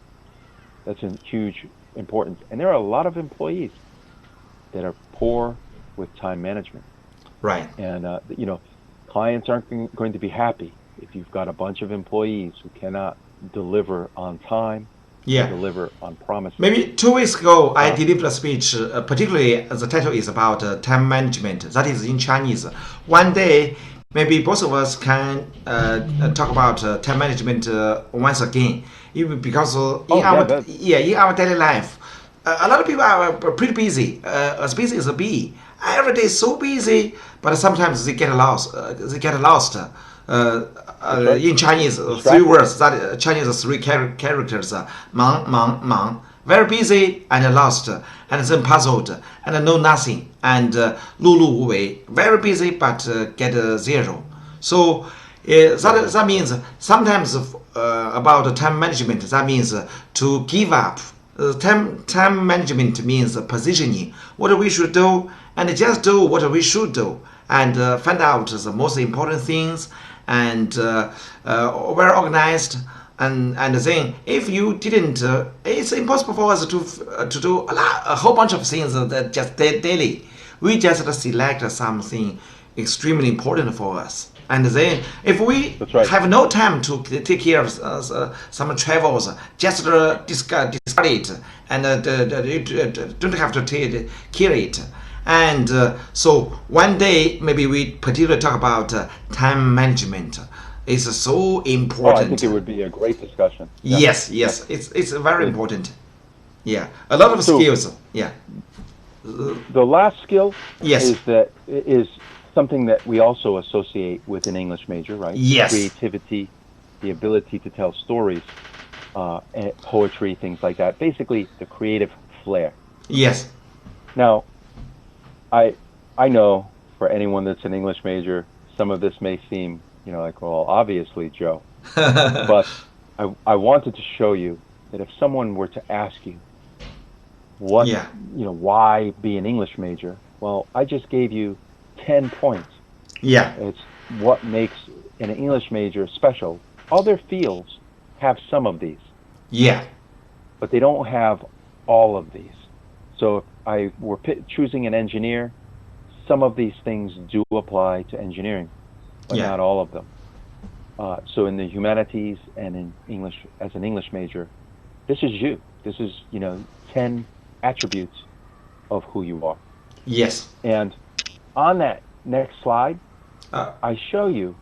that's a huge importance. And there are a lot of employees that are poor with time management. Right. And, clients aren't going to be happy if you've got a bunch of employees who cannot deliver on time, deliver on promise. Maybe 2 weeks ago, I delivered a speech, particularly the title is about time management. That is in Chinese. One day, maybe both of us can talk about time management once again. Even because in our daily life, a lot of people are pretty busy, as busy as a bee. Every day is so busy, but sometimes they get lost. In Chinese, 3 words, that Chinese 3 characters, 忙, very busy and lost, and then puzzled, and know nothing, and 碌碌无为, very busy but get 0. So that means sometimes about time management, that means to give up. Time management means positioning what we should do and just do what we should do, and find out the most important things, and well organized, and then if you didn't, it's impossible for us to do a whole bunch of things that just daily. We just select something extremely important for us, and then if we have no time to take care of some travels, just discard it, and don't have to take care of it. And so one day maybe we particularly talk about time management. It's so important. I think it would be a great discussion. Yes, it's very important. A lot of skills. The last skill is something that we also associate with an English major, right? Yes. Creativity, the ability to tell stories, poetry, things like that. Basically, the creative flair. Yes. Now, I know for anyone that's an English major, some of this may seem, like, well, obviously, Joe. But I wanted to show you that if someone were to ask you why be an English major, well, I just gave you 10 points. It's what makes an English major special. Other fields have some of these. But they don't have all of these. So if I were choosing an engineer, some of these things do apply to engineering, but not all of them. So in the humanities and in English, as an English major, this is you. This is, 10 attributes of who you are. Yes. And on that next slide, I show you,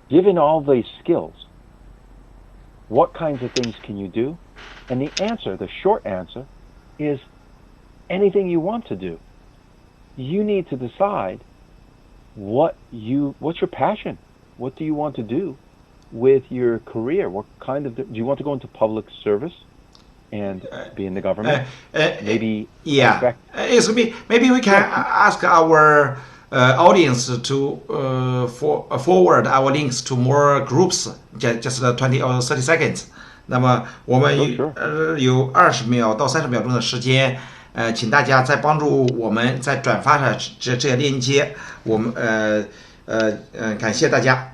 given all these skills, what kinds of things can you do? And the answer, the short answer, is anything you want to do. You need to decide what's your passion? What do you want to do with your career? What kind of, do you want to go into public service and be in the government? Maybe. Yeah. Maybe we can ask our audience to forward our links to more groups, just 20 or 30 seconds. 那么我们有20秒到30秒钟的时间，请大家再帮助我们再转发上这些链接，我们感谢大家。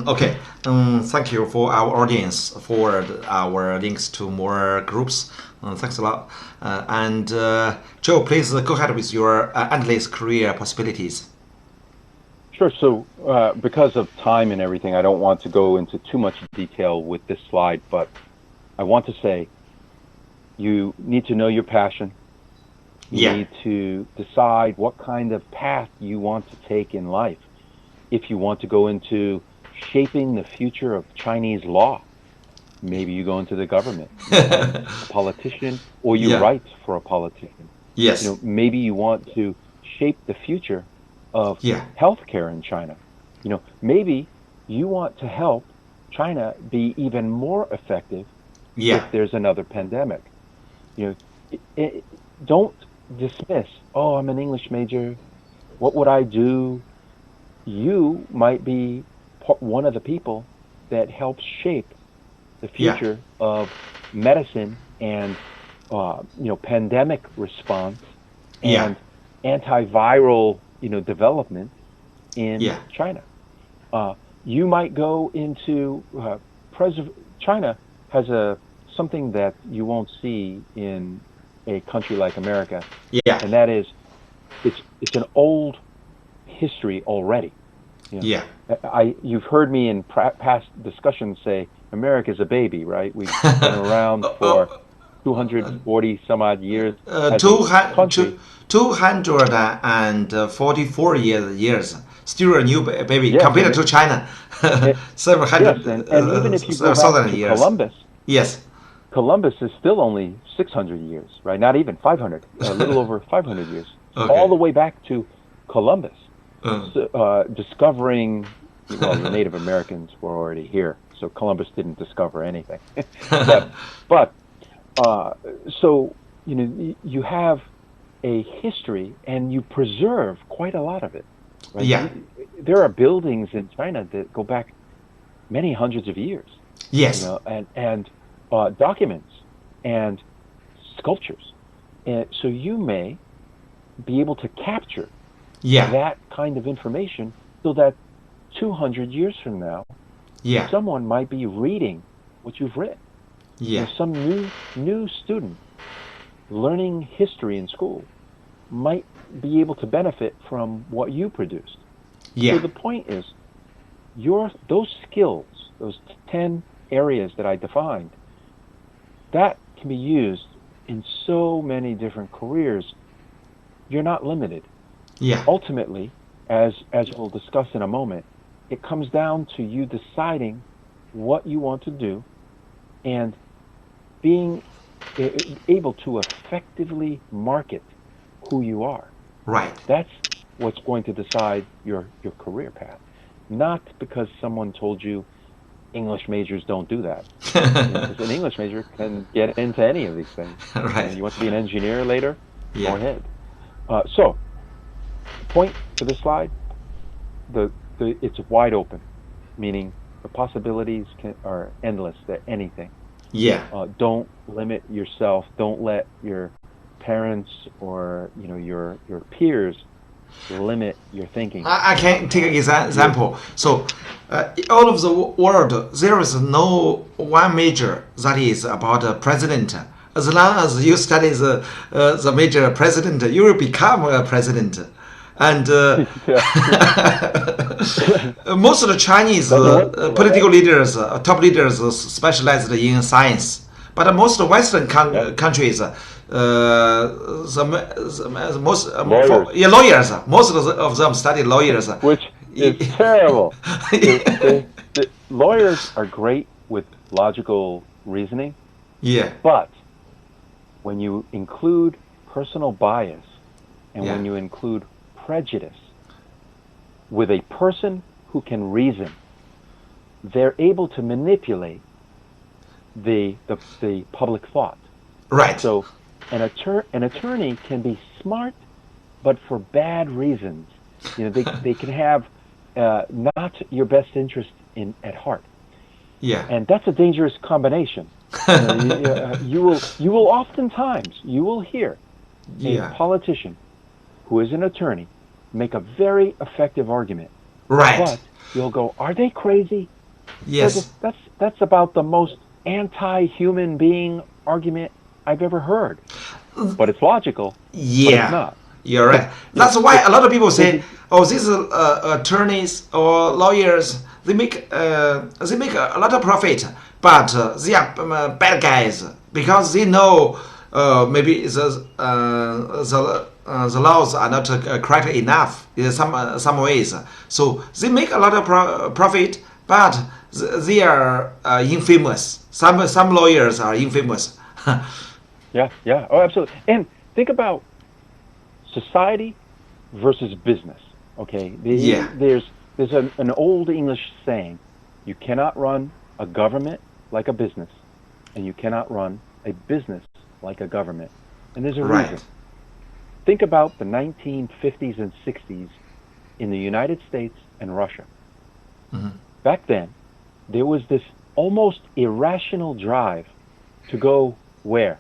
Okay. Thank you for our audience for our links to more groups. Thanks a lot. And Joe, please go ahead with your endless career possibilities. Sure. So because of time and everything, I don't want to go into too much detail with this slide, but I want to say you need to know your passion. You need to decide what kind of path you want to take in life. If you want to go into shaping the future of Chinese law, maybe you go into the government, a politician, or you write for a politician. Yes. You know, maybe you want to shape the future of healthcare in China. You know, maybe you want to help China be even more effective if there's another pandemic. You know, don't dismiss, oh, I'm an English major, what would I do? You might be one of the people that helps shape the future of medicine and pandemic response and antiviral development in China. You might go into China has something that you won't see in a country like America, and that is it's an old history already. You know, you've heard me in past discussions say America's a baby, right? We've been around for 240 some odd years. 244 years, still a new baby compared to China. Several hundred, and even if you go back to years. Columbus, Columbus is still only 600 years, right? Not even 500, a little over 500 years, all the way back to Columbus. Discovering, well, the Native Americans were already here, so Columbus didn't discover anything. but so you have a history, and you preserve quite a lot of it. Right? There are buildings in China that go back many hundreds of years. And documents and sculptures, and so you may be able to capture that kind of information, so that 200 years from now, someone might be reading what you've written. Some new student learning history in school might be able to benefit from what you produced. So the point is, those skills, those 10 areas that I defined, that can be used in so many different careers. You're not limited. Ultimately, as we'll discuss in a moment, it comes down to you deciding what you want to do and being able to effectively market who you are. Right. That's what's going to decide your career path. Not because someone told you English majors don't do that. Because an English major can get into any of these things. Right. You want to be an engineer later? Yeah. Go ahead. So, point to this slide, it's wide open, meaning the possibilities are endless to anything. Yeah. Don't limit yourself. Don't let your parents or your peers limit your thinking. I can take an example. So, all of the world, there is no one major that is about a president. As long as you study the major president, you will become a president. And most of the Chinese political leaders, top leaders, specialized in science. But most Western countries, lawyers. Most of them study lawyers, which is terrible. The lawyers are great with logical reasoning. Yeah. But when you include personal bias and when you include prejudice with a person who can reason, they're able to manipulate the public thought. Right. So an attorney can be smart, but for bad reasons. They can have not your best interest at heart. Yeah. And that's a dangerous combination. You will oftentimes hear a politician who is an attorney make a very effective argument. Right. But you'll go, are they crazy? Yes. That's about the most anti-human being argument I've ever heard. But it's logical. Yeah. But it's not. You're right. That's why a lot of people say, "Oh, these attorneys or lawyers, they make a lot of profit, but they are bad guys because they know maybe the laws are not correct enough in some ways. So they make a lot of profit, but they are infamous. Some lawyers are infamous." Yeah. Oh, absolutely. And think about society versus business. Okay. There's an old English saying: you cannot run a government like a business, and you cannot run a business like a government. And there's a reason. Think about the 1950s and 60s in the United States and Russia. Mm-hmm. Back then, there was this almost irrational drive to go where?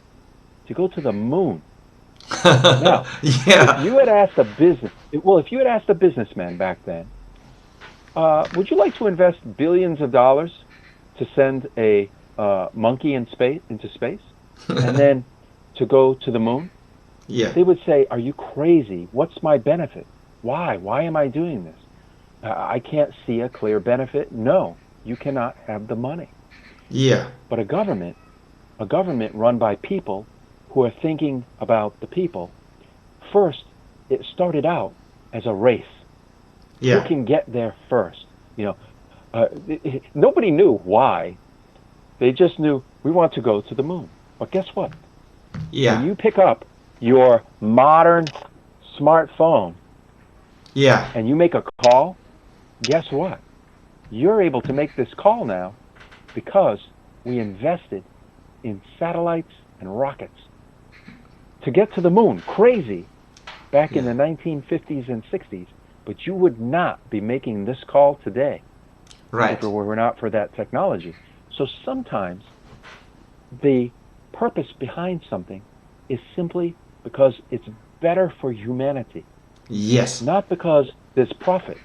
To go to the moon. Now, if you had asked a businessman back then, would you like to invest billions of dollars to send a monkey into space, and then to go to the moon? Yeah. They would say, "Are you crazy? What's my benefit? Why? Why am I doing this? I can't see a clear benefit." No, you cannot have the money. Yeah. But a government run by people who are thinking about the people. First, it started out as a race. Yeah. Who can get there first? Nobody knew why. They just knew we want to go to the moon. But guess what? Yeah. When you pick up your modern smartphone and you make a call, guess what? You're able to make this call now because we invested in satellites and rockets to get to the moon. Crazy back in the 1950s and 60s, but you would not be making this call today if it were not for that technology. So sometimes the purpose behind something is simply because it's better for humanity. Yes. Not because there's profit.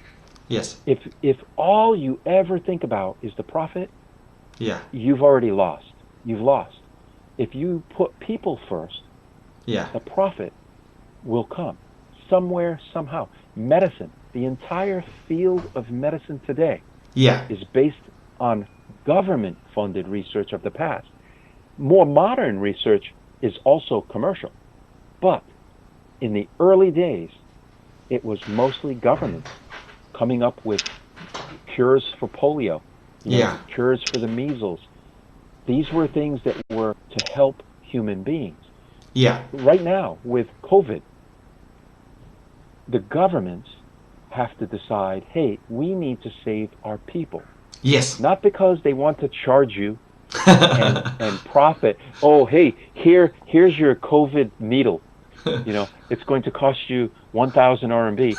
Yes. If all you ever think about is the profit, you've already lost. You've lost. If you put people first, the profit will come somewhere, somehow. Medicine, the entire field of medicine today is based on government-funded research of the past. More modern research is also commercial. But in the early days, it was mostly governments coming up with cures for polio, cures for the measles. These were things that were to help human beings. Right now, with COVID, the governments have to decide, hey, we need to save our people. Yes. Not because they want to charge you and profit. Oh, hey, here's your COVID needle. It's going to cost you 1,000 RMB.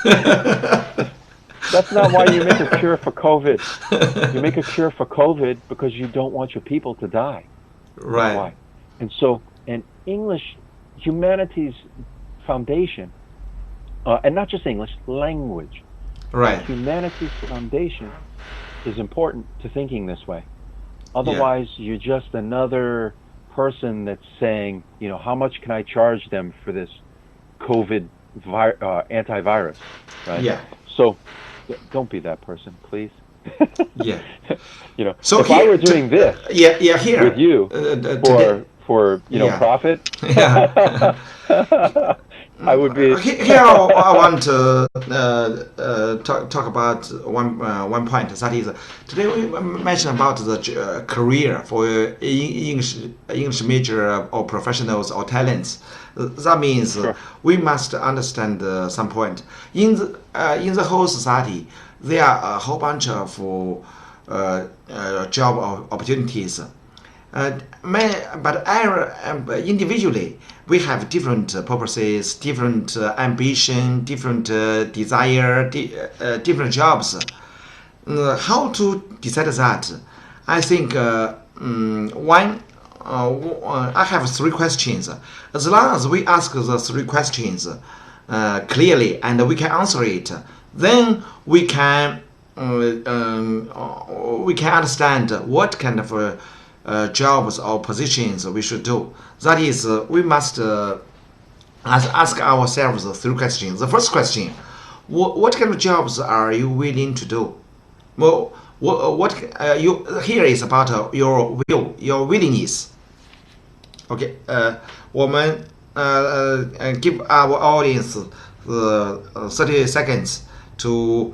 That's not why you make a cure for COVID. You make a cure for COVID because you don't want your people to die. Right. Why? And so, an English, humanities foundation, and not just English, language. Right. Humanities foundation is important to thinking this way. Otherwise, you're just another person that's saying, how much can I charge them for this COVID antivirus, right? Yeah. So don't be that person, please. Yeah. So if I were doing this here with you for profit, I would be. Here I want to talk about one point. That is, today we mentioned about the career for English major or professionals or talents. That means we must understand some point. In the whole society, there are a whole bunch of job opportunities. But individually, we have different purposes, different ambition, different desire, different jobs. How to decide that? I think I have three questions. As long as we ask the three questions clearly and we can answer it, then we can understand what kind of jobs or positions we should do. That is, we must ask ourselves three questions. The first question: what kind of jobs are you willing to do? Well, here is about your will, your willingness. Okay, 我们give our audience 30 seconds to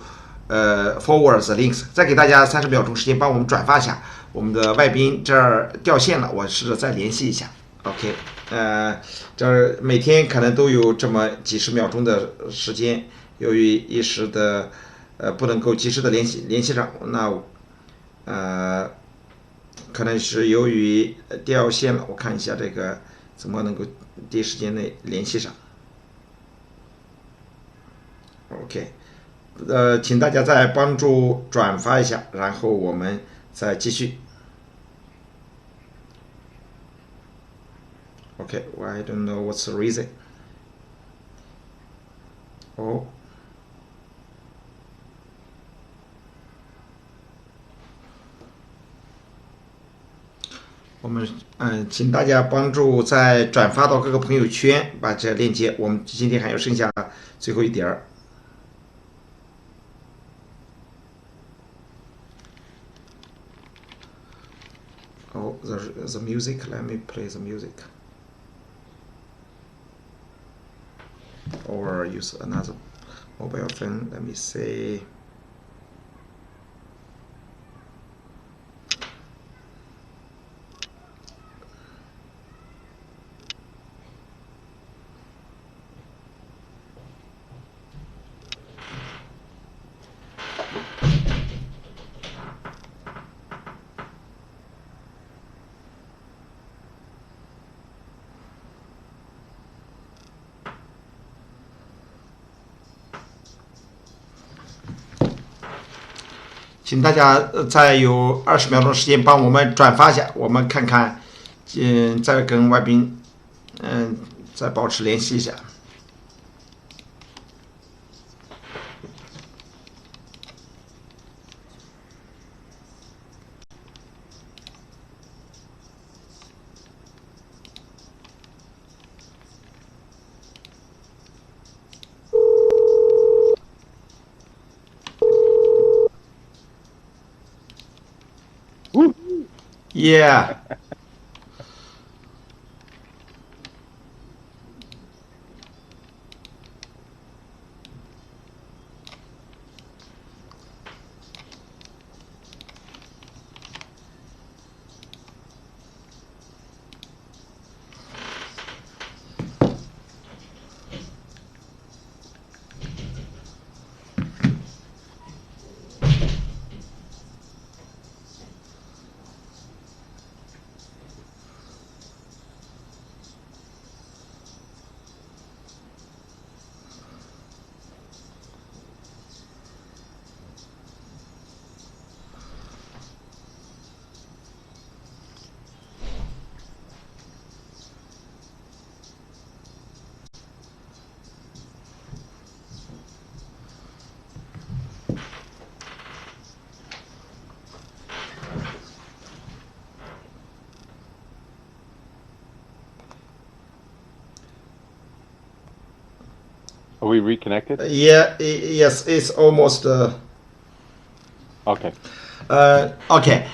forward the links. 再给大家30秒钟时间，帮我们转发一下。我们的外宾这儿掉线了，我试着再联系一下。OK， 这儿每天可能都有这么几十秒钟的时间，由于一时的不能够及时的联系上，那可能是由于掉线了。我看一下这个怎么能够第一时间内联系上。OK， 请大家再帮助转发一下，然后我们再继续。Okay, well, I don't know what's the reason. Oh. 我们请大家帮助再转发到各个朋友圈，把这链接。我们今天还有剩下最后一点儿。Oh, the music. Let me play the music. Or use another mobile phone. Let me see.请大家再有20秒钟时间帮我们转发一下，我们看看，再跟外宾，再保持联系一下。Yeah. Are we reconnected? Yes, it's almost. Okay. Okay.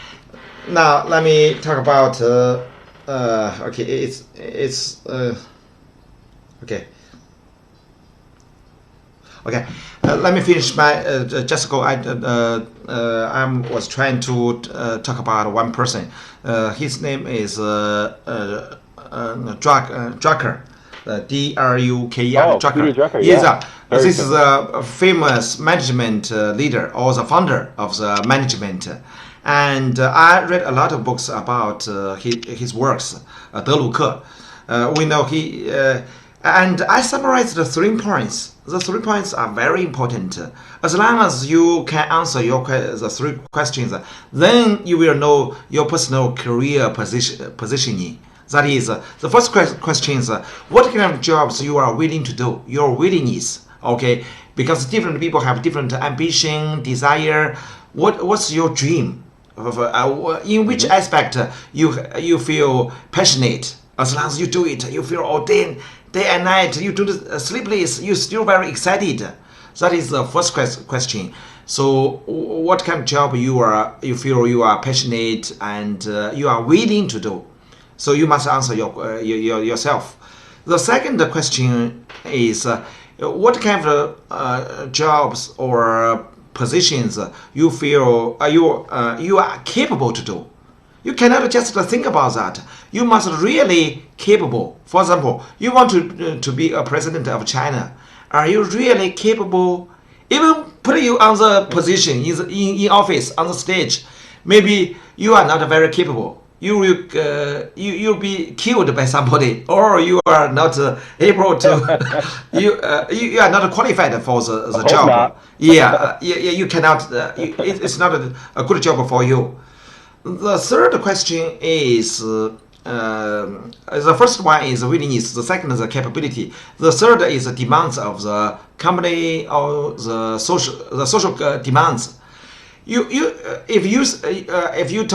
Now let me talk about. Okay, it's. Okay. Okay, let me finish my just go. I was trying to talk about one person. His name is Drucker. Drucker. Peter Drucker. Yes, this is a famous management leader or the founder of the management. And I read a lot of books about his works. 德鲁克, we know he. And I summarized the 3 points. The 3 points are very important. As long as you can answer the 3 questions, then you will know your personal career positioning. That is, the first question is, what kind of jobs you are willing to do, your willingness, okay? Because different people have different ambition, desire. What's your dream? In which aspect you feel passionate? As long as you do it, you feel ordained. Day and night, you do the sleepless, you're still very excited. That is the first question. So, what kind of job you feel you are passionate and you are willing to do? So you must answer yourself. The second question is, what kind of jobs or positions you feel you are capable to do? You cannot just think about that. You must really capable. For example, you want to be a president of China. Are you really capable? Even put you on the position in office on the stage, maybe you are not very capable. You'll be killed by somebody, or you are not able to. you are not qualified for the job. Not. You cannot. It's not a good job for you. The third question is, the first one is willingness, the second is the capability, the third is the demands of the company or the social demands. If you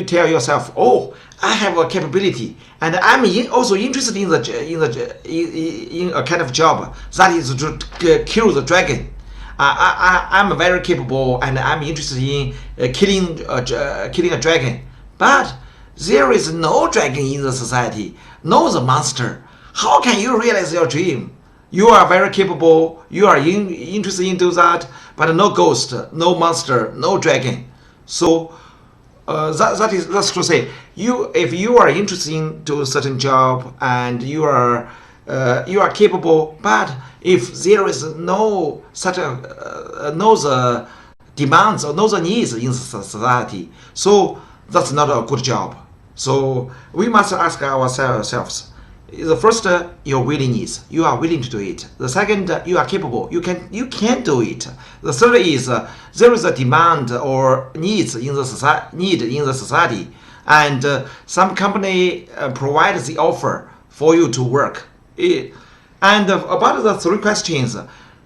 tell yourself, oh, I have a capability and I'm also interested in a kind of job that is to kill the dragon. I'm very capable and I'm interested in killing a dragon. But there is no dragon in the society, no the monster. How can you realize your dream? You are very capable, you are interested in that, but no ghost, no monster, no dragon. So that's to say, if you are interested in a certain job and you are capable, but if there is no such no the demands or no the needs in society, so that's not a good job. So we must ask ourselves. The first, your willingness. You are willing to do it. The second, you are capable. You can do it. The third is there is a demand or needs in the society, and some company provides the offer for you to work. And about the 3 questions,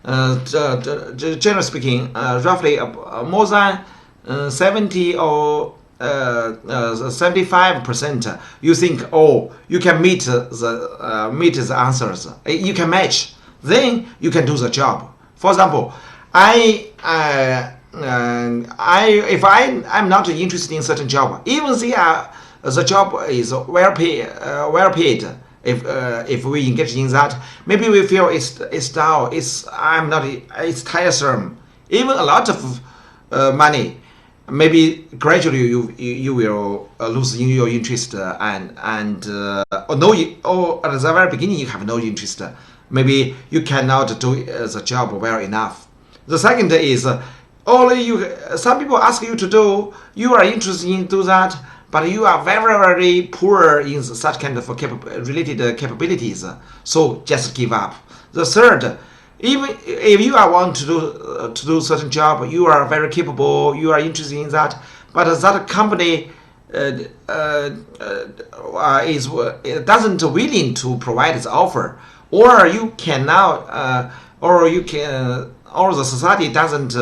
generally speaking, roughly more than 70 or 75%, you think, oh, you can meet the answers, you can match, then you can do the job. For example, if I'm not interested in certain job, even the job is well paid. If we engage in that, maybe we feel it's down. It's tiresome. Even a lot of money. Maybe gradually you will lose your interest or at the very beginning you have no interest. Maybe you cannot do the job well enough. The second is some people ask you to do, you are interested in do that, but you are very, very poor in such kind of related capabilities. So just give up. The third, even if you want to do certain job, you are very capable, you are interested in that, but that company doesn't willing to provide its offer, or you cannot, or the society doesn't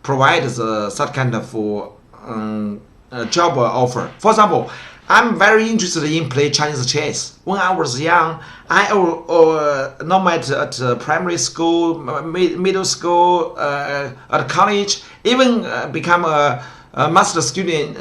provide such kind of job offer. For example, I'm very interested in play Chinese chess. When I was young, I no matter at primary school, middle school, at college, even become a master student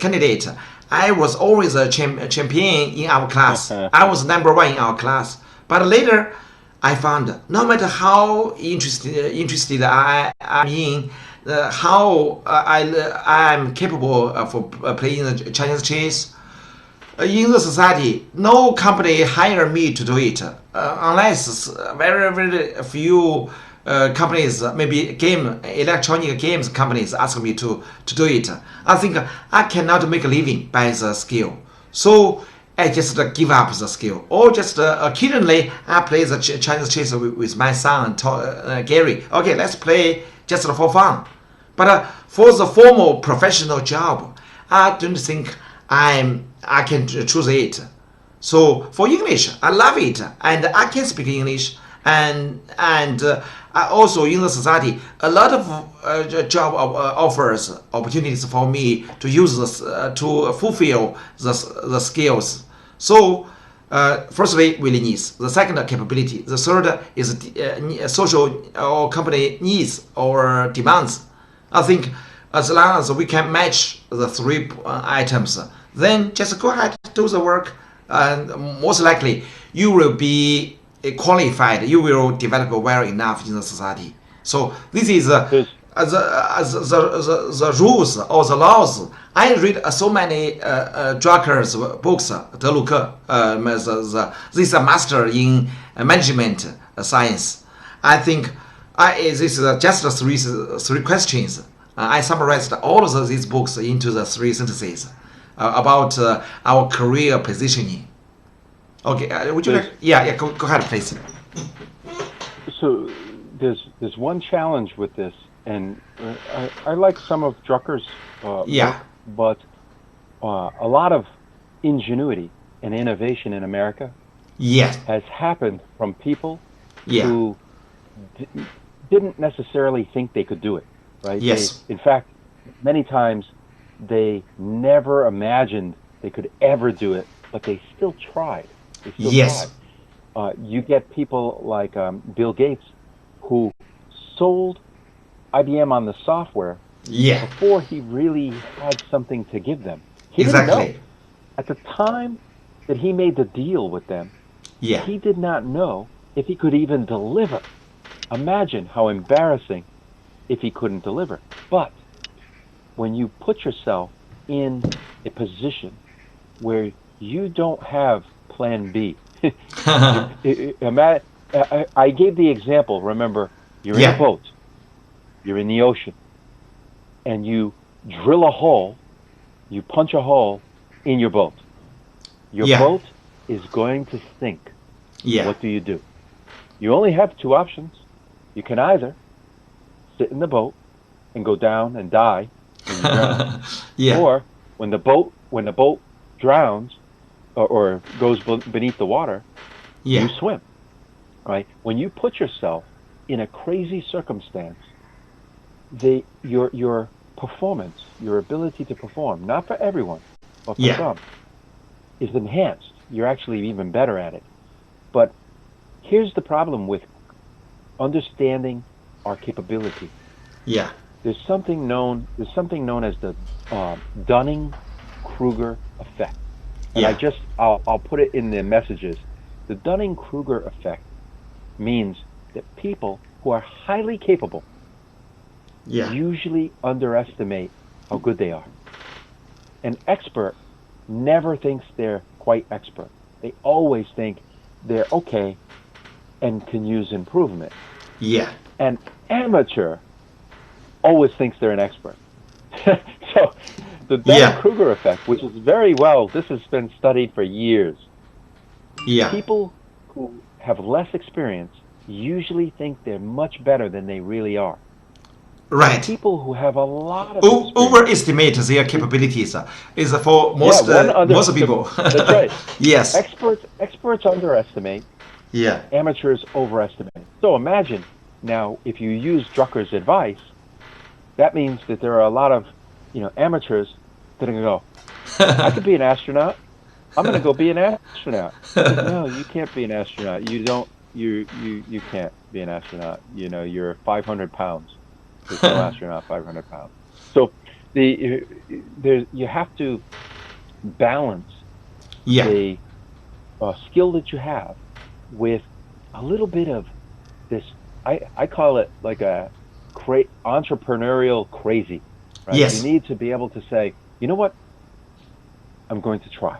candidate. I was always a champion in our class. I was number one in our class. But later, I found no matter how interested I am in, how I'm capable of playing Chinese chess. In the society, no company hire me to do it unless very, very few companies, maybe electronic games companies ask me to do it. I think I cannot make a living by the skill. So I just give up the skill. Or just occasionally I play the Chinese chess with my son, Gary. Okay, let's play just for fun. But for the formal professional job, I don't think I can choose it. So for English, I love it, and I can speak English, and I also in the society a lot of job offers opportunities for me to use this to fulfill the skills. So firstly, willingness. The second, capability. The third is social or company needs or demands. I think as long as we can match the three items, then just go ahead, do the work, and most likely you will be qualified. You will develop well enough in the society. So this is the rules or the laws. I read so many Drucker's books. Deluca, this is a master in management science. I think this is just three questions. I summarized all of these books into the three sentences about our career positioning. Okay, would you like? Yeah, go ahead, please. So there's one challenge with this, and I like some of Drucker's work, but a lot of ingenuity and innovation in America has happened from people who didn't necessarily think they could do it, right? Yes. In fact, many times they never imagined they could ever do it, but they still tried. They still tried. You get people like Bill Gates, who sold IBM on the software before he really had something to give them. He didn't know. At the time that he made the deal with them, he did not know if he could even deliver. Imagine how embarrassing if he couldn't deliver. But when you put yourself in a position where you don't have plan B, I gave the example, remember, you're in a boat, you're in the ocean, and you drill a hole, you punch a hole in your boat. Your boat is going to sink. What do? You only have two options. You can either sit in the boat and go down and die and you drown, or when the boat drowns or goes beneath the water, you swim. Right? When you put yourself in a crazy circumstance, your performance, your ability to perform, not for everyone, but for some, is enhanced. You're actually even better at it. But here's the problem with understanding our capability. There's something known as the Dunning-Krueger effect. And I'll put it in the messages. The Dunning-Krueger effect means that people who are highly capable usually underestimate how good they are. An expert never thinks they're quite expert. They always think they're okay and can use improvement. An amateur always thinks they're an expert. So the Dunning-Krueger effect, which is this has been studied for years. People who have less experience usually think they're much better than they really are. Right. People who have a lot of overestimate their capabilities is for most people. That's right. Yes. Experts underestimate. Amateurs overestimate. So imagine now, if you use Drucker's advice, that means that there are a lot of amateurs that are going to go, I could be an astronaut. I'm going to go be an astronaut. No, you can't be an astronaut. You can't be an astronaut. You're 500 pounds. There's no astronaut 500 pounds. So you have to balance the skill that you have with a little bit of this. I call it like a entrepreneurial crazy. Right? Yes. You need to be able to say, you know what? I'm going to try.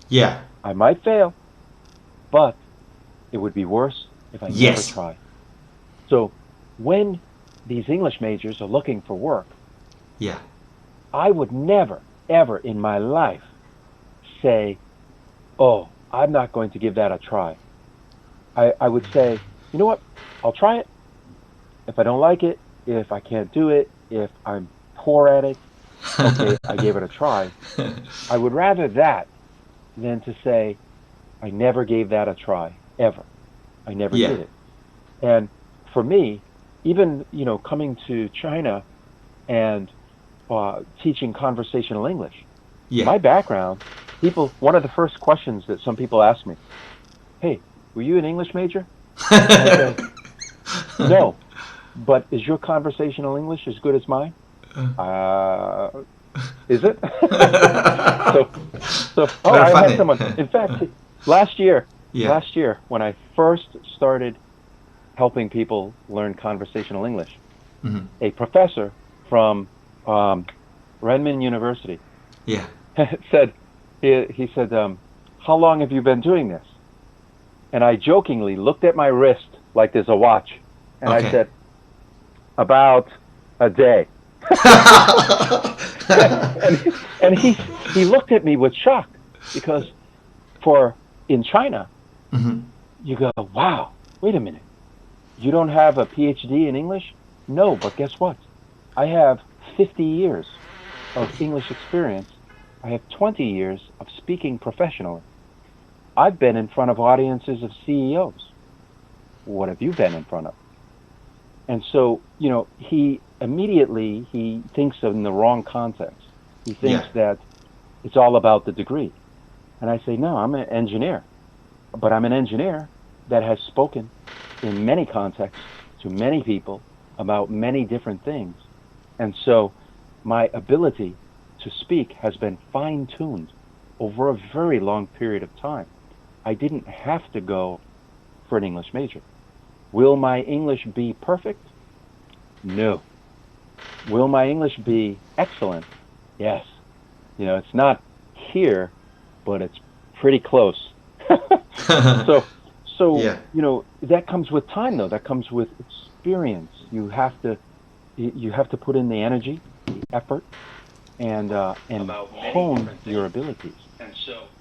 Yeah. I might fail, but it would be worse if I never try. So when these English majors are looking for work, I would never, ever in my life say, oh, I'm not going to give that a try. I would say, you know what? I'll try it. If I don't like it, if I can't do it, if I'm poor at it, okay, I gave it a try. I would rather that than to say, I never gave that a try, ever. I never did it. And for me, even, coming to China and teaching conversational English, my background, one of the first questions that some people ask me, hey, were you an English major? And I say, no, but is your conversational English as good as mine? Is it? I had someone. In fact, last year, when I first started helping people learn conversational English, a professor from Renmin University said, he said, how long have you been doing this? And I jokingly looked at my wrist like there's a watch, and I said, about a day. and he looked at me with shock, because in China, you go, wow, wait a minute, you don't have a PhD in English? No, but guess what? I have 50 years of English experience. I have 20 years of speaking professionally. I've been in front of audiences of CEOs. What have you been in front of? And so, he immediately thinks in the wrong context. He thinks that it's all about the degree. And I say, no, I'm an engineer. But I'm an engineer that has spoken in many contexts to many people about many different things. And so my ability to speak has been fine-tuned over a very long period of time. I didn't have to go for an English major. Will my English be perfect? No. Will my English be excellent? Yes. It's not here, but it's pretty close. So that comes with time, though. That comes with experience. You have to put in the energy, the effort, and hone your abilities.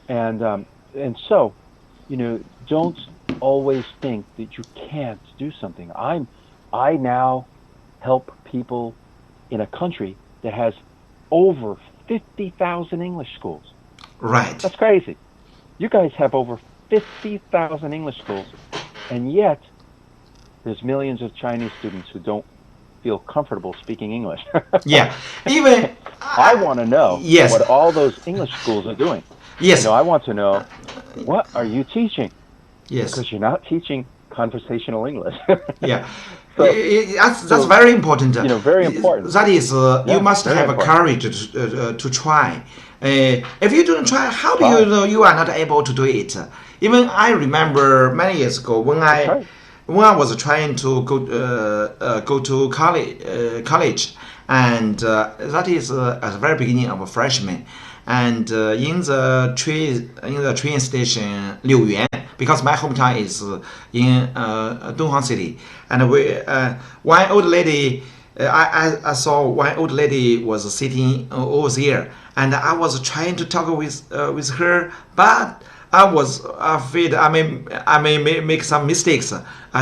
And so, don't always think that you can't do something. I now help people in a country that has over 50,000 English schools. Right. That's crazy. You guys have over 50,000 English schools, and yet there's millions of Chinese students who don't feel comfortable speaking English. Even I want to know what all those English schools are doing. I want to know, what are you teaching? Because you're not teaching conversational English. So, that's very important. Very important. That is, you must have a courage to try. If you don't try, how do you know you are not able to do it? Even I remember many years ago when I was trying to go to college, and that is at the very beginning of a freshman. And in the train station Lyu Guo, because my hometown is in Dunhuang City, and one old lady, I saw one old lady was sitting over there, and I was trying to talk with her, but I was afraid I may make some mistakes.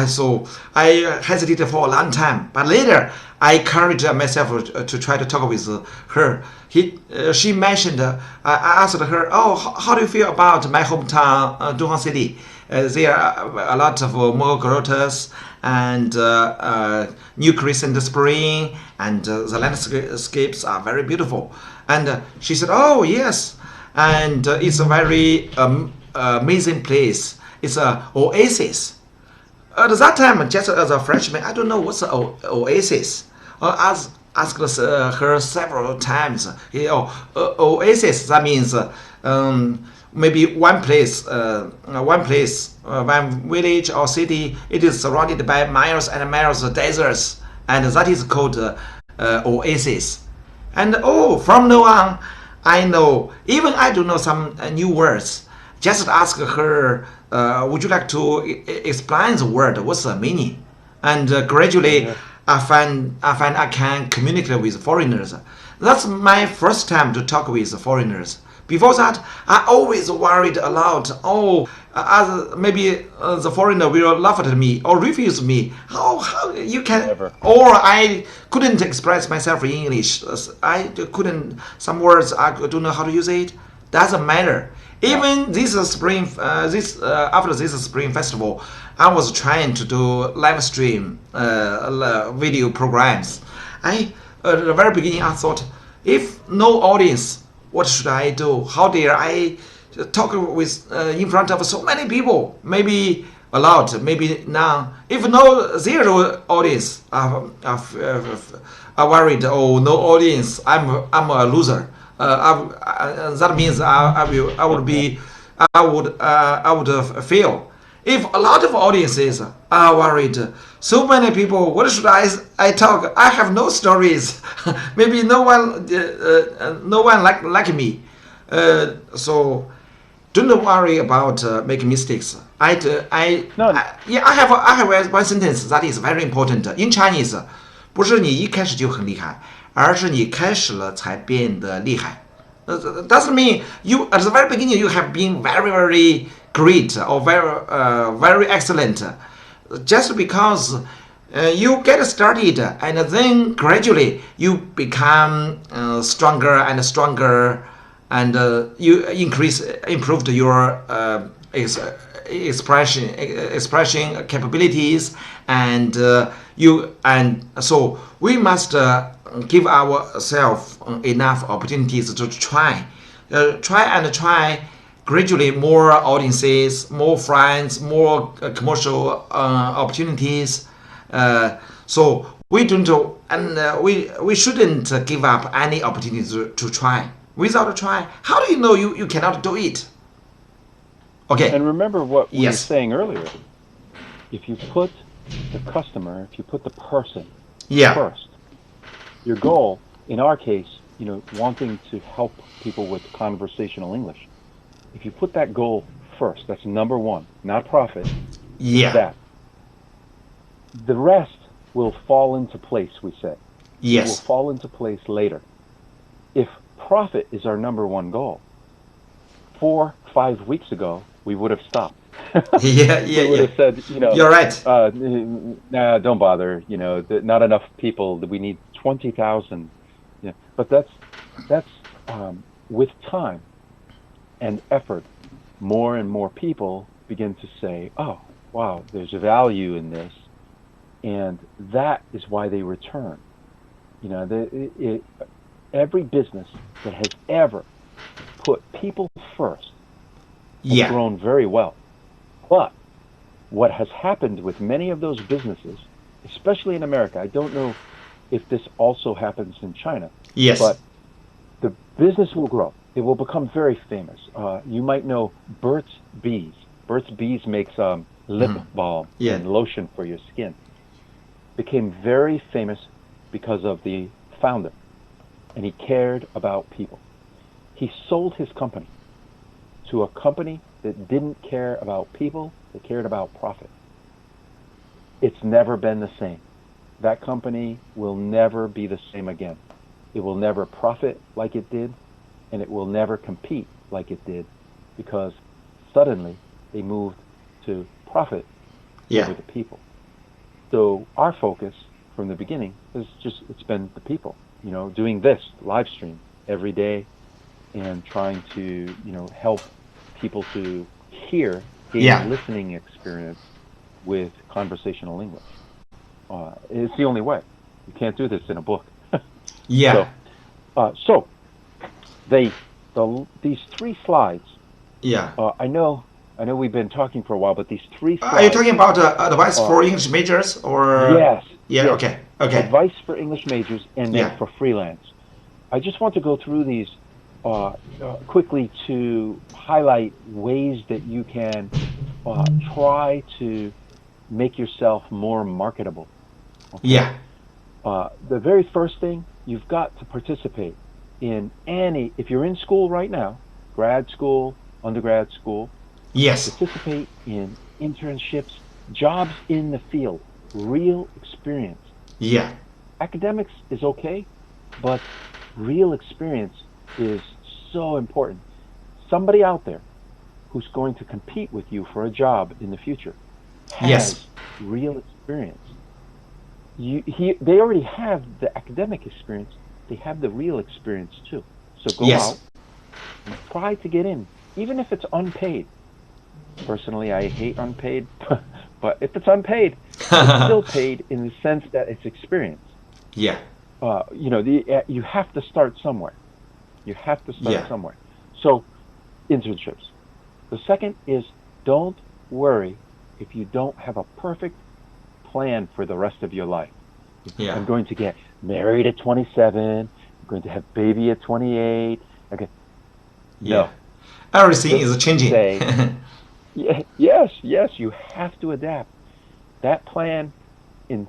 So I hesitated for a long time, but later I encouraged myself to try to talk with her. She mentioned, I asked her, how do you feel about my hometown, Dunhuang City? There are a lot of more grottos and new crescent spring, and the landscapes are very beautiful. And she said, oh yes, and it's a very amazing place. It's a oasis. At that time, just as a freshman, I don't know what's an oasis. Asked her several times. Oasis, that means maybe one place, one village or city. It is surrounded by miles and miles of deserts, and that is called oasis. And from now on, I know, even I do know some new words. Just ask her, would you like to explain the word? What's the meaning? And gradually, I find I can communicate with foreigners. That's my first time to talk with foreigners. Before that, I always worried a lot. Maybe the foreigner will laugh at me or refuse me. How you can? Never. Or I couldn't express myself in English. I couldn't. Some words I don't know how to use it. Doesn't matter. Even this spring, after this spring festival, I was trying to do live stream video programs. At the very beginning, I thought, if no audience, what should I do? How dare I talk with in front of so many people? Maybe a lot, maybe none. If no zero audience, I'm worried. Oh, no audience. I'm a loser. That means I would fail. If a lot of audiences are worried, so many people, what should I talk? I have no stories. Maybe no one like me. So don't worry about making mistakes. I have one sentence that is very important. In Chinese, 不是你一开始就很厉害，而是你开始了才变得厉害。Doesn't mean you at the very beginning you have been very, very great or very excellent. Just because you get started and then gradually you become stronger and stronger, and you improved your expression capabilities, and so we must give ourselves enough opportunities to try gradually, more audiences, more friends, more commercial opportunities. So we don't we shouldn't give up any opportunity to try. Without trying, how do you know you cannot do it? Okay. And remember what we were saying earlier. If you put the customer, if you put the person first, your goal, in our case, wanting to help people with conversational English. If you put that goal first, that's number one, not profit. Yeah. That. The rest will fall into place, we say. Yes. It will fall into place later. If profit is our number one goal, 4-5 weeks ago, we would have stopped. We would have said, you're right. Nah, don't bother. Not enough people. We need 20,000. Yeah, but that's with time and effort, more and more people begin to say, "Oh, wow, there's value in this," and that is why they return. Every business that has ever put people first has grown very well. But what has happened with many of those businesses, especially in America, I don't know if this also happens in China. Yes. But the business will grow. It will become very famous. You might know Burt's Bees. Burt's Bees makes lip balm and lotion for your skin. Became very famous because of the founder, and he cared about people. He sold his company to a company that didn't care about people, that cared about profit. It's never been the same. That company will never be the same again. It will never profit like it did, and it will never compete like it did, because suddenly they moved to profit over the people. So our focus from the beginning is it's been the people, doing this live stream every day and trying to, help people to gain listening experience with conversational English. It's the only way. You can't do this in a book. Yeah. So they these 3 slides. Yeah. I know we've been talking for a while, but these 3 slides. Are you talking about advice for English majors or? Yes. Yeah. Yes. Okay. Okay. Advice for English majors and then for freelance. I just want to go through these quickly to highlight ways that you can try to make yourself more marketable. Okay? Yeah. The very first thing, you've got to participate in if you're in school right now, grad school, undergrad school, Yes. participate in internships, jobs in the field, real experience. Yeah. Academics is okay, but real experience is so important. Somebody out there who's going to compete with you for a job in the future has real experience. They already have the academic experience. They have the real experience too. So go out and try to get in, even if it's unpaid. Personally, I hate unpaid, but if it's unpaid, it's still paid in the sense that it's experience. Yeah. You have to start somewhere. You have to start somewhere. So, internships. The second is, don't worry if you don't have a perfect plan for the rest of your life. Yeah. I'm going to get married at 27. I'm going to have baby at 28. Okay. Yeah. Everything is changing. Yes, you have to adapt. That plan in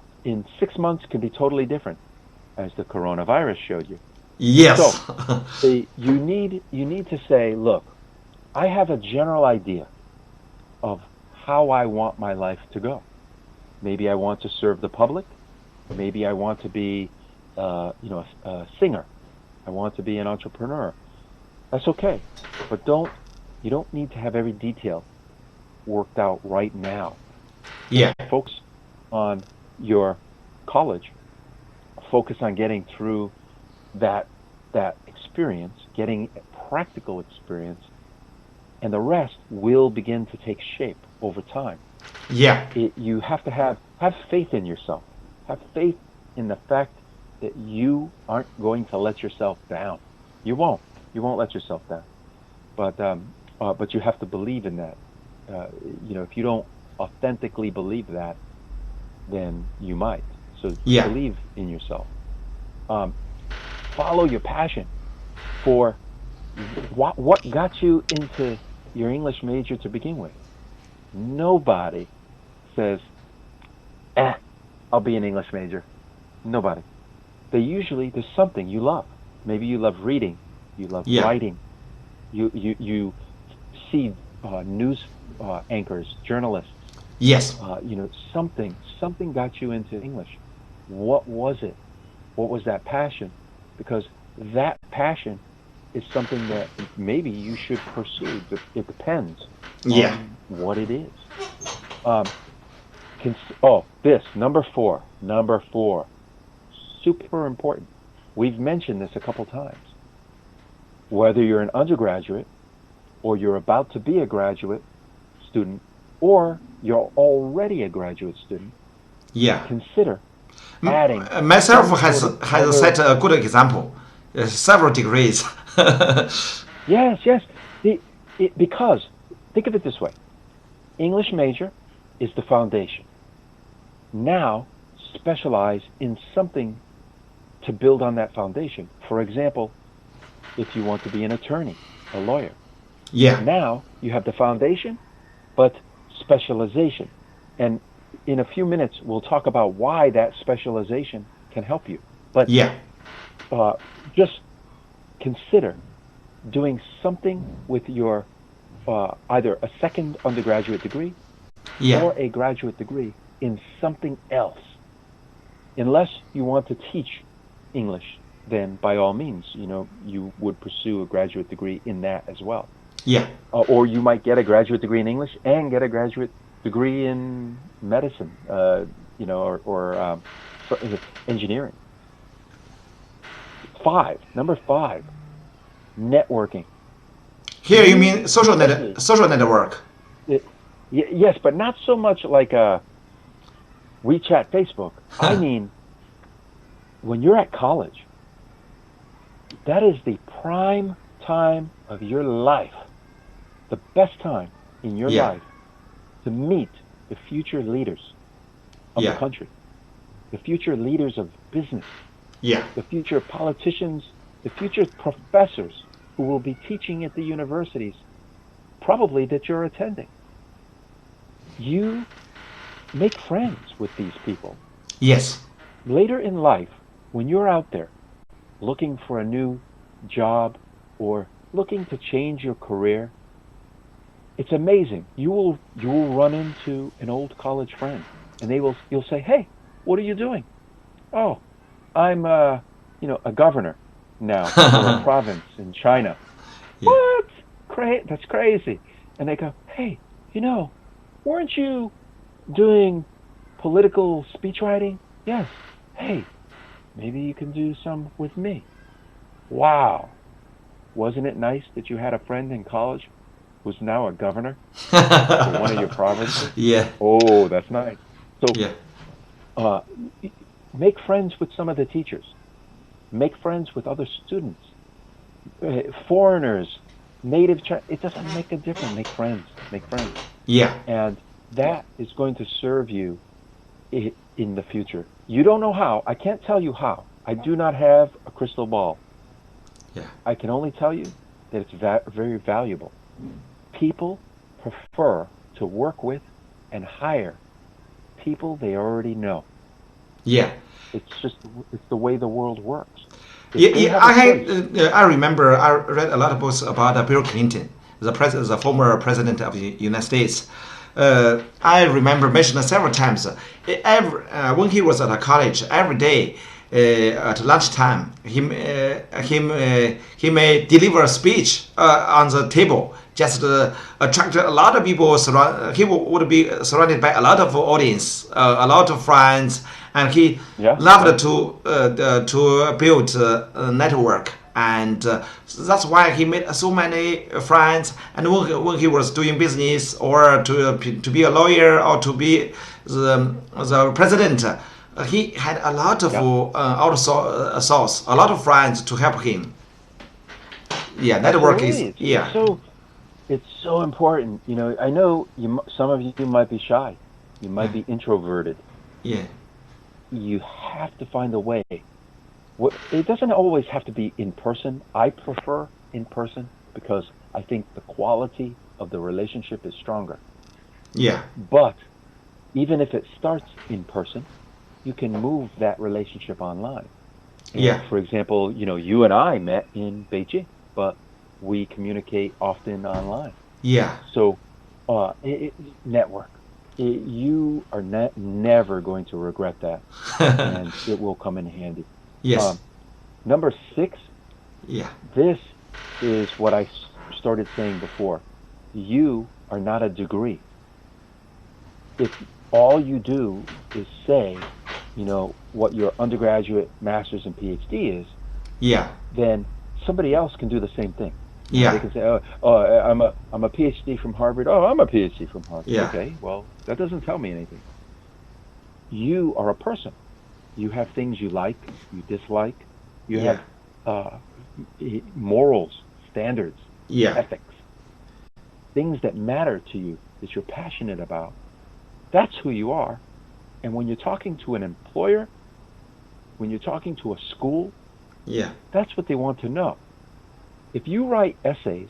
6 months can be totally different, as the coronavirus showed you. Yes. So you need to say, look, I have a general idea of how I want my life to go. Maybe I want to serve the public. Maybe I want to be, a singer. I want to be an entrepreneur. That's okay, but you don't need to have every detail worked out right now. Yeah. Focus on your college. Focus on getting through that experience, getting practical experience, and the rest will begin to take shape over time. Yeah. You have to have faith in yourself. Have faith in the fact that you aren't going to let yourself down. You won't let yourself down. But you have to believe in that. If you don't authentically believe that, then you might. So believe in yourself. Follow your passion for what got you into your English major to begin with. Nobody says, I'll be an English major. Nobody. There's something you love. Maybe you love reading. You love writing. You see news anchors, journalists. Yes. Something got you into English. What was it? What was that passion? Because that passion is something that maybe you should pursue. It depends on what it is. Number four, super important. We've mentioned this a couple times. Whether you're an undergraduate or you're about to be a graduate student or you're already a graduate student, consider adding. Myself has set a good example. Several degrees. Yes. Because think of it this way: English major is the foundation. Now specialize in something to build on that foundation. For example, if you want to be an attorney, a lawyer. Yeah. Now you have the foundation, but specialization. And in a few minutes, we'll talk about why that specialization can help you. But just consider doing something with your either a second undergraduate degree or a graduate degree in something else. Unless you want to teach English, then by all means, you would pursue a graduate degree in that as well. Yeah. Or you might get a graduate degree in English and get a graduate degree in medicine, or engineering. Number five, networking. Here you mean social network? Yes, but not so much like WeChat, Facebook. I mean, when you're at college, that is the prime time of your life, the best time in your life to meet the future leaders of the country, the future leaders of business, the future politicians, the future professors who will be teaching at the universities, probably that you're attending. You make friends with these people. Yes. Later in life, when you're out there looking for a new job or looking to change your career, it's amazing. You will run into an old college friend, and you'll say, "Hey, what are you doing?" "Oh, I'm a governor now for a province in China." "What? That's crazy." And they go, "Hey, weren't you doing political speechwriting?" "Yes." "Hey, maybe you can do some with me." Wow. Wasn't it nice that you had a friend in college who's now a governor for one of your provinces? Yeah. Oh, that's nice. So make friends with some of the teachers. Make friends with other students. Foreigners, native Chinese, it doesn't make a difference. Make friends. Yeah. And that is going to serve you in the future. You don't know how. I can't tell you how. I do not have a crystal ball. Yeah. I can only tell you that it's very valuable. People prefer to work with and hire people they already know. Yeah. It's the way the world works. I remember I read a lot of books about Bill Clinton, the former president of the United States. I remember mentioned several times. When he was at college, every day at lunchtime, he may deliver a speech on the table. Just attract a lot of people. He would be surrounded by a lot of audience, a lot of friends, and he loved to build a network. And that's why he made so many friends. And when he was doing business or to be a lawyer or to be the president, he had a lot of outsource, a lot of friends to help him. Yeah, network is It's so important. I know some of you might be shy. You might be introverted. Yeah. You have to find a way. It doesn't always have to be in person. I prefer in person because I think the quality of the relationship is stronger. Yeah. But even if it starts in person, you can move that relationship online. And for example, you and I met in Beijing, but we communicate often online. Yeah. So, network. You are never going to regret that, and it will come in handy. Yes. Number 6. Yeah. This is what I started saying before. You are not a degree. If all you do is say, what your undergraduate, master's, and PhD is, then somebody else can do the same thing. Yeah. They can say, I'm a PhD from Harvard. Oh, I'm a PhD from Harvard. Yeah. Okay, well, that doesn't tell me anything. You are a person. You have things you like, you dislike. You have morals, standards, ethics, things that matter to you, that you're passionate about. That's who you are. And when you're talking to an employer, when you're talking to a school, that's what they want to know. If you write essays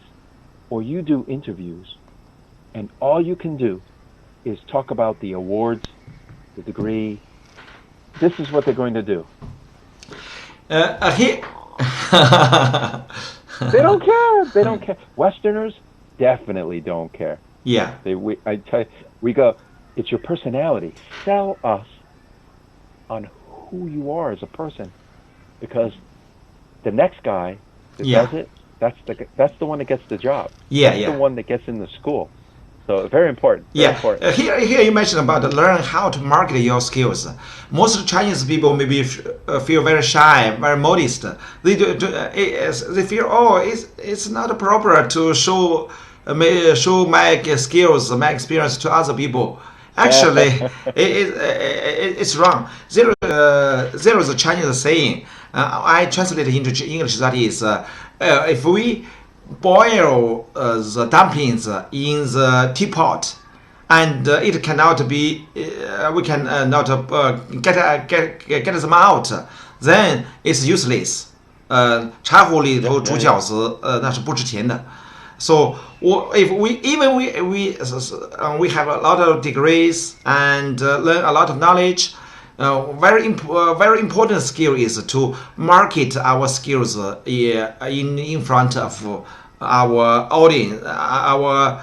or you do interviews and all you can do is talk about the awards, the degree, this is what they're going to do. They don't care. They don't care. Westerners definitely don't care. Yeah. I tell you, we go, it's your personality. Sell us on who you are as a person, because the next guy that does it, that's the one that gets the job. That's the one that gets in the school. So very important. Very important. Here you mentioned about learn how to market your skills. Most Chinese people maybe feel very shy, very modest. They they feel it's not appropriate to show my skills, my experience to other people. Actually, it's wrong. There is a Chinese saying. I translate it into English. That is, if we boil the dumplings in the teapot, and it cannot be, we can not get them out, then it's useless. 茶壶里头煮饺子，那是不值钱的。So if we have a lot of degrees and learn a lot of knowledge, very important skill is to market our skills in front of our audience, our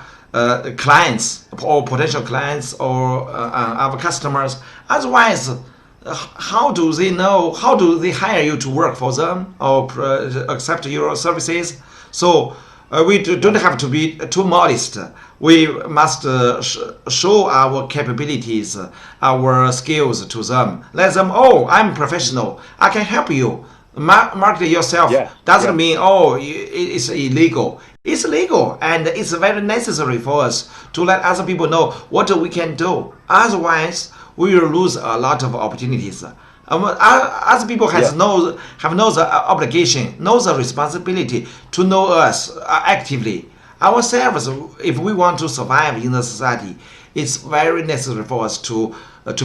clients or potential clients or our customers. Otherwise, how do they know? How do they hire you to work for them or accept your services? So we don't have to be too modest. We must show our capabilities, our skills to them. Let them, oh, I'm professional. I can help you. Market yourself. Doesn't mean, oh, it's illegal. It's legal, and it's very necessary for us to let other people know what we can do. Otherwise, we will lose a lot of opportunities. Other people have no the obligation, know the responsibility to know us actively. Ourselves, if we want to survive in the society, it's very necessary for us to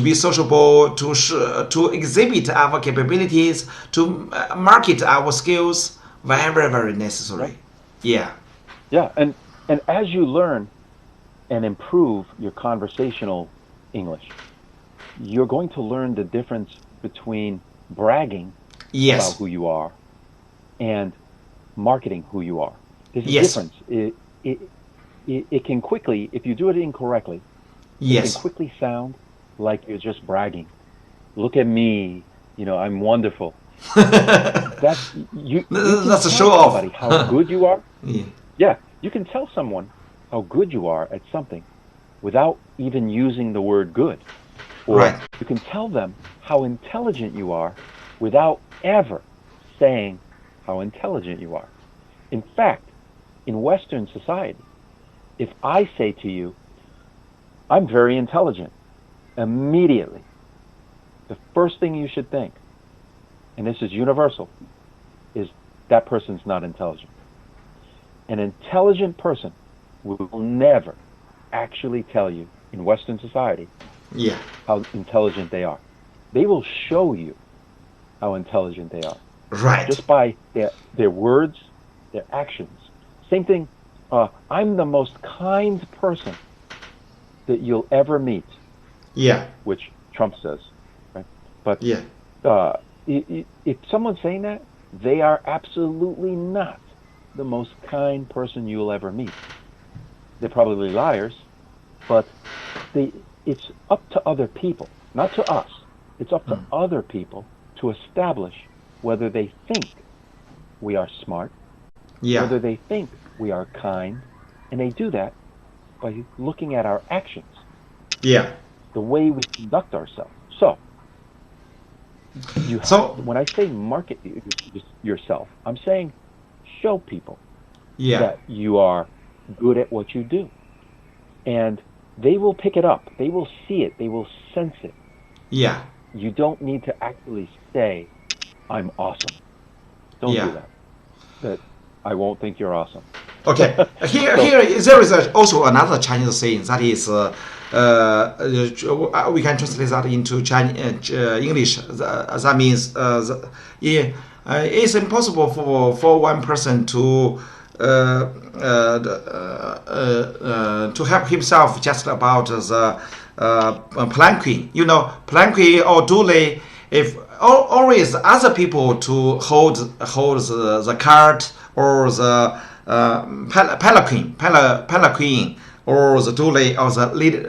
be sociable, to exhibit our capabilities, to market our skills. Very, very necessary. Right. Yeah. Yeah, and as you learn and improve your conversational English, you're going to learn the difference between bragging about who you are and marketing who you are. There's a difference. It can quickly, if you do it incorrectly, it can quickly sound like you're just bragging. Look at me, I'm wonderful. That's a show off. How good you are. Yeah, you can tell someone how good you are at something without even using the word good. Or you can tell them how intelligent you are without ever saying how intelligent you are. In fact, in Western society, if I say to you, I'm very intelligent, immediately, the first thing you should think, and this is universal, is that person's not intelligent. An intelligent person will never actually tell you in Western society how intelligent they are. They will show you how intelligent they are. Right. Just by their words, their actions. Same thing, I'm the most kind person that you'll ever meet. Yeah. Which Trump says, right? But if someone's saying that, they are absolutely not the most kind person you'll ever meet. They're probably liars, but it's up to other people, not to us. It's up to other people to establish whether they think we are smart, whether they think we are kind, and they do that by looking at our actions, the way we conduct ourselves. So, when I say market yourself, I'm saying show people that you are good at what you do. And they will pick it up. They will see it. They will sense it. Yeah. You don't need to actually say, I'm awesome. Don't do that. That I won't think you're awesome. Okay. Here there is also another Chinese saying that is, we can translate that into English. That means, it's impossible for one person to help himself just about the planking. Planking or duly. If always other people to hold the cart or the palanquin or the duly or the lead,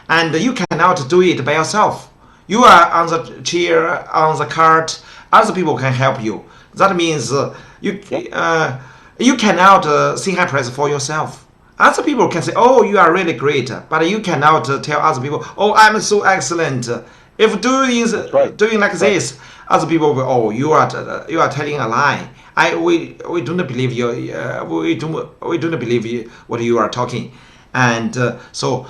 and you cannot do it by yourself. You are on the chair, on the cart. Other people can help you. That means you cannot sing high praise for yourself. Other people can say, "Oh, you are really great," but you cannot tell other people, "Oh, I'm so excellent." If doing like this, other people will, "Oh, you are telling a lie. We don't believe you. We don't believe you, what you are talking." And so,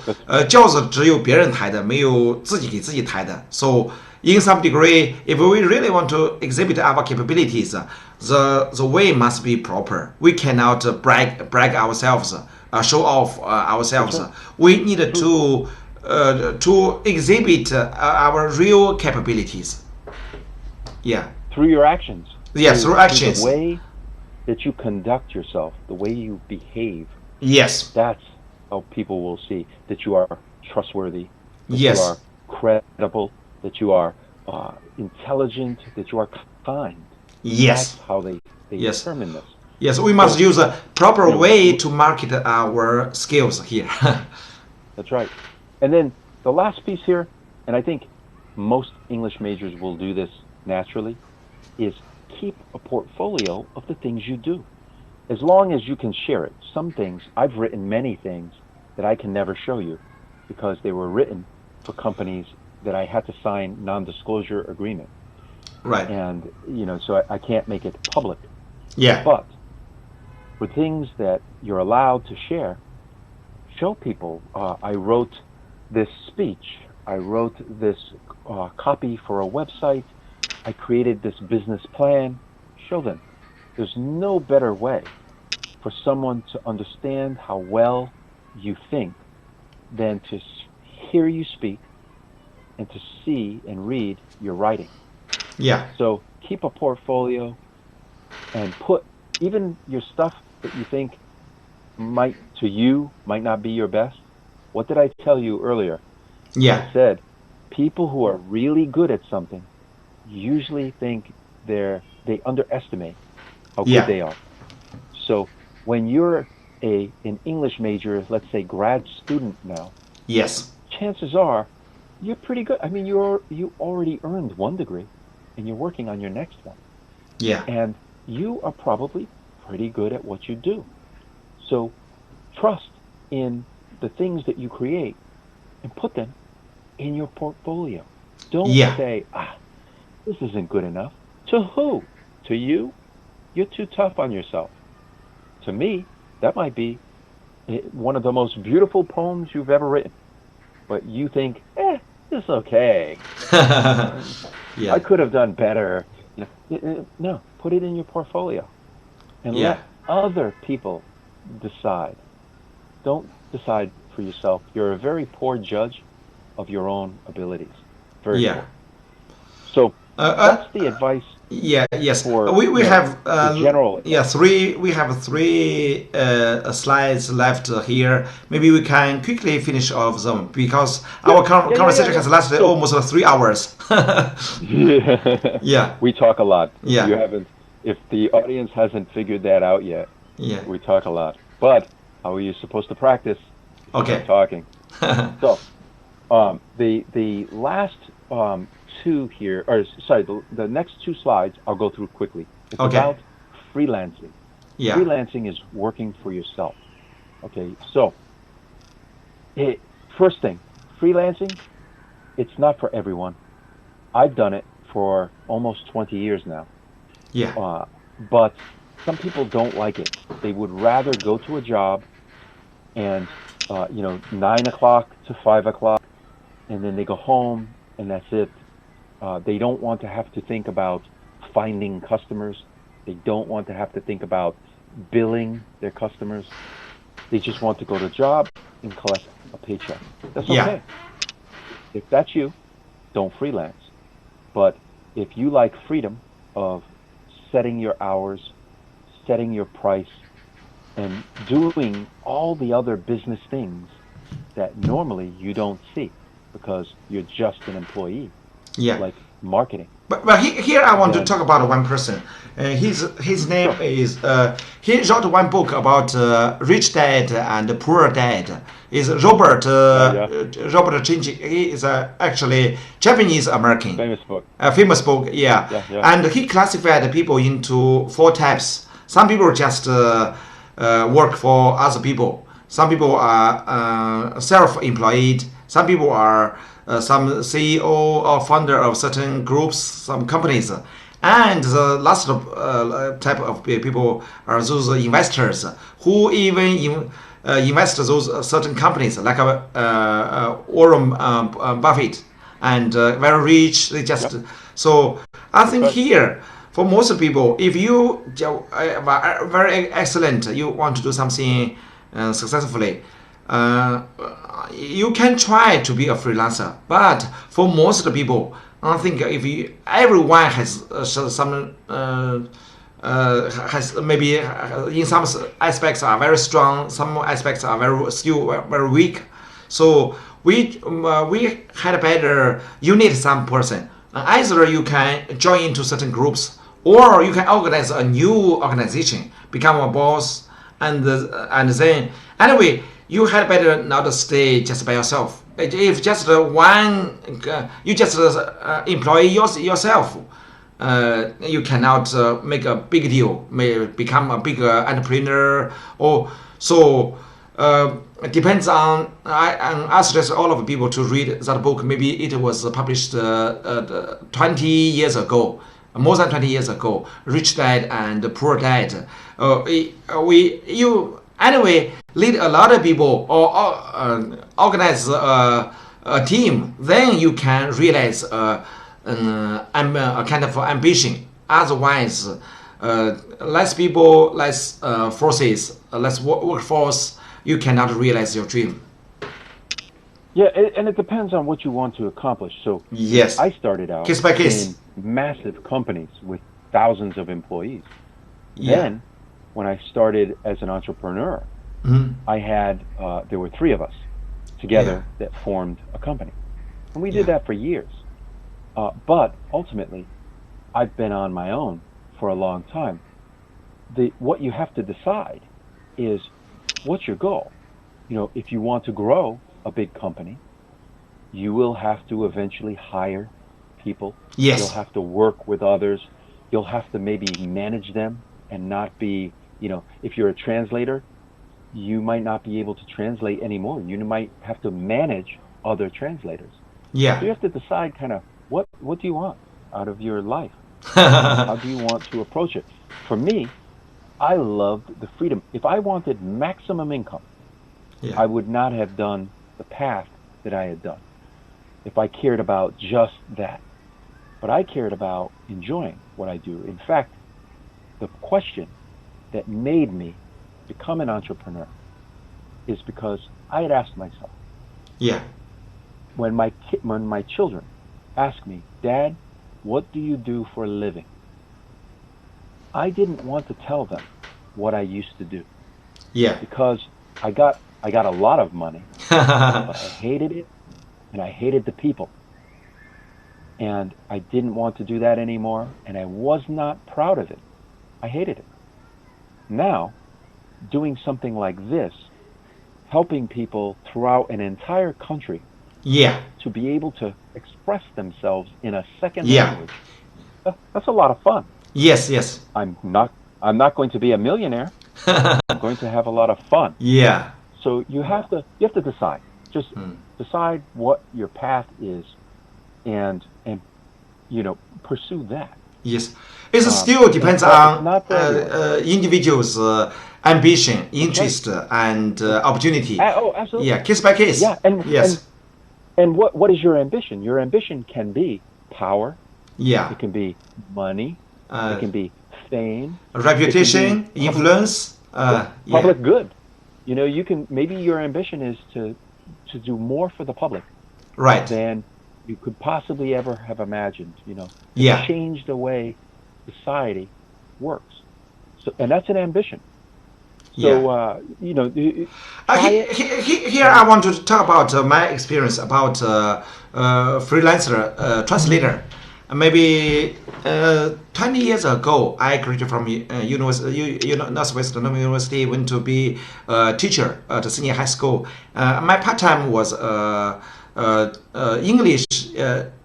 轿子只有别人抬的，没有自己给自己抬的。So in some degree, if we really want to exhibit our capabilities, the way must be proper. We cannot brag ourselves, show off ourselves. Right. We need to exhibit our real capabilities. Yeah. Through your actions. Yes, through actions. The way that you conduct yourself, the way you behave. Yes. That's how people will see that you are trustworthy, that Yes. you are credible, that you are intelligent, that you are kind. Yes. That's how they Yes. determine this. Yes, we must use a proper way to market our skills here. That's right. And then the last piece here, and I think most English majors will do this naturally, is keep a portfolio of the things you do. As long as you can share it. Some things, I've written many things that I can never show you because they were written for companies that I had to sign non-disclosure agreement. Right. And, so I can't make it public. Yeah. But for things that you're allowed to share, show people. I wrote this speech. I wrote this copy for a website. I created this business plan. Show them. There's no better way for someone to understand how well you think than to hear you speak and to see and read your writing. Yeah. So keep a portfolio and put even your stuff that you think might not be your best. What did I tell you earlier? Yeah. I said people who are really good at something usually think they underestimate how good they are. So when you're an English major, let's say grad student now, Yes. chances are you're pretty good. I mean, you already earned one degree and you're working on your next one. Yeah. And you are probably pretty good at what you do. So trust in the things that you create and put them in your portfolio. Don't say, this isn't good enough. To who? To you? You're too tough on yourself. To me, that might be one of the most beautiful poems you've ever written. But you think, it's okay. Yeah. I could have done better. No, put it in your portfolio. And let other people decide. Don't decide for yourself. You're a very poor judge of your own abilities. Very poor. So that's the advice. Yes. For, we have general. We have three slides left here. Maybe we can quickly finish off them because our conversation has lasted almost 3 hours. Yeah. We talk a lot. Yeah. You haven't. If the audience hasn't figured that out yet, we talk a lot. But how are you supposed to practice? Okay. Talking. So, the last two here, or sorry, the next two slides I'll go through quickly. It's about freelancing. Yeah. Freelancing is working for yourself. Okay, so first thing, freelancing, it's not for everyone. I've done it for almost 20 years now. Yeah. But some people don't like it. They would rather go to a job and 9 o'clock to 5 o'clock, and then they go home and that's it. They don't want to have to think about finding customers. They don't want to have to think about billing their customers. They just want to go to a job and collect a paycheck. That's okay. If that's you, don't freelance. But if you like freedom of setting your hours, setting your price, and doing all the other business things that normally you don't see because you're just an employee, like marketing. But here I want to talk about one person. His name is he wrote one book about rich dad and poor dad. Is Robert Robert Chinchi. He is actually Japanese American. Famous book. A famous book, And he classified people into 4 types. Some people just work for other people. Some people are self-employed. Some people are some CEO or founder of certain groups, some companies. And the last type of people are those investors who even invest those certain companies, like Warren Buffett. and very rich. They just so I think here for most people, if you are very excellent, you want to do something successfully. You can try to be a freelancer, but for most people, I think if everyone has some has maybe in some aspects are very strong, some aspects are very weak. So we had better. You need some person. Either you can join into certain groups, or you can organize a new organization, become a boss, and then anyway. You had better not stay just by yourself. If just one, you just employ yourself, you cannot make a big deal, may become a big entrepreneur. Or so it depends on. I suggest all of people to read that book. Maybe it was published 20 years ago. More than 20 years ago, Rich Dad and Poor Dad. Anyway, lead a lot of people or organize a team. Then you can realize a kind of ambition. Otherwise, less people, less forces, less workforce, you cannot realize your dream. Yeah, and it depends on what you want to accomplish. So yes, I started out case by case in massive companies with thousands of employees. Yeah. Then, when I started as an entrepreneur, I had there were 3 of us together that formed a company, and we did that for years. But ultimately, I've been on my own for a long time. What you have to decide is what's your goal. If you want to grow a big company, you will have to eventually hire people. Yes. You'll have to work with others. You'll have to maybe manage them and not be, if you're a translator, you might not be able to translate anymore. You might have to manage other translators. Yeah. So you have to decide kind of what do you want out of your life? How do you want to approach it? For me, I loved the freedom. If I wanted maximum income, I would not have done the path that I had done if I cared about just that. But I cared about enjoying what I do. In fact, the question that made me become an entrepreneur is because I had asked myself, when my children ask me, Dad, what do you do for a living? I didn't want to tell them what I used to do. Because I got a lot of money, but I hated it, and I hated the people. And I didn't want to do that anymore, and I was not proud of it. I hated it. Now, doing something like this, helping people throughout an entire country to be able to express themselves in a second language, that's a lot of fun. Yes. I'm not going to be a millionaire. I'm going to have a lot of fun. So you have to decide. Just decide what your path is, and pursue that. Yes, it still depends on individuals' ambition, interest, and opportunity. Oh, absolutely. Yeah, case by case. Yeah, and what is your ambition? Your ambition can be power. It can be money. It can be fame. Reputation, influence. Public good. You can, maybe your ambition is to do more for the public than you could possibly ever have imagined, to change the way society works. So, and that's an ambition. So, here I want to talk about my experience about freelancer translator. Maybe 20 years ago, I graduated from Northwestern University, went to be a teacher at the senior high school. My part-time was English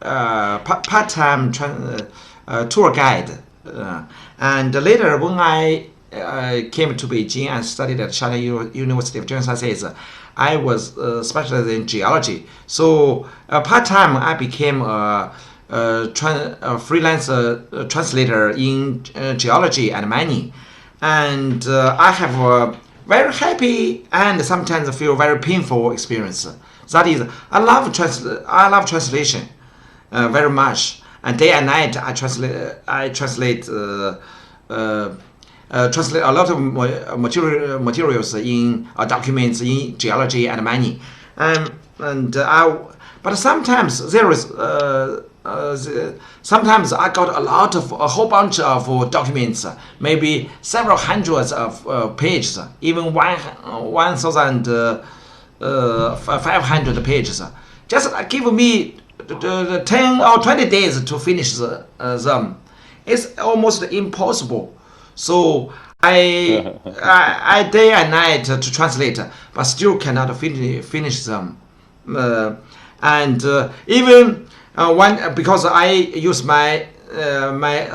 part-time tour guide. And later, when I came to Beijing and studied at China University of General Sciences, I was specialized in geology. So part-time, I became a freelance translator in geology and mining, and I have a very happy and sometimes feel very painful experience. That is, I love translation. very much. And day and night, I translate a lot of materials in documents in geology and mining. But sometimes there is sometimes I got a whole bunch of documents, maybe several hundreds of pages, even 1,500 pages. Just give me 10 or 20 days to finish them. It's almost impossible. So I day and night to translate, but still cannot finish them. Even because I use my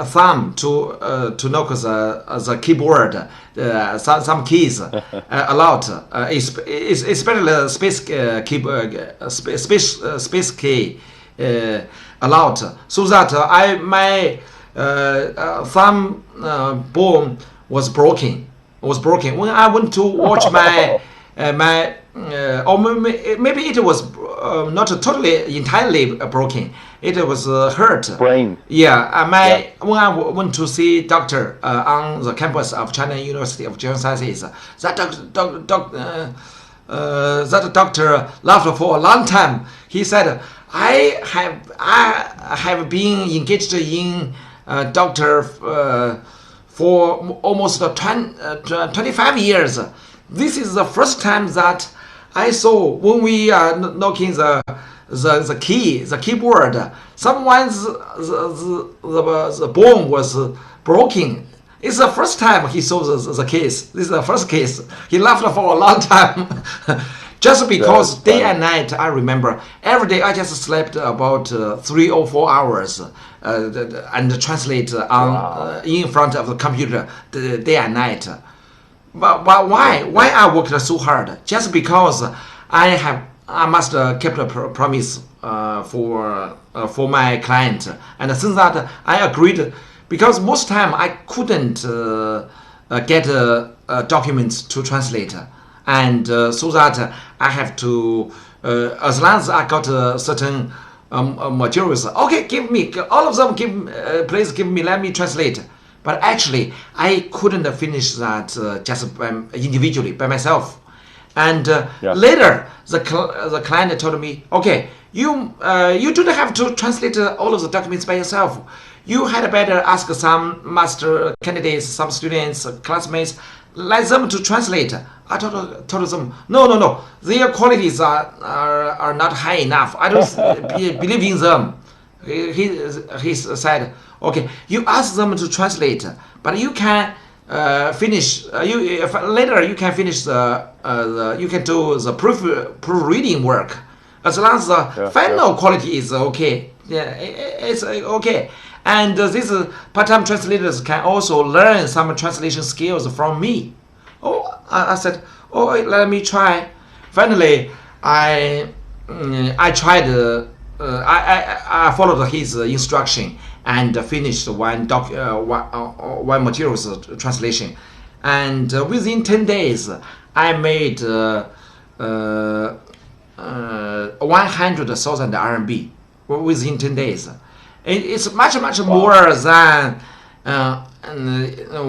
thumb to knock the keyboard, some keys a lot, especially space key a lot, so that my thumb bone was broken. When I went to watch my or maybe it was not totally entirely broken. It was hurt. Brain. Yeah. When I went to see doctor on the campus of China University of Geosciences, that doctor laughed for a long time. He said, I have been engaged in doctor for almost 25 years. This is the first time that I saw when we are knocking the keyboard, someone's the bone was broken. It's the first time he saw the case. This is the first case. He laughed for a long time. Just because day and night, I remember every day I just slept about 3 or 4 hours and translate in front of the computer day and night. But why I worked so hard? Just because I must keep a promise for my client, and since that I agreed, because most time I couldn't get documents to translate, and so that I have to as long as I got certain materials. Okay, give me all of them. Please give me. Let me translate. But actually, I couldn't finish that just individually by myself. And later, the client told me, "Okay, you don't have to translate all of the documents by yourself. You had better ask some master candidates, some students, classmates, let them to translate." I told them, no, their qualities are not high enough. I don't believe in them. He said, okay, you ask them to translate, but you can finish. Later you can finish you can do the proofreading work, as long as the final quality is okay. Yeah, it's okay. And these part-time translators can also learn some translation skills from me. I said, let me try. Finally, I tried. I followed his instruction and finished one materials translation. And within 10 days, I made 100,000 RMB within 10 days. It's much more than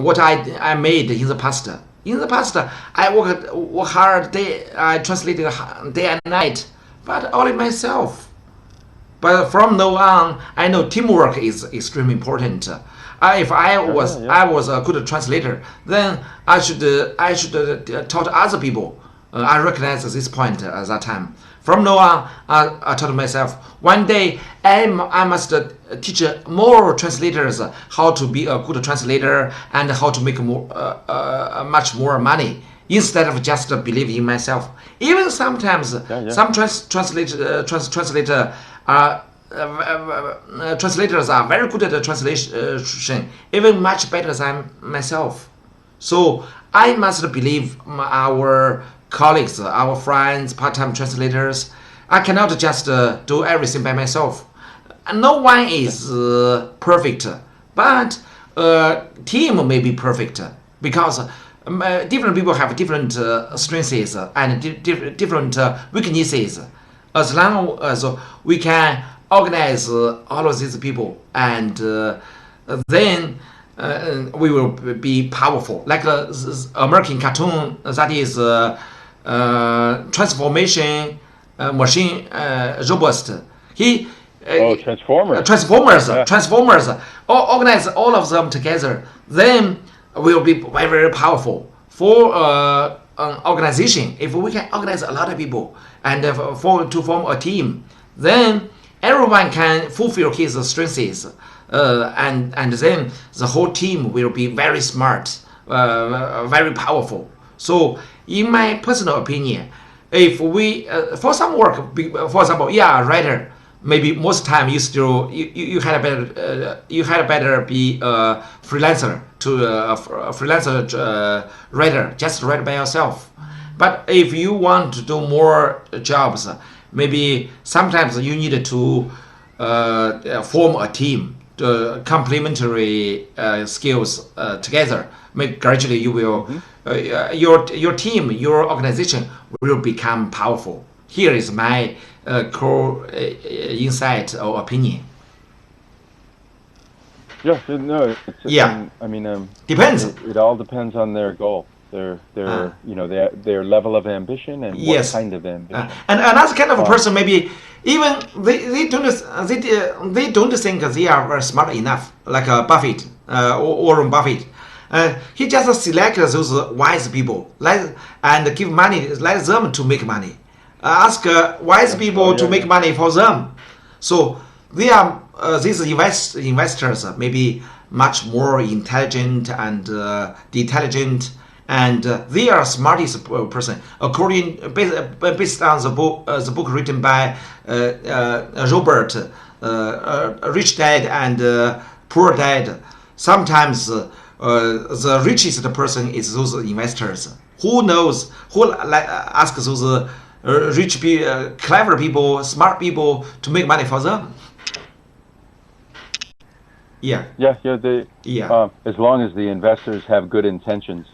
what I made in the past. In the past, I work hard. I translated day and night, but only myself. But from now on, I know teamwork is extremely important. If I was a good translator, then I should taught other people. I recognize this point at that time. From now on, I told myself, one day I must teach more translators how to be a good translator and how to make much more money, instead of just believing in myself. Even sometimes some translators are very good at translation, even much better than myself. So I must believe our colleagues, our friends, part-time translators. I cannot just do everything by myself. No one is perfect, but team may be perfect, because different people have different strengths and different weaknesses. As long as we can organize all of these people, and then we will be powerful. Like American cartoon that is transformation machine robust. Transformers. Transformers. Organize all of them together. Then will be very, very powerful for an organization. If we can organize a lot of people and to form a team, then everyone can fulfill his strengths, and then the whole team will be very smart, very powerful. So, in my personal opinion, if we for some work, for example, writer, maybe most time you had better be a freelancer to a freelancer writer, just write by yourself. But if you want to do more jobs, maybe sometimes you need to form a team, complementary skills together. Maybe gradually you will your team, your organization will become powerful. Here is my core insight or opinion. Yeah, no. I mean, depends. It all depends on their goal, their their level of ambition and what kind of ambition. And another kind of a person, maybe even they don't think they are very smart enough, like Buffett or Warren Buffett. He just select those wise people, and give money, let them to make money. Ask wise people to make money for them. So they are these investors maybe much more intelligent and intelligent, and they are smartest person based on the book written by Robert, Rich Dad and Poor Dad. Sometimes the richest person is those investors who ask those rich people, clever people, smart people to make money for them. As long as the investors have good intentions.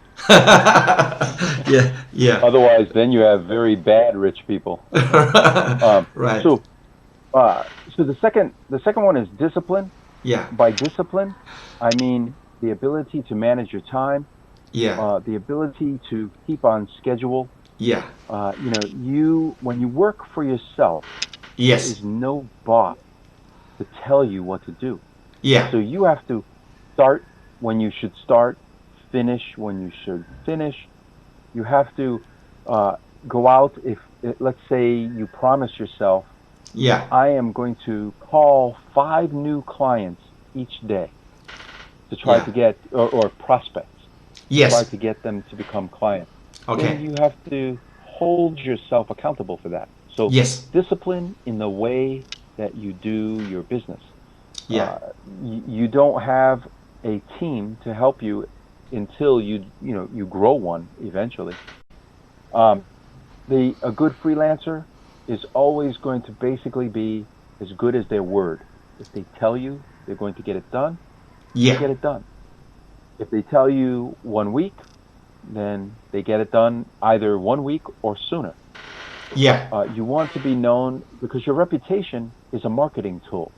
Otherwise, then you have very bad rich people. Right. So the second one is discipline. Yeah. By discipline, I mean the ability to manage your time. Yeah. The ability to keep on schedule. Yeah. When you work for yourself, yes, there is no boss to tell you what to do. Yeah. So you have to start when you should start, finish when you should finish. You have to go out. Let's say you promise yourself, I am going to call 5 new clients each day to try to get, or prospects. Yes. Try to get them to become clients. Okay. Then you have to hold yourself accountable for that. So discipline in the way that you do your business. Yeah. You don't have a team to help you until you grow one eventually. A good freelancer is always going to basically be as good as their word. If they tell you they're going to get it done, they get it done. If they tell you 1 week, then they get it done either 1 week or sooner. Yeah. You want to be known because your reputation is a marketing tool.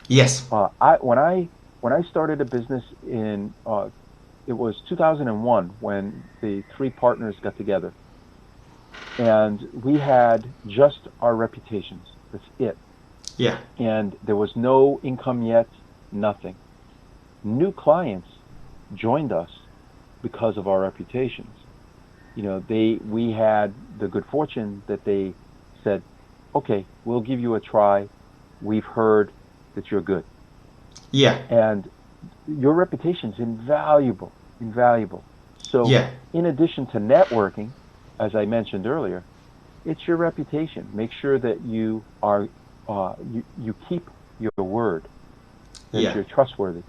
Yes. When I started a business in it was 2001 when the 3 partners got together, and we had just our reputations. That's it. Yeah. And there was no income yet, nothing. New clients joined us because of our reputations. We had the good fortune that they said, okay, we'll give you a try. We've heard that you're good. Yeah. And your reputation is invaluable. So in addition to networking, as I mentioned earlier, it's your reputation. Make sure that you are you keep your word, that you're trustworthy.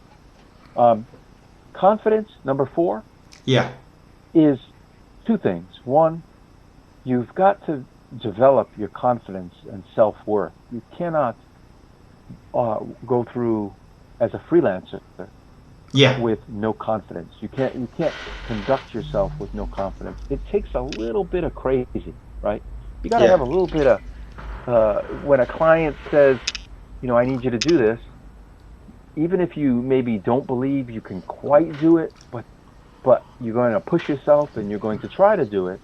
Confidence, number 4, is 2 things. One, you've got to develop your confidence and self-worth. You cannot go through as a freelancer with no confidence. You can't conduct yourself with no confidence. It takes a little bit of crazy, right? You got to have a little bit of when a client says, I need you to do this, even if you maybe don't believe you can quite do it, but you're going to push yourself and you're going to try to do it.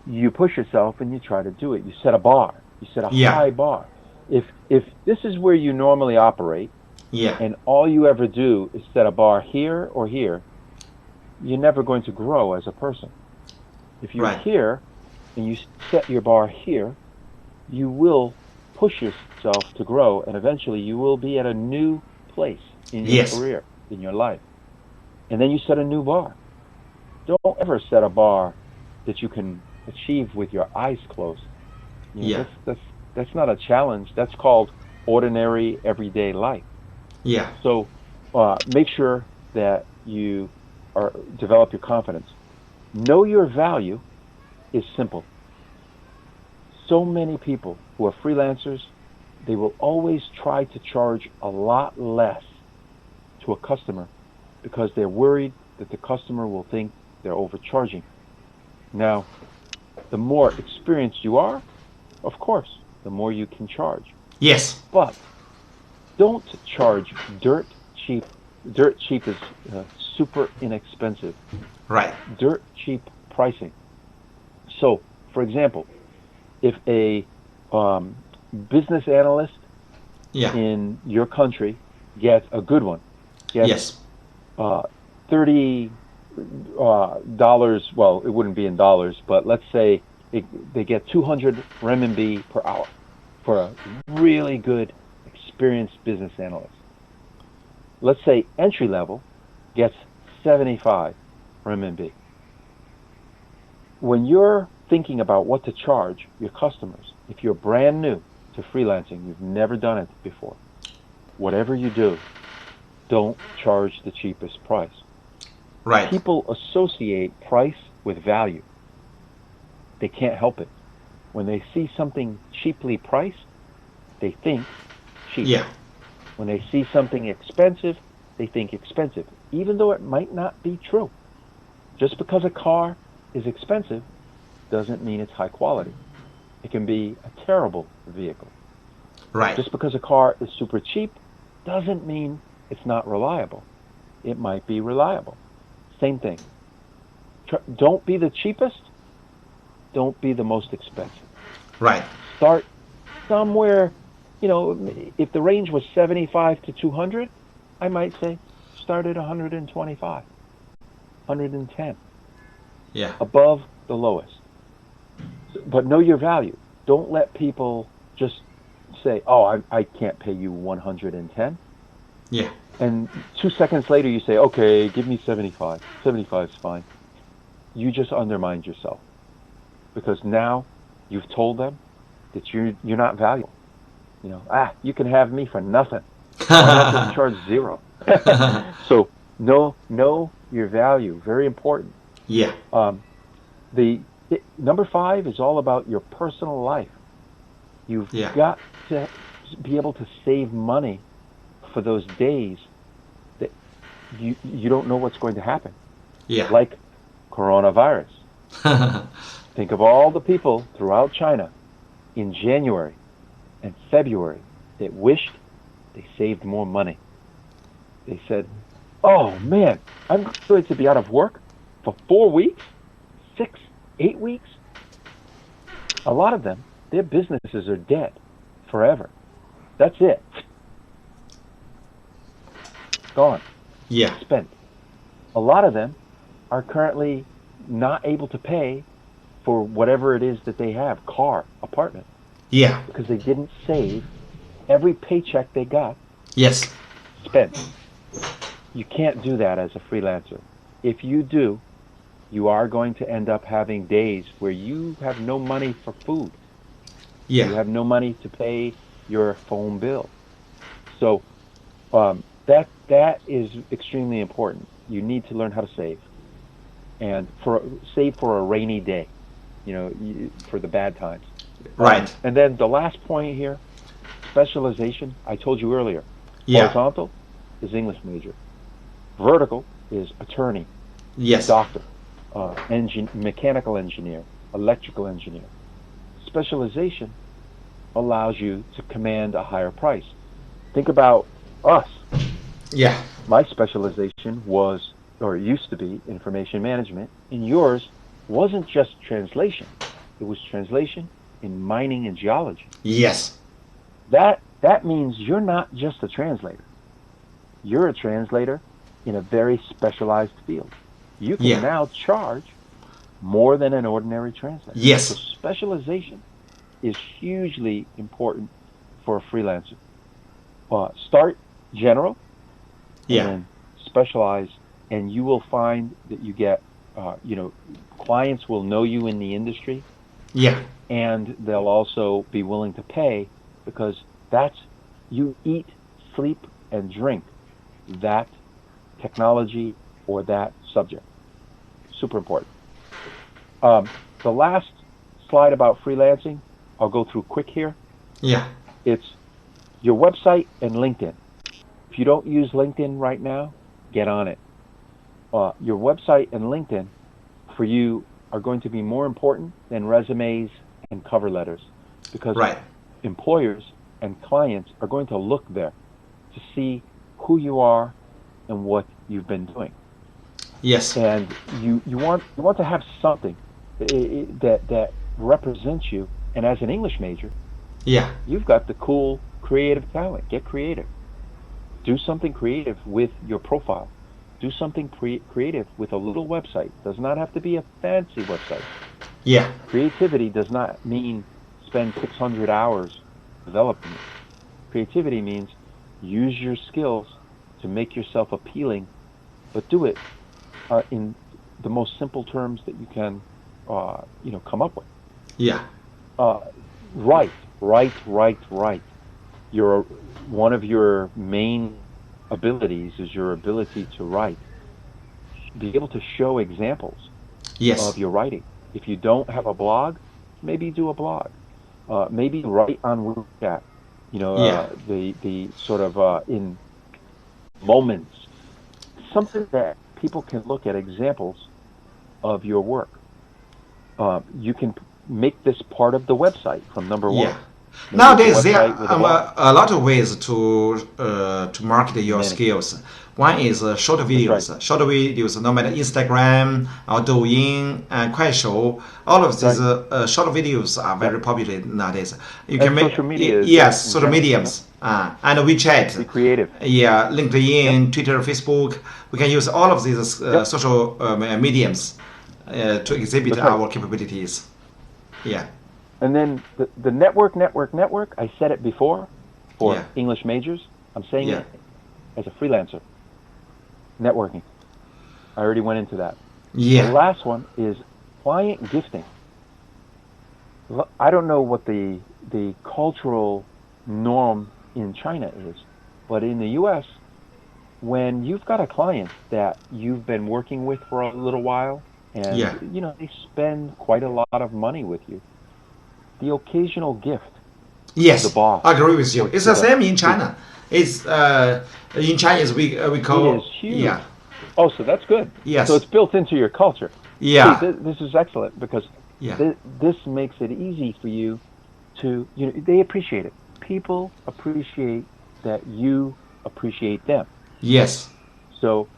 You push yourself and you try to do it. You set a bar. You set a high bar. If this is where you normally operate, and all you ever do is set a bar here or here, you're never going to grow as a person. If you're here and you set your bar here, you will push yourself to grow, and eventually you will be at a new place in your career, in your life. And then you set a new bar. Don't ever set a bar that you can achieve with your eyes closed. That's not a challenge. That's called ordinary everyday life. So make sure that you develop your confidence. Know your value is simple. So many people who are freelancers, they will always try to charge a lot less to a customer because they're worried that the customer will think they're overcharging. Now, the more experienced you are, of course, the more you can charge. Yes. But don't charge dirt cheap. Dirt cheap is super inexpensive. Right. Dirt cheap pricing. So, for example, if a business analyst in your country gets a good one, gets $30, well, it wouldn't be in dollars, but let's say they get 200 renminbi per hour for a really good, experienced business analyst. Let's say entry level gets 75 renminbi. When you're thinking about what to charge your customers, if you're brand new to freelancing, you've never done it before, whatever you do, don't charge the cheapest price. Right. People associate price with value. They can't help it. When they see something cheaply priced, they think cheap. Yeah. When they see something expensive, they think expensive, even though it might not be true. Just because a car is expensive doesn't mean it's high quality. It can be a terrible vehicle. Right. Just because a car is super cheap doesn't mean it's not reliable. It might be reliable. Same thing. Don't be the cheapest. Don't be the most expensive. Right. Start somewhere, if the range was 75 to 200, I might say start at 125, 110. Yeah. Above the lowest. But know your value. Don't let people just say, oh, I can't pay you 110. Yeah. And 2 seconds later you say, okay, give me 75. 75 is fine. You just undermined yourself. Because now you've told them that you're not valuable. You can have me for nothing. I have to charge zero. So know your value. Very important. Yeah. Number 5 is all about your personal life. You've got to be able to save money for those days that you don't know what's going to happen. Yeah. Like coronavirus. Think of all the people throughout China in January and February that wished they saved more money. They said, oh man, I'm going to be out of work for 4 weeks, 6, 8 weeks. A lot of them, their businesses are dead forever. That's it. Gone. Yeah. Spent. A lot of them are currently not able to pay for whatever it is that they have, car, apartment. Yeah. Because they didn't save every paycheck they got. Yes. Spent. You can't do that as a freelancer. If you do, you are going to end up having days where you have no money for food. Yeah. You have no money to pay your phone bill. So that is extremely important. You need to learn how to save. And save for a rainy day, for the bad times. Right. And then the last point here, specialization. I told you earlier. Yeah. Horizontal is English major. Vertical is attorney. Yes. Doctor. Mechanical engineer. Electrical engineer. Specialization allows you to command a higher price. Think about us. Yeah. My specialization was, or used to be, information management, and yours wasn't just translation. It was translation in mining and geology. Yes. That means you're not just a translator. You're a translator in a very specialized field. You can now charge more than an ordinary translator. Yes. So specialization is hugely important for a freelancer. Start general, and then specialize, and you will find that you get, clients will know you in the industry. Yeah. And they'll also be willing to pay because you eat, sleep, and drink that technology or that subject. Super important. The last slide about freelancing, I'll go through quick here. Yeah. It's your website and LinkedIn. If you don't use LinkedIn right now, get on it. Your website and LinkedIn for you are going to be more important than resumes and cover letters because employers and clients are going to look there to see who you are and what you've been doing. Yes. And you want to have something that represents you. And as an English major, you've got the cool creative talent. Get creative. Do something creative with your profile. Do something creative with a little website. Does not have to be a fancy website. Yeah. Creativity does not mean spend 600 hours developing it. Creativity means use your skills to make yourself appealing, but do it in the most simple terms that you can, come up with. Yeah. Write. One of your main abilities is your ability to write. Be able to show examples of your writing. If you don't have a blog, maybe do a blog. Maybe write on WeChat. The sort of in moments. Something that people can look at examples of your work. You can make this part of the website from number one. Nowadays, there are a lot of ways to market your skills. One is short videos. Right. Short videos, no matter Instagram or Douyin and Kuaishou, all of these short videos are very popular nowadays. You can make social media. Social mediums and WeChat. Be creative. Yeah, LinkedIn, Twitter, Facebook. We can use all of these social mediums to exhibit our capabilities. Yeah. And then the network. I said it before for English majors. I'm saying it as a freelancer. Networking. I already went into that. Yeah. The last one is client gifting. I don't know what the cultural norm in China is, but in the U.S., when you've got a client that you've been working with for a little while, and they spend quite a lot of money with you, the occasional gift. Yes, the boss. I agree with you. It's the same in China. It's in Chinese we call. It is huge. Yeah. Oh, so that's good. Yes. So it's built into your culture. Yeah. See, this is excellent because this makes it easy for you to, they appreciate it. People appreciate that you appreciate them. Yes. So,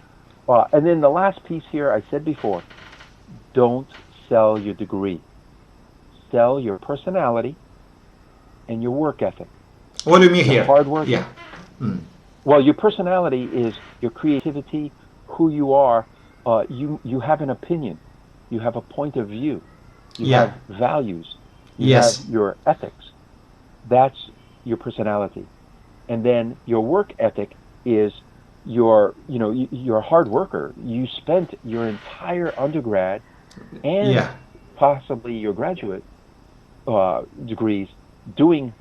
and then the last piece here, I said before, don't sell your degree. Sell your personality and your work ethic. What do you mean here? Hard work. Yeah. Well, your personality is your creativity, who you are. You have an opinion. You have a point of view. You have values. You have your ethics. That's your personality. And then your work ethic is you're a hard worker. You spent your entire undergrad and possibly your graduate degrees doing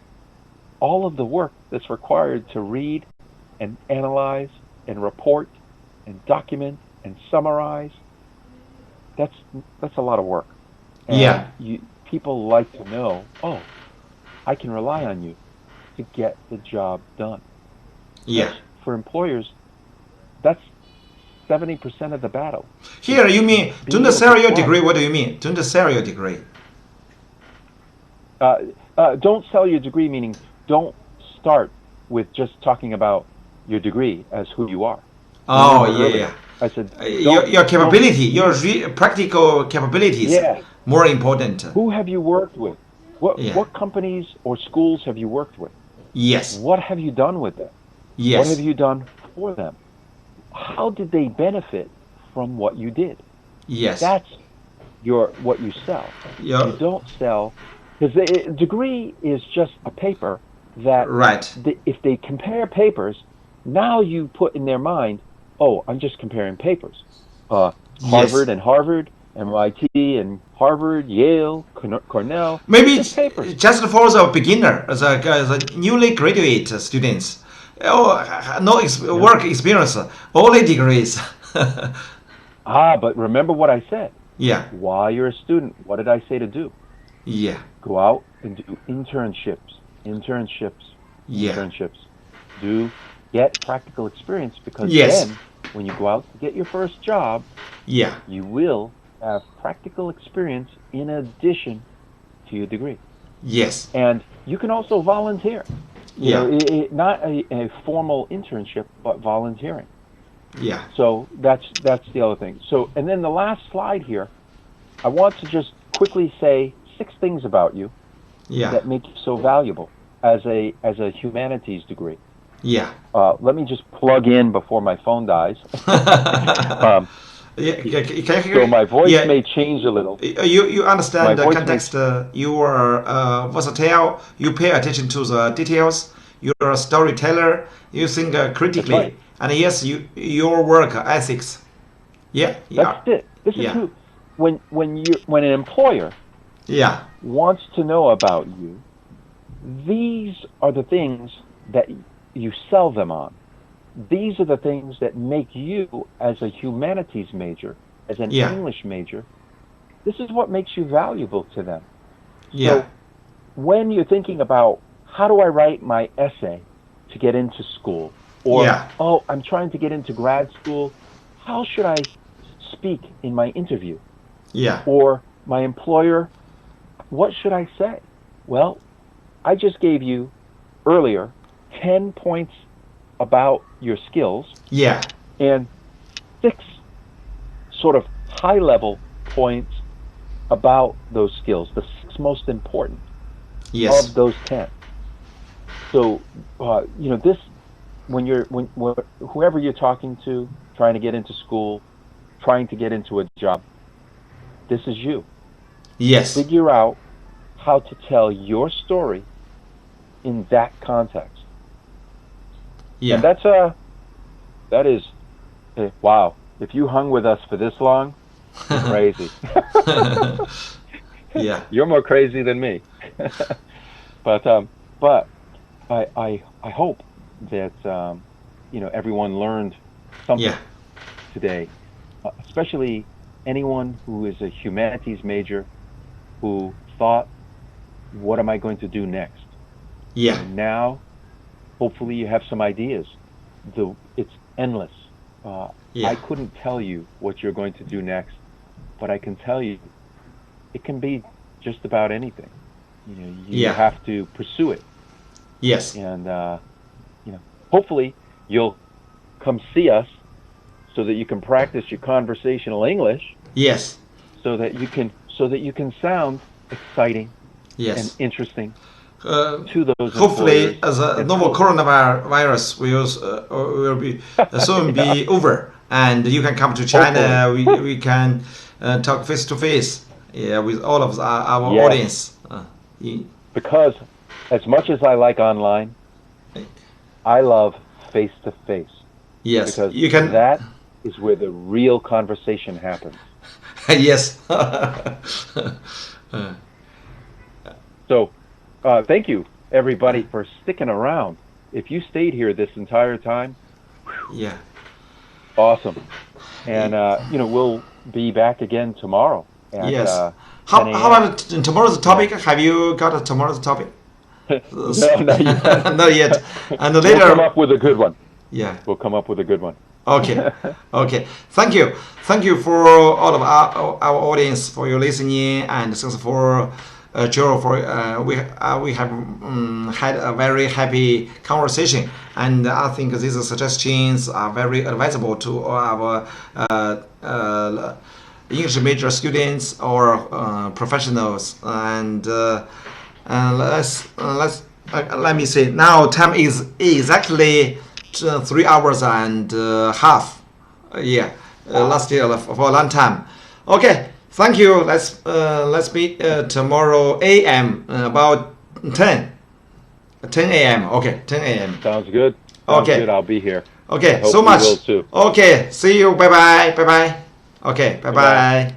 all of the work that's required to read and analyze and report and document and summarize. That's a lot of work. And people like to know, I can rely on you to get the job done. Yeah. For employers, that's 70% of the battle. Here, you mean don't sell your degree? What do you mean? Don't sell your degree? Don't sell your degree, meaning don't start with just talking about your degree as who you are. Oh, yeah. I said, your capability, your practical capabilities, more important. Who have you worked with? What companies or schools have you worked with? Yes. What have you done with them? Yes. What have you done for them? How did they benefit from what you did? Yes. That's what you sell. Yeah. You don't sell, because the degree is just a paper that, if they compare papers, now you put in their mind, oh, I'm just comparing papers. Harvard and Harvard, MIT and Harvard, Yale, Cornell. Maybe just papers. Just for the beginner, the newly graduate students. No work experience, only degrees. But remember what I said. Yeah. While you're a student, what did I say to do? Yeah. Go out and do internships. Get practical experience, because then when you go out to get your first job, you will have practical experience in addition to your degree. Yes. And you can also volunteer. You know, not a formal internship, but volunteering. Yeah. So that's the other thing. So, and then the last slide here, I want to just quickly say 6 things about you that make you so valuable as a humanities degree. Yeah. Let me just plug in before my phone dies. So my voice may change a little. You understand the context. You are versatile. You pay attention to the details. You're a storyteller. You think critically. And yes, your work ethics. Yeah. That's it. This is who. When an employer wants to know about you, these are the things that you sell them on. These are the things that make you, as a humanities major, as an English major, this is what makes you valuable to them. So when you're thinking about, how do I write my essay to get into school? Or, oh, I'm trying to get into grad school, how should I speak in my interview? Or my employer, what should I say? Well, I just gave you earlier 10 points about your skills. And 6 sort of high-level points about those skills, the 6 most important of those 10. So, you know, this, when whoever you're talking to, trying to get into school, trying to get into a job, this is you. Figure out how to tell your story in that context. And that is, wow. If you hung with us for this long, you're crazy. You're more crazy than me. But I hope that you know, everyone learned something today, especially anyone who is a humanities major who thought, what am I going to do next? And now, hopefully you have some ideas. It's endless. I couldn't tell you what you're going to do next, but I can tell you it can be just about anything. You know, you have to pursue it. And you know, hopefully you'll come see us so that you can practice your conversational English. So that you can sound exciting and interesting to those hopefully employers. the novel coronavirus will be soon be over, and you can come to China. We can talk face to face with all of our audience. Because as much as I like online, I love face to face. Because you can. That is where the real conversation happens. So, thank you everybody for sticking around. If you stayed here this entire time, awesome. And you know, we'll be back again tomorrow. At, how about tomorrow's topic? Have you got tomorrow's topic? No, not yet. Not yet. And later we'll come up with a good one. We'll come up with a good one. Okay. Thank you for all of our audience for your listening, and thanks for Joe, for we have had a very happy conversation, and I think these suggestions are very advisable to our English major students or professionals. And let me say now time is exactly 3 hours and half. Last year for a long time. Okay, thank you. Let's meet tomorrow a.m. About 10 a.m. Okay, 10 a.m. Sounds good. Sounds Okay. good. I'll be here. Okay, I hope so you much. will too. Okay, see you. Bye bye. Bye bye. Okay, bye bye.